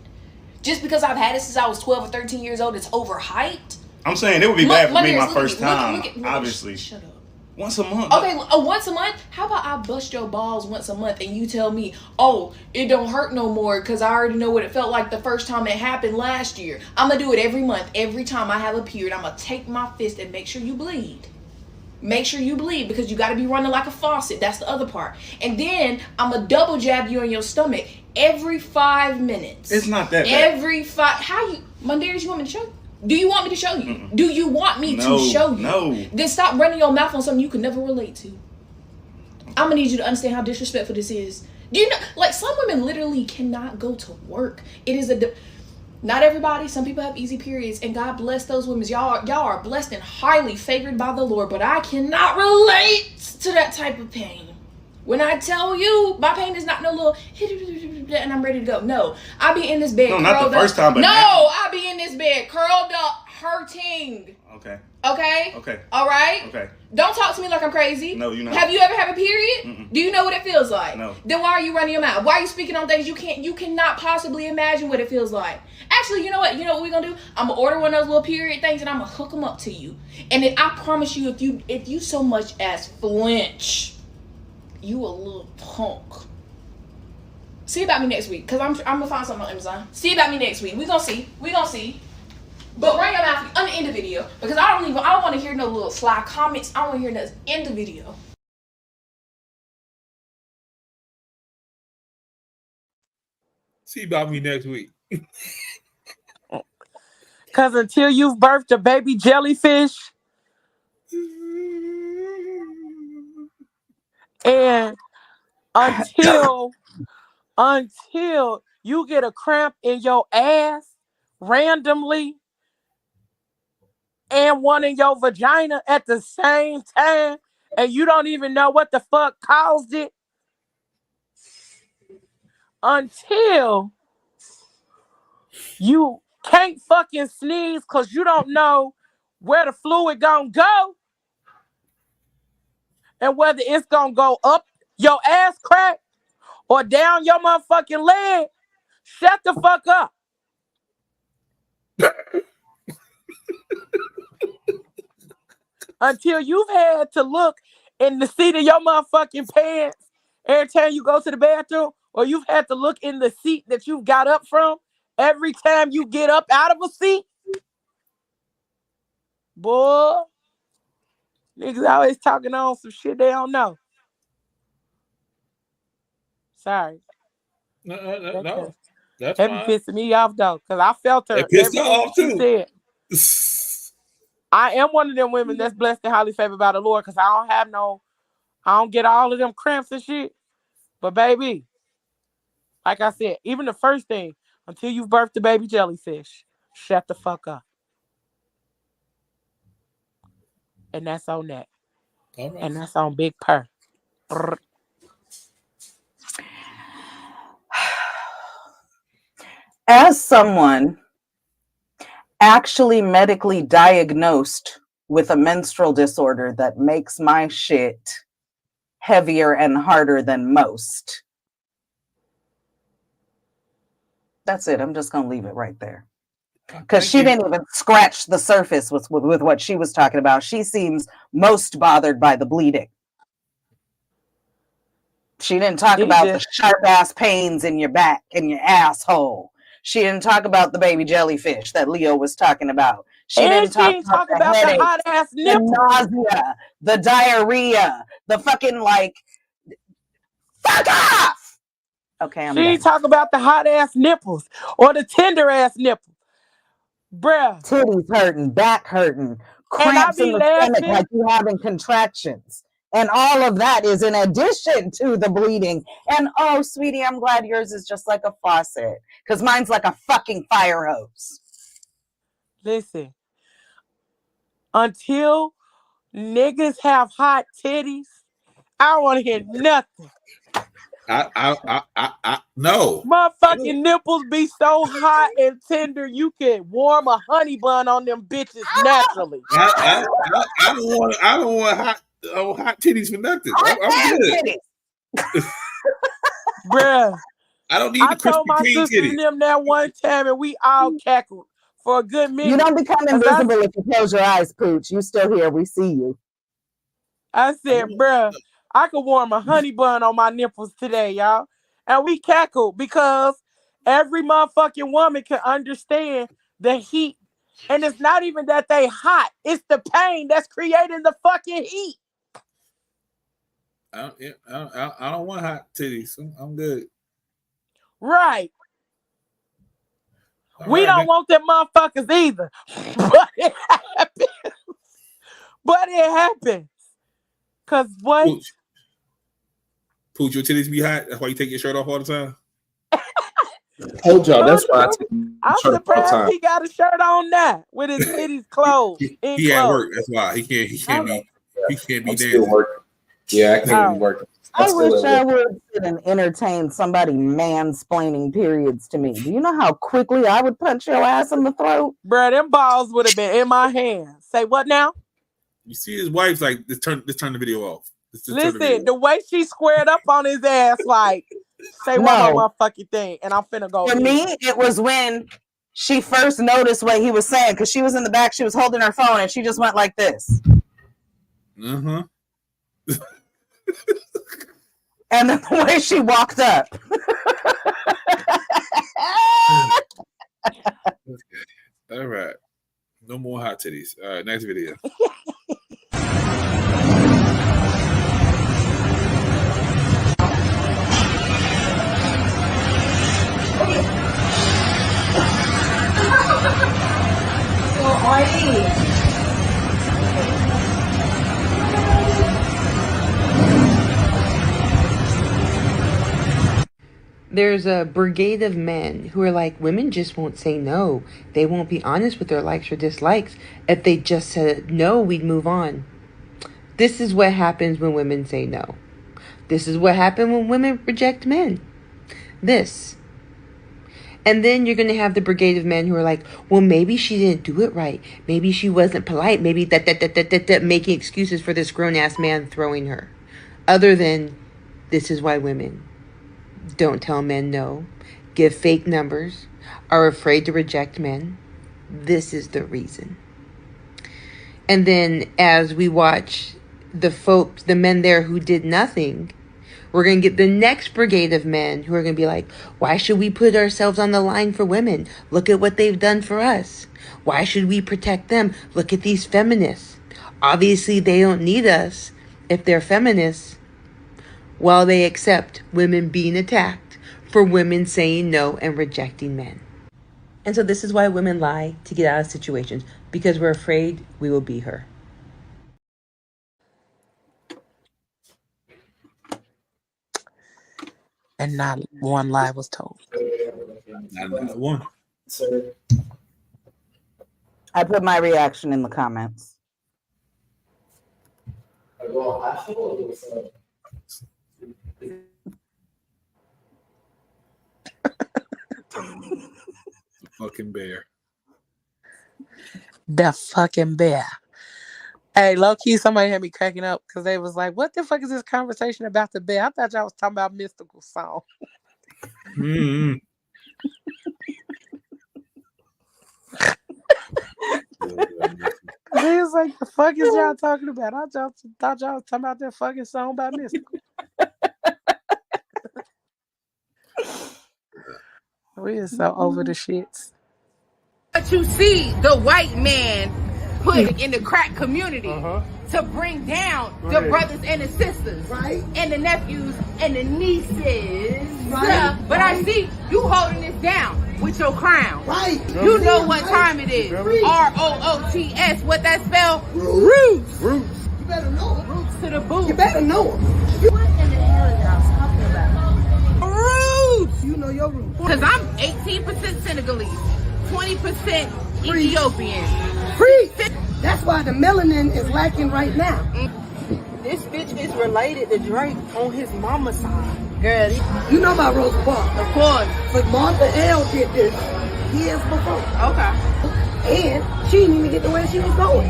just because I've had it since I was 12 or 13 years old, it's overhyped. I'm saying it would be bad for me Mandarius, my look first at me. Look time, at me. obviously. Shut up. Once a month. Okay, once a month? How about I bust your balls once a month and you tell me, oh, it don't hurt no more because I already know what it felt like the first time it happened last year. I'm going to do it every month. Every time I have a period, I'm going to take my fist and make sure you bleed. Make sure you bleed because you got to be running like a faucet. That's the other part. And then I'm going to double jab you in your stomach every 5 minutes. It's not that bad. Every 5. How you, Mandarius, you want me to show you? Do you want me to show you? Mm-mm. Do you want me to show you? No. Then stop running your mouth on something you can never relate to. I'm gonna need you to understand how disrespectful this is. Do you know, like, some women literally cannot go to work. It is not everybody. Some people have easy periods, and God bless those women. Y'all are blessed and highly favored by the Lord. But I cannot relate to that type of pain. When I tell you my pain is not no little and I'm ready to go. No, I be in this bed. No, not the first time, but no, now. I be in this bed curled up, hurting. Okay. Okay. Okay. All right. Okay. Don't talk to me like I'm crazy. No, you're not. Have you ever had a period? Mm-mm. Do you know what it feels like? No. Then why are you running your mouth? Why are you speaking on things you cannot possibly imagine what it feels like? Actually, you know what? You know what we're gonna do? I'm gonna order one of those little period things and I'm gonna hook them up to you. And then I promise you, if you so much as flinch, you a little punk. See about me next week, cause I'm gonna find something on Amazon. See about me next week. We gonna see. But run your mouth on the end of the video, because I don't want to hear no little sly comments. I want to hear the end of the video. See about me next week. Because until you've birthed a baby jellyfish and until you get a cramp in your ass randomly and one in your vagina at the same time and you don't even know what the fuck caused it, until you can't fucking sneeze because you don't know where the fluid gonna go and whether it's gonna go up your ass crack or down your motherfucking leg, shut the fuck up. Until you've had to look in the seat of your motherfucking pants every time you go to the bathroom, or you've had to look in the seat that you've got up from every time you get up out of a seat. Boy, niggas always talking on some shit they don't know. Sorry. No. That's That fine. be pissing me off though, because I felt her. It pissed her Everything off she too. said. I am one of them women that's blessed and highly favored by the Lord, because I don't get all of them cramps and shit. But baby, like I said, even the first thing, until you've birthed the baby jellyfish, shut the fuck up. And that's on that. All right. And that's on Big Purr. Brr. As someone actually medically diagnosed with a menstrual disorder that makes my shit heavier and harder than most, that's it. I'm just going to leave it right there. Because she didn't even scratch the surface with what she was talking about. She seems most bothered by the bleeding. She didn't talk about the sharp ass pains in your back and your asshole. She didn't talk about the baby jellyfish that Leo was talking about. She didn't talk about the hot ass nipples, the nausea, the diarrhea, the fucking like, fuck off. Okay, I'm She didn't talk about the hot ass nipples or the tender ass nipples. Bruh. Titties hurting, back hurting, cramps in the stomach like you having contractions. And all of that is in addition to the bleeding. And oh, sweetie, I'm glad yours is just like a faucet, because mine's like a fucking fire hose. Listen, until niggas have hot titties, I don't want to hear nothing. No. Motherfucking nipples be so hot and tender, you can warm a honey bun on them bitches naturally. I don't want hot titties for nothing. I'm good. Bruh. I don't need the told Krispy my Kreme sister and titties. them that one time and we all cackled for a good minute. You don't become invisible if you close your eyes, Pooch. You still here. We see you. I said, bruh, I could warm a honey bun on my nipples today, y'all. And we cackled because every motherfucking woman can understand the heat. And it's not even that they hot. It's the pain that's creating the fucking heat. I don't want hot titties. I'm good. Right. All We right, don't man. want them motherfuckers either. But it happens. But it happens. Because what? Pooch, your titties be hot. That's why you take your shirt off all the time. Told y'all that's why I take my I'm shirt all the surprised time. he got a shirt on now with his titties closed. He at work. That's why he can't be I'm dancing. still working. Yeah, I can't be working. I'm I still wish at I work. would sit and entertain somebody mansplaining periods to me. Do you know how quickly I would punch your ass in the throat? Bruh, them balls would have been in my hands. Say what now? You see his wife's like, let's turn the video off. Let's just turn the video Listen, the way she squared up on his ass, like, say one more motherfucking thing, and I'm finna go. For me, it was when she first noticed what he was saying, because she was in the back, she was holding her phone, and she just went like this. Uh-huh. And then the way she walked up. All right. No more hot titties. All right, next video. There's a brigade of men who are like, women just won't say no. They won't be honest with their likes or dislikes. If they just said no, we'd move on. This is what happens when women say no. This is what happens when women reject men. This. And then you're going to have the brigade of men who are like, well, maybe she didn't do it right. Maybe she wasn't polite. Maybe that, making excuses for this grown-ass man throwing her. Other than, this is why women don't tell men no, give fake numbers, are afraid to reject men. This is the reason. And then as we watch the men there who did nothing, we're going to get the next brigade of men who are going to be like, why should we put ourselves on the line for women? Look at what they've done for us. Why should we protect them? Look at these feminists. Obviously, they don't need us if they're feminists, while they accept women being attacked for women saying no and rejecting men. And so this is why women lie to get out of situations, because we're afraid we will be her. And not one lie was told. Not one. I put my reaction in the comments. Fucking bear. The fucking bear. Hey, low key, somebody had me cracking up because they was like, "What the fuck is this conversation about the bear?" I thought y'all was talking about Mystical song. Mm-hmm. They was like, "The fuck is y'all talking about?" I just thought y'all was talking about that fucking song by Mystical. We are so over the shits. But you see the white man put in the crack community to bring down the brothers and the sisters, right? And the nephews and the nieces, right? But I see you holding this down with your crown, right? You know what time it is. ROOTS. What that spell? Roots. Roots. You better know it. Roots to the boot. You better know it. What in the hell are y'all talking about? Roots. You know your roots. Because I'm 18% Senegalese, 20% Ethiopian. Free. That's why the melanin is lacking right now. This bitch is related to Drake on his mama's side. Girl, you know about Rosa Parks. Of course. But Martha L did this years before. Okay. And she didn't even get to where she was going.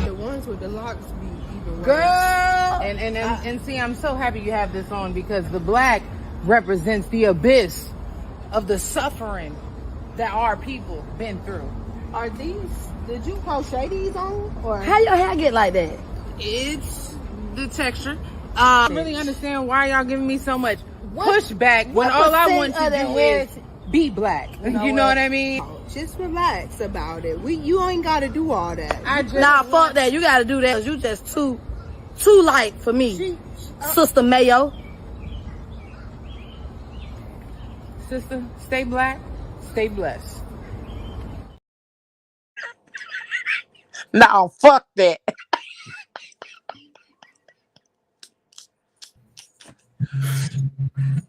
The ones with the locks be even girl. And see, I'm so happy you have this on because the black represents the abyss of the suffering that our people been through. Are these? Did you crochet these on? Or how your hair get like that? It's the texture. I really understand why y'all giving me so much pushback when all I want to do is be black. You know what I mean? Just relax about it. You ain't got to do all that. Fuck that. You got to do that because you just too light for me, Sister Mayo. Sister, stay black, stay blessed. No, fuck that.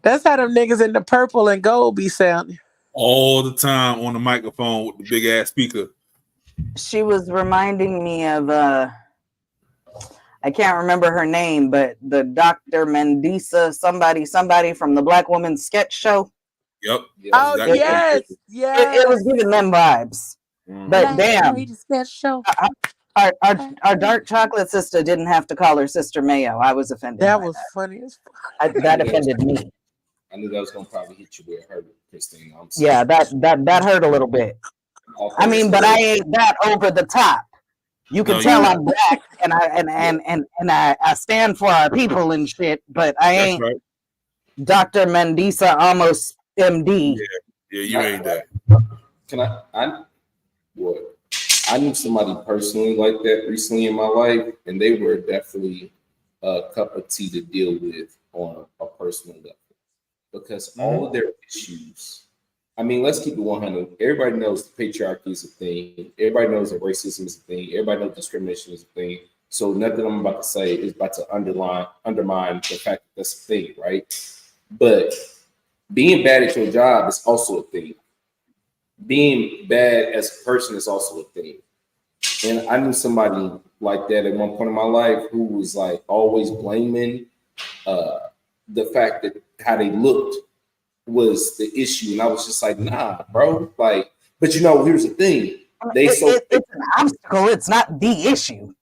That's how them niggas in the purple and gold be sounding. All the time on the microphone with the big ass speaker. She was reminding me of I can't remember her name, but the Dr. Mandisa, somebody from the Black Woman Sketch Show. Yep. Oh, exactly. Yes. It was giving them vibes. But damn, our dark chocolate sister didn't have to call her Sister Mayo. I was offended. That was funny as fuck. That offended me. I knew that was gonna probably hit you where it hurt, Christine. Yeah, that hurt a little bit. I mean, but I ain't that over the top. You can tell I'm black and I stand for our people and shit, but I ain't Dr. Mandisa almost MD. Yeah, you ain't that. Can I knew somebody personally like that recently in my life, and they were definitely a cup of tea to deal with on a personal level. Because all of their issues, I mean, let's keep it 100. Everybody knows the patriarchy is a thing. Everybody knows that racism is a thing. Everybody knows discrimination is a thing. So nothing I'm about to say is about to undermine the fact that that's a thing, right? But being bad at your job is also a thing. Being bad as a person is also a thing. And I knew somebody like that at one point in my life who was like always blaming the fact that how they looked was the issue. And I was just like, nah, bro. Like, but you know, here's the thing. It's an obstacle. It's not the issue.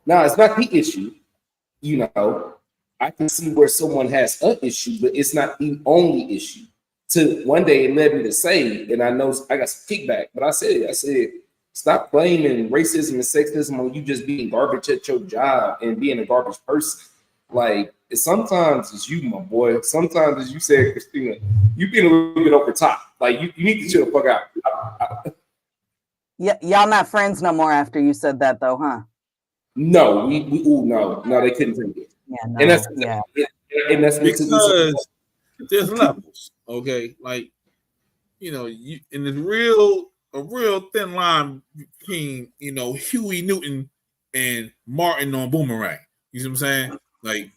No, it's not the issue. You know, I can see where someone has an issue, but it's not the only issue. To one day it led me to say, and I know I got some kickback, but I said, stop blaming racism and sexism on you just being garbage at your job and being a garbage person. Like, sometimes it's you, my boy. Sometimes, as you said, Christina, you being a little bit over top. Like, you need to chill the fuck out. Yeah, y'all not friends no more after you said that, though, huh? No, no, they couldn't take it. Yeah, no, and that's and that's because there's levels, okay? Like, you know, you in a real thin line between, you know, Huey Newton and Martin on Boomerang. You see what I'm saying? Like,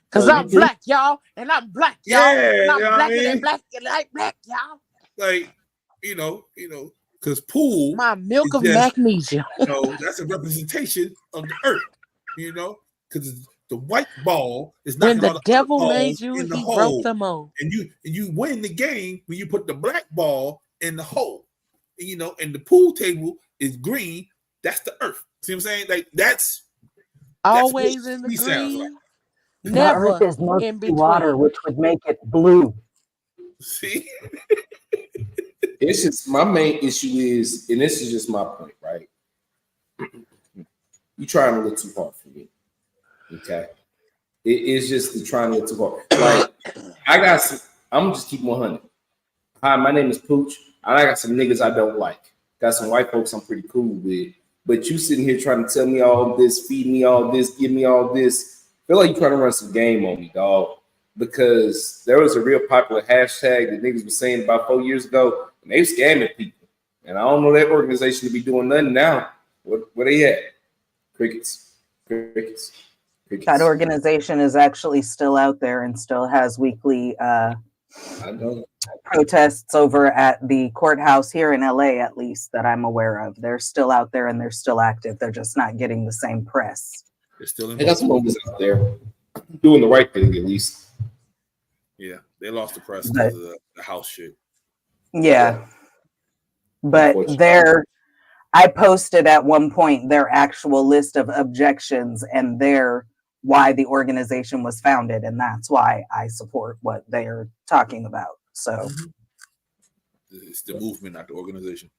because I'm black, y'all, and I'm black, y'all, yeah, and I'm you know blacker what I mean? than black, and like black, y'all. Like, you know, because pool, my milk of just, magnesia. You know, that's a representation of the earth. You know, because the white ball is not when the devil made you, in the he hole, broke the mold, and you win the game when you put the black ball in the hole. And, you know, and the pool table is green. That's the earth. See what I'm saying? Like that's always in the green. Like. Never Earth is murky in between. water, which would make it blue. See, it's just my main issue is, and this is just my point, right? You trying to look too hard for me, okay? It is just the trying to look too hard. Like I'm just keep 100. Hi, my name is Pooch. I got some niggas I don't like. Got some white folks I'm pretty cool with. But you sitting here trying to tell me all this, feed me all this, give me all this. I feel like you're trying to run some game on me, dog. Because there was a real popular hashtag that niggas was saying about 4 years ago, and they were scamming people. And I don't know that organization to be doing nothing now. Where they at? Crickets. That organization is actually still out there and still has weekly protests over at the courthouse here in LA, at least that I'm aware of. They're still out there and they're still active. They're just not getting the same press. They're still in. They got some folks out there doing the right thing, at least. Yeah, they lost the press because of the house shit. Yeah. But I posted at one point their actual list of objections and why the organization was founded, and that's why I support what they're talking about. So it's the movement, not the organization.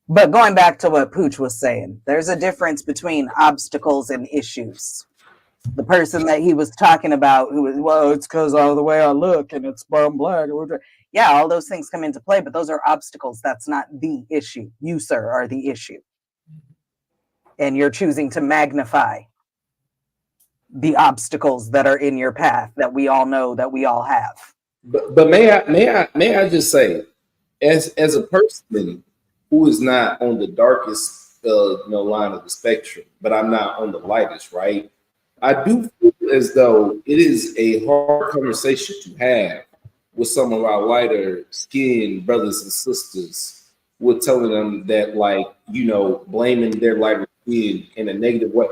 But going back to what Pooch was saying, there's a difference between obstacles and issues. The person that he was talking about, who was, well, it's because of the way I look and it's I'm black. Yeah, all those things come into play, but those are obstacles. That's not the issue. You, sir, are the issue. And you're choosing to magnify the obstacles that are in your path that we all know that we all have. But may I just say, as a person who is not on the darkest line of the spectrum, but I'm not on the lightest, right? I do feel as though it is a hard conversation to have with some of our lighter skinned brothers and sisters. We're telling them that, like, you know, blaming their lighter skin in a negative way.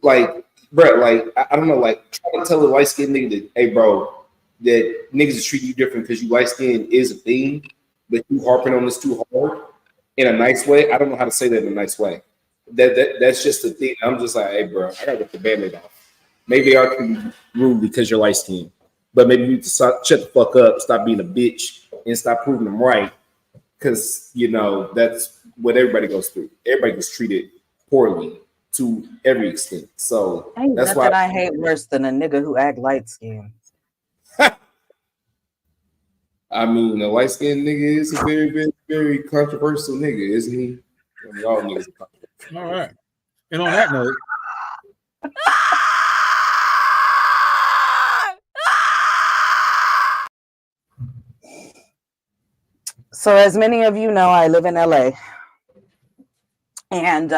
Like, bro, like, I don't know, like, trying to tell a light skinned nigga that, hey, bro, that niggas is treating you different because you light skinned is a thing, but you harping on this too hard in a nice way. I don't know how to say that in a nice way. That's just the thing. I'm just like, hey, bro, I gotta get the band-aid off. Maybe I can be rude because you're light skinned, but maybe you need to shut the fuck up, stop being a bitch, and stop proving them right. Because, you know, that's what everybody goes through. Everybody gets treated poorly to every extent. So that's why I hate worse than a nigga who act light skinned. I mean, a light skinned nigga is a very, very, very controversial nigga, isn't he? I mean, all niggas are controversial. All right. And on that note, so as many of you know, I live in LA. And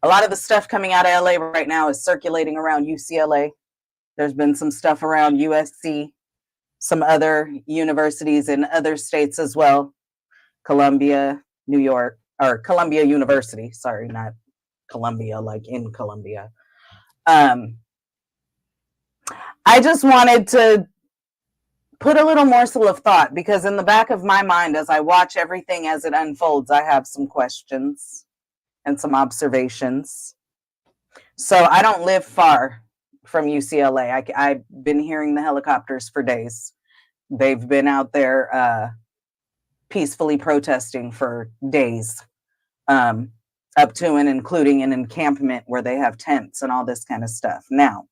A lot of the stuff coming out of LA right now is circulating around UCLA. There's been some stuff around USC, some other universities in other states as well. Columbia, New York, or Columbia University. Sorry, not Columbia, like in Columbia. I just wanted to put a little morsel of thought, because in the back of my mind, as I watch everything as it unfolds, I have some questions and some observations. So I don't live far from UCLA. I've been hearing the helicopters for days. They've been out there peacefully protesting for days, up to and including an encampment where they have tents and all this kind of stuff. Now,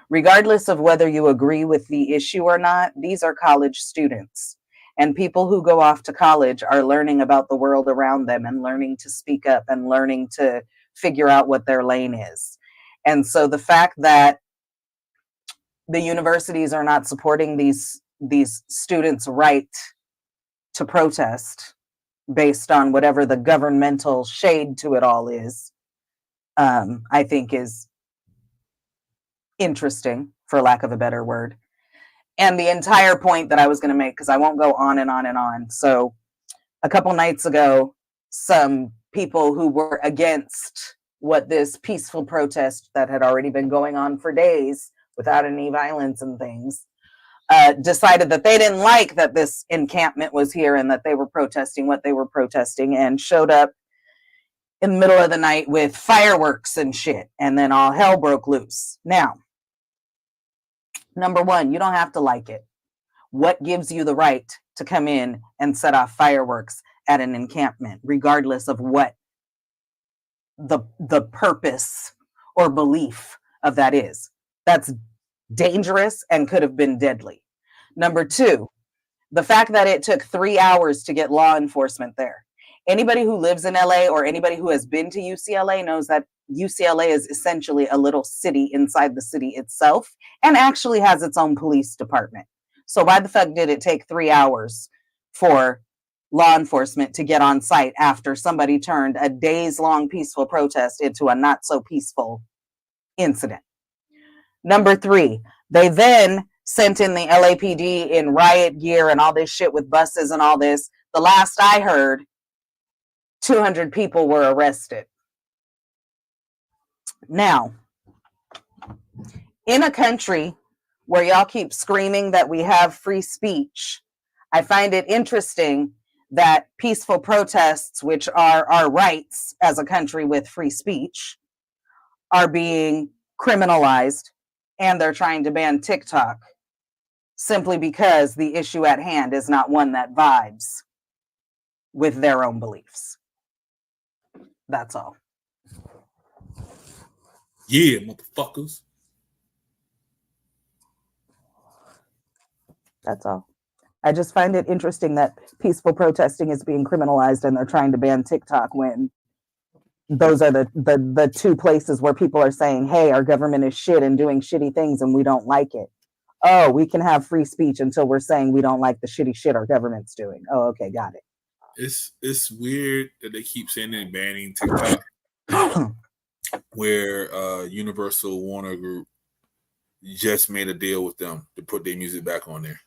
regardless of whether you agree with the issue or not, these are college students. And people who go off to college are learning about the world around them and learning to speak up and learning to figure out what their lane is. And so the fact that the universities are not supporting these students' right to protest based on whatever the governmental shade to it all is, I think is interesting, for lack of a better word. And the entire point that I was going to make, because I won't go on and on and on. So a couple nights ago, some people who were against what this peaceful protest that had already been going on for days without any violence and things, decided that they didn't like that this encampment was here and that they were protesting what they were protesting, and showed up in the middle of the night with fireworks and shit. And then all hell broke loose. Now, number one, you don't have to like it. What gives you the right to come in and set off fireworks at an encampment, regardless of what the purpose or belief of that is? That's dangerous and could have been deadly. Number two, the fact that it took 3 hours to get law enforcement there. Anybody who lives in LA or anybody who has been to UCLA knows that UCLA is essentially a little city inside the city itself and actually has its own police department. So why the fuck did it take 3 hours for law enforcement to get on site after somebody turned a days-long peaceful protest into a not-so-peaceful incident? Number three, they then sent in the LAPD in riot gear and all this shit with buses and all this. The last I heard, 200 people were arrested. Now, in a country where y'all keep screaming that we have free speech, I find it interesting that peaceful protests, which are our rights as a country with free speech, are being criminalized, and they're trying to ban TikTok simply because the issue at hand is not one that vibes with their own beliefs. That's all. Yeah, motherfuckers. That's all. I just find it interesting that peaceful protesting is being criminalized and they're trying to ban TikTok when those are the two places where people are saying, hey, our government is shit and doing shitty things and we don't like it. Oh, we can have free speech until we're saying we don't like the shitty shit our government's doing. Oh, okay, got it. It's weird that they keep saying they're banning TikTok, where Universal Warner Group just made a deal with them to put their music back on there.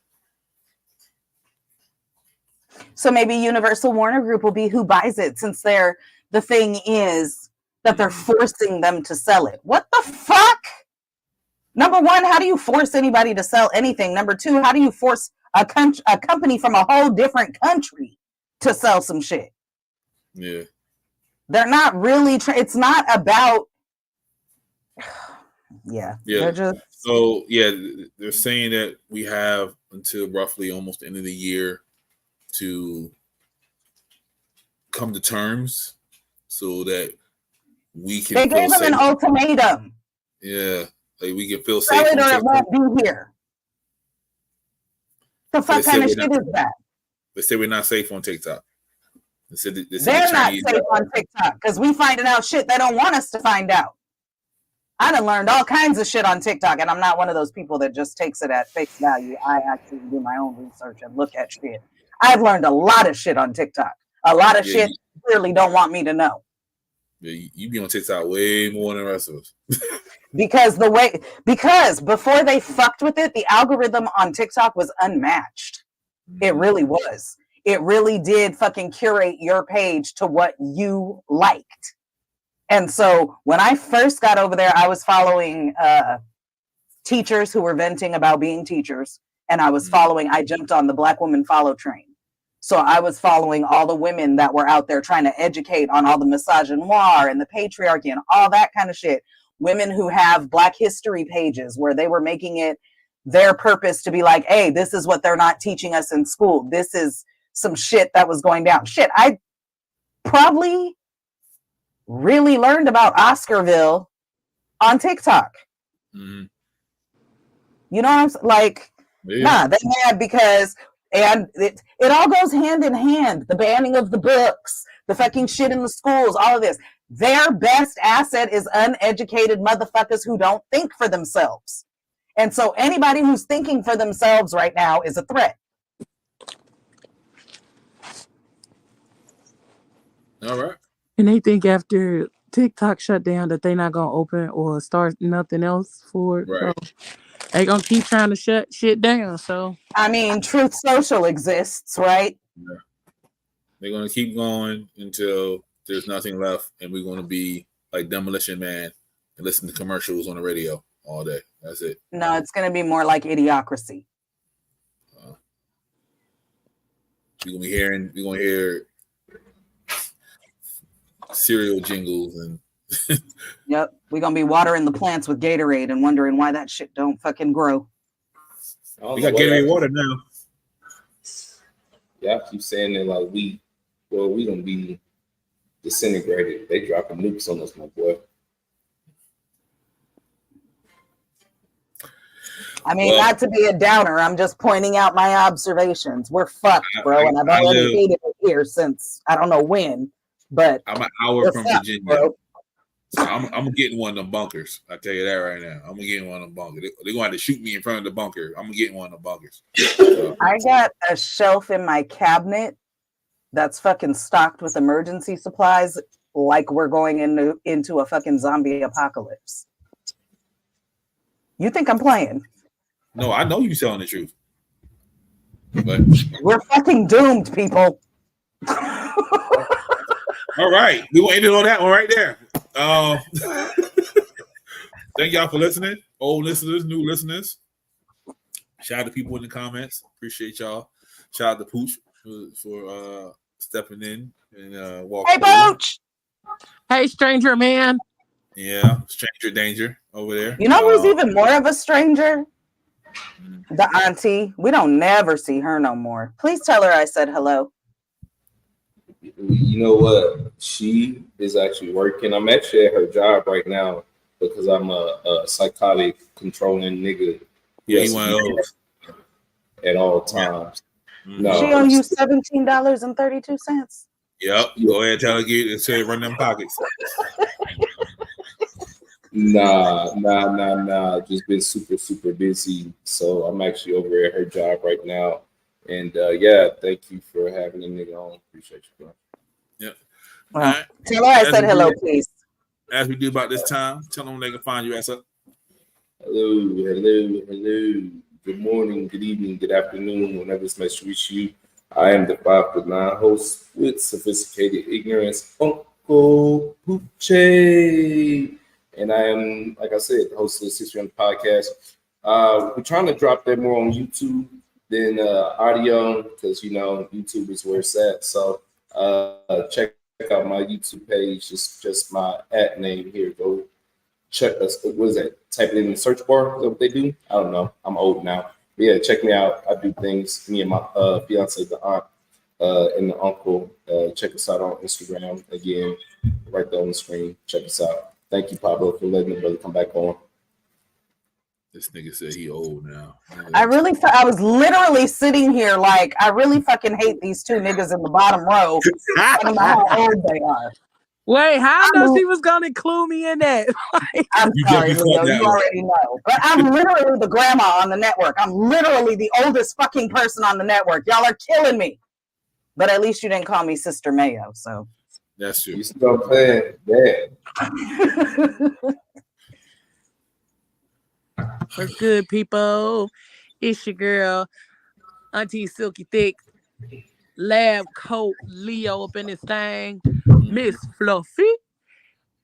So maybe Universal Warner Group will be who buys it, since the thing is that they're forcing them to sell it. What the fuck? Number one, how do you force anybody to sell anything? Number two, how do you force a company from a whole different country to sell some shit? Yeah. They're not really, it's not about, yeah. Yeah. They're just... So, yeah, they're saying that we have until roughly almost the end of the year to come to terms so that we can. They gave them an ultimatum. Yeah, like we can feel Sell safe. it or it won't be here. The fuck kind of shit is that? They say we're not safe on TikTok. They're not safe on TikTok because we finding out shit they don't want us to find out. I done learned all kinds of shit on TikTok, and I'm not one of those people that just takes it at face value. I actually do my own research and look at shit. I've learned a lot of shit on TikTok. A lot of shit clearly don't want me to know. You be on TikTok way more than the rest of us. Because before they fucked with it, the algorithm on TikTok was unmatched. It really was. It really did fucking curate your page to what you liked. And so when I first got over there, I was following teachers who were venting about being teachers. And I jumped on the Black Woman Follow train. So I was following all the women that were out there trying to educate on all the misogynoir and the patriarchy and all that kind of shit. Women who have Black history pages where they were making it their purpose to be like, hey, this is what they're not teaching us in school. This is some shit that was going down. Shit, I probably really learned about Oscarville on TikTok. Mm-hmm. You know what I'm saying? Like, nah, they're mad because, and it all goes hand in hand. The banning of the books, the fucking shit in the schools, all of this. Their best asset is uneducated motherfuckers who don't think for themselves. And so anybody who's thinking for themselves right now is a threat. All right. And they think after TikTok shut down that they're not gonna open or start nothing else for it. Right. So they gonna keep trying to shut shit down. So I mean, Truth Social exists, right? Yeah. They're gonna keep going until there's nothing left, and we're gonna be like Demolition Man and listen to commercials on the radio all day. That's it. No, it's gonna be more like Idiocracy. We're gonna hear cereal jingles and Yep, we're gonna be watering the plants with Gatorade and wondering why that shit don't fucking grow. we got Gatorade water now. Yeah, I keep saying that like we gonna be disintegrated. They dropping nukes on us, my boy. I mean, not to be a downer, I'm just pointing out my observations. We're fucked, bro, and I've already hated it here since I don't know when. But I'm an hour from fucked, Virginia. bro. So I'm getting one of them bunkers. I tell you that right now. I'm getting one of them bunkers. They're gonna have to shoot me in front of the bunker. I'm getting one of them bunkers. I got a shelf in my cabinet that's fucking stocked with emergency supplies, like we're going into a fucking zombie apocalypse. You think I'm playing? No, I know you're telling the truth. But we're fucking doomed, people. All right, we will end it on that one right there. Thank y'all for listening, old listeners, new listeners. Shout out to people in the comments. Appreciate y'all. Shout out to Pooch for stepping in and walking. Hey, Pooch. Hey, stranger man. Yeah, stranger danger over there. You know who's even more of a stranger? The auntie. We don't never see her no more. Please tell her I said hello. You know what? She is actually working. I'm actually at her job right now because I'm a psychotic controlling nigga. Yes, one of those. At all times. No. She owe you $17.32. Yep. Go ahead, tell her to say run them pockets. Nah. Just been super busy. So I'm actually over at her job right now. And yeah, thank you for having a nigga on. Appreciate you, bro. Yep. Well, tell her I said hello, please. As we do about this time, tell them they can find you as a. Hello. Good morning, good evening, good afternoon, whenever this message reaches you. I am the 5'9" host with sophisticated ignorance, Uncle Poochie. And I am, like I said, the host of the 600 podcast. We're trying to drop that more on YouTube than audio because, you know, YouTube is where it's at. So check out my YouTube page. It's just my @ name here. Go check us. What is that? Type it in the search bar. Is that what they do? I don't know. I'm old now. But yeah, check me out. I do things. Me and my fiance, the aunt, and the uncle. Check us out on Instagram. Again, right there on the screen. Check us out. Thank you, Pablo, for letting me brother come back on. This nigga said he old now. I was literally sitting here like, I really fucking hate these two niggas in the bottom row. I don't know how old they are. Wait, how I know she was gonna include me in that? I'm sorry, Leo, you already know. But I'm literally the grandma on the network. I'm literally the oldest fucking person on the network. Y'all are killing me. But at least you didn't call me Sister Mayo, so. That's true. You still playing that? What's good, people? It's your girl, Auntie Silky Thick, Lab Coat Leo up in this thing, Miss Fluffy,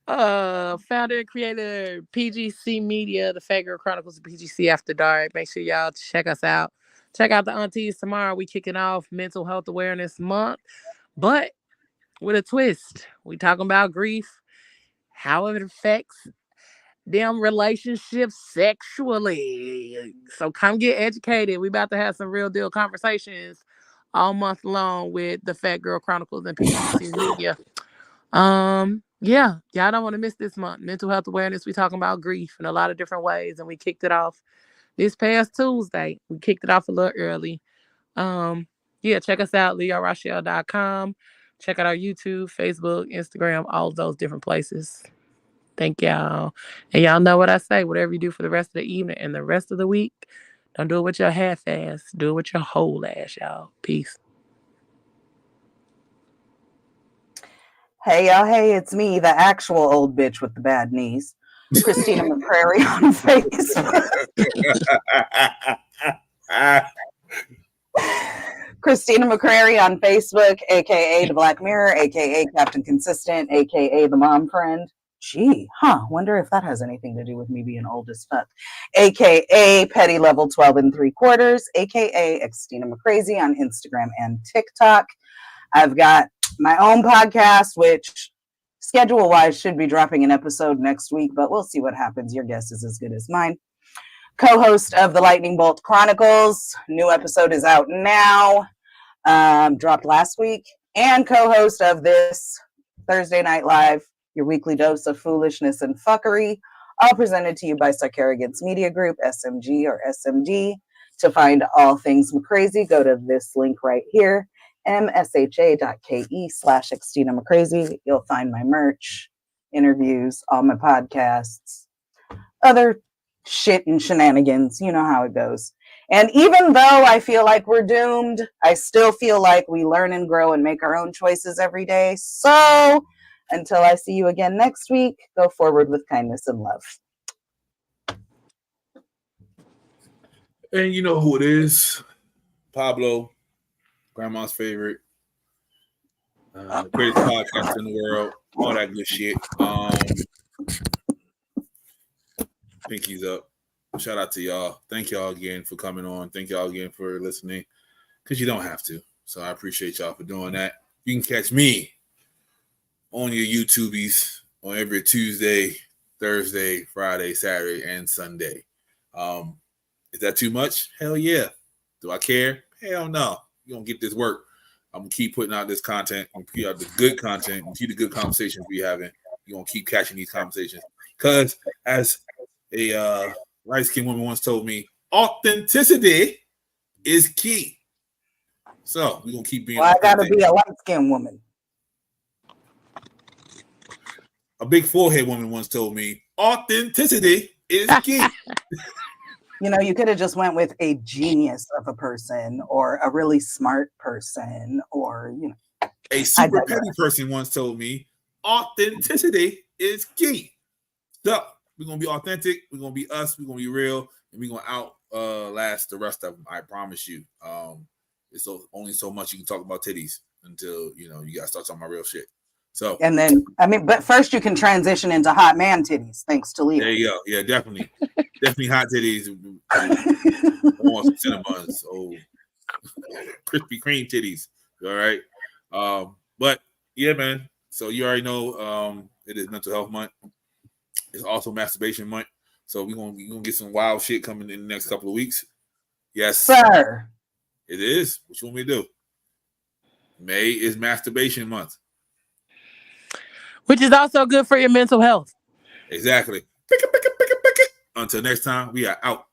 founder and creator PGC Media, the Fat Girl Chronicles of PGC After Dark. Make sure y'all check us out. Check out the aunties tomorrow. We kicking off Mental Health Awareness Month, but with a twist. We talking about grief, how it affects them relationships sexually. So come get educated. We about to have some real deal conversations all month long with the Fat Girl Chronicles and PGC Media. Yeah, y'all don't want to miss this month. Mental health awareness. We talking about grief in a lot of different ways, and we kicked it off this past Tuesday. We kicked it off a little early. Yeah, check us out, LeoRochelle.com. Check out our YouTube, Facebook, Instagram, all of those different places. Thank y'all. And y'all know what I say. Whatever you do for the rest of the evening and the rest of the week, don't do it with your half ass. Do it with your whole ass, y'all. Peace. Hey, y'all. Hey, it's me, the actual old bitch with the bad knees. Christina McCrary on Facebook. Christina McCrary on Facebook, a.k.a. The Black Mirror, a.k.a. Captain Consistent, a.k.a. The Mom Friend. Gee, wonder if that has anything to do with me being old as fuck. A.k.a. Petty Level 12 3/4, a.k.a. Christina McCrazy on Instagram and TikTok. I've got my own podcast, which schedule-wise should be dropping an episode next week, but we'll see what happens. Your guess is as good as mine. Co-host of the Lightning Bolt Chronicles. New episode is out now. Dropped last week. And co-host of this Thursday Night Live, your weekly dose of foolishness and fuckery, all presented to you by Sarcarrogance Media Group, SMG or SMD. To find all things McCrazy, go to this link right here, msha.ke/Xtina McCrazy. You'll find my merch, interviews, all my podcasts, other shit and shenanigans. You know how it goes. And even though I feel like we're doomed, I still feel like we learn and grow and make our own choices every day. So until I see you again next week, go forward with kindness and love. And you know who it is. Pablo, grandma's favorite. Greatest podcast in the world. All that good shit. Pinkies up. Shout out to y'all. Thank y'all again for coming on. Thank y'all again for listening. Because you don't have to. So I appreciate y'all for doing that. You can catch me on your YouTubies on every Tuesday, Thursday, Friday, Saturday, and Sunday. Is that too much? Hell yeah. Do I care? Hell no. You're going to get this work. I'm going to keep putting out this content. I'm going to put out the good content and keep the good conversations we having. You're going to keep catching these conversations. Because as a light-skinned woman once told me, authenticity is key. So we're going to keep being I got to be a light-skinned woman. A big forehead woman once told me, authenticity is key. You know, you could have just went with a genius of a person or a really smart person or, you know. A super petty person once told me, authenticity is key. So we're going to be authentic. We're going to be us. We're going to be real. And we're going to outlast the rest of them. I promise you. It's only so much you can talk about titties until, you know, you got to start talking about real shit. So, and then, but first you can transition into hot man titties, thanks to Leo. There you go. Yeah, definitely. Definitely hot titties. Want some cinnamons. Oh, Krispy Kreme titties. All right. But yeah, man. So you already know it is Mental Health Month. It's also Masturbation Month. So we're gonna get some wild shit coming in the next couple of weeks. Yes, sir. It is. What you want me to do? May is Masturbation Month. Which is also good for your mental health. Exactly. Until next time, we are out.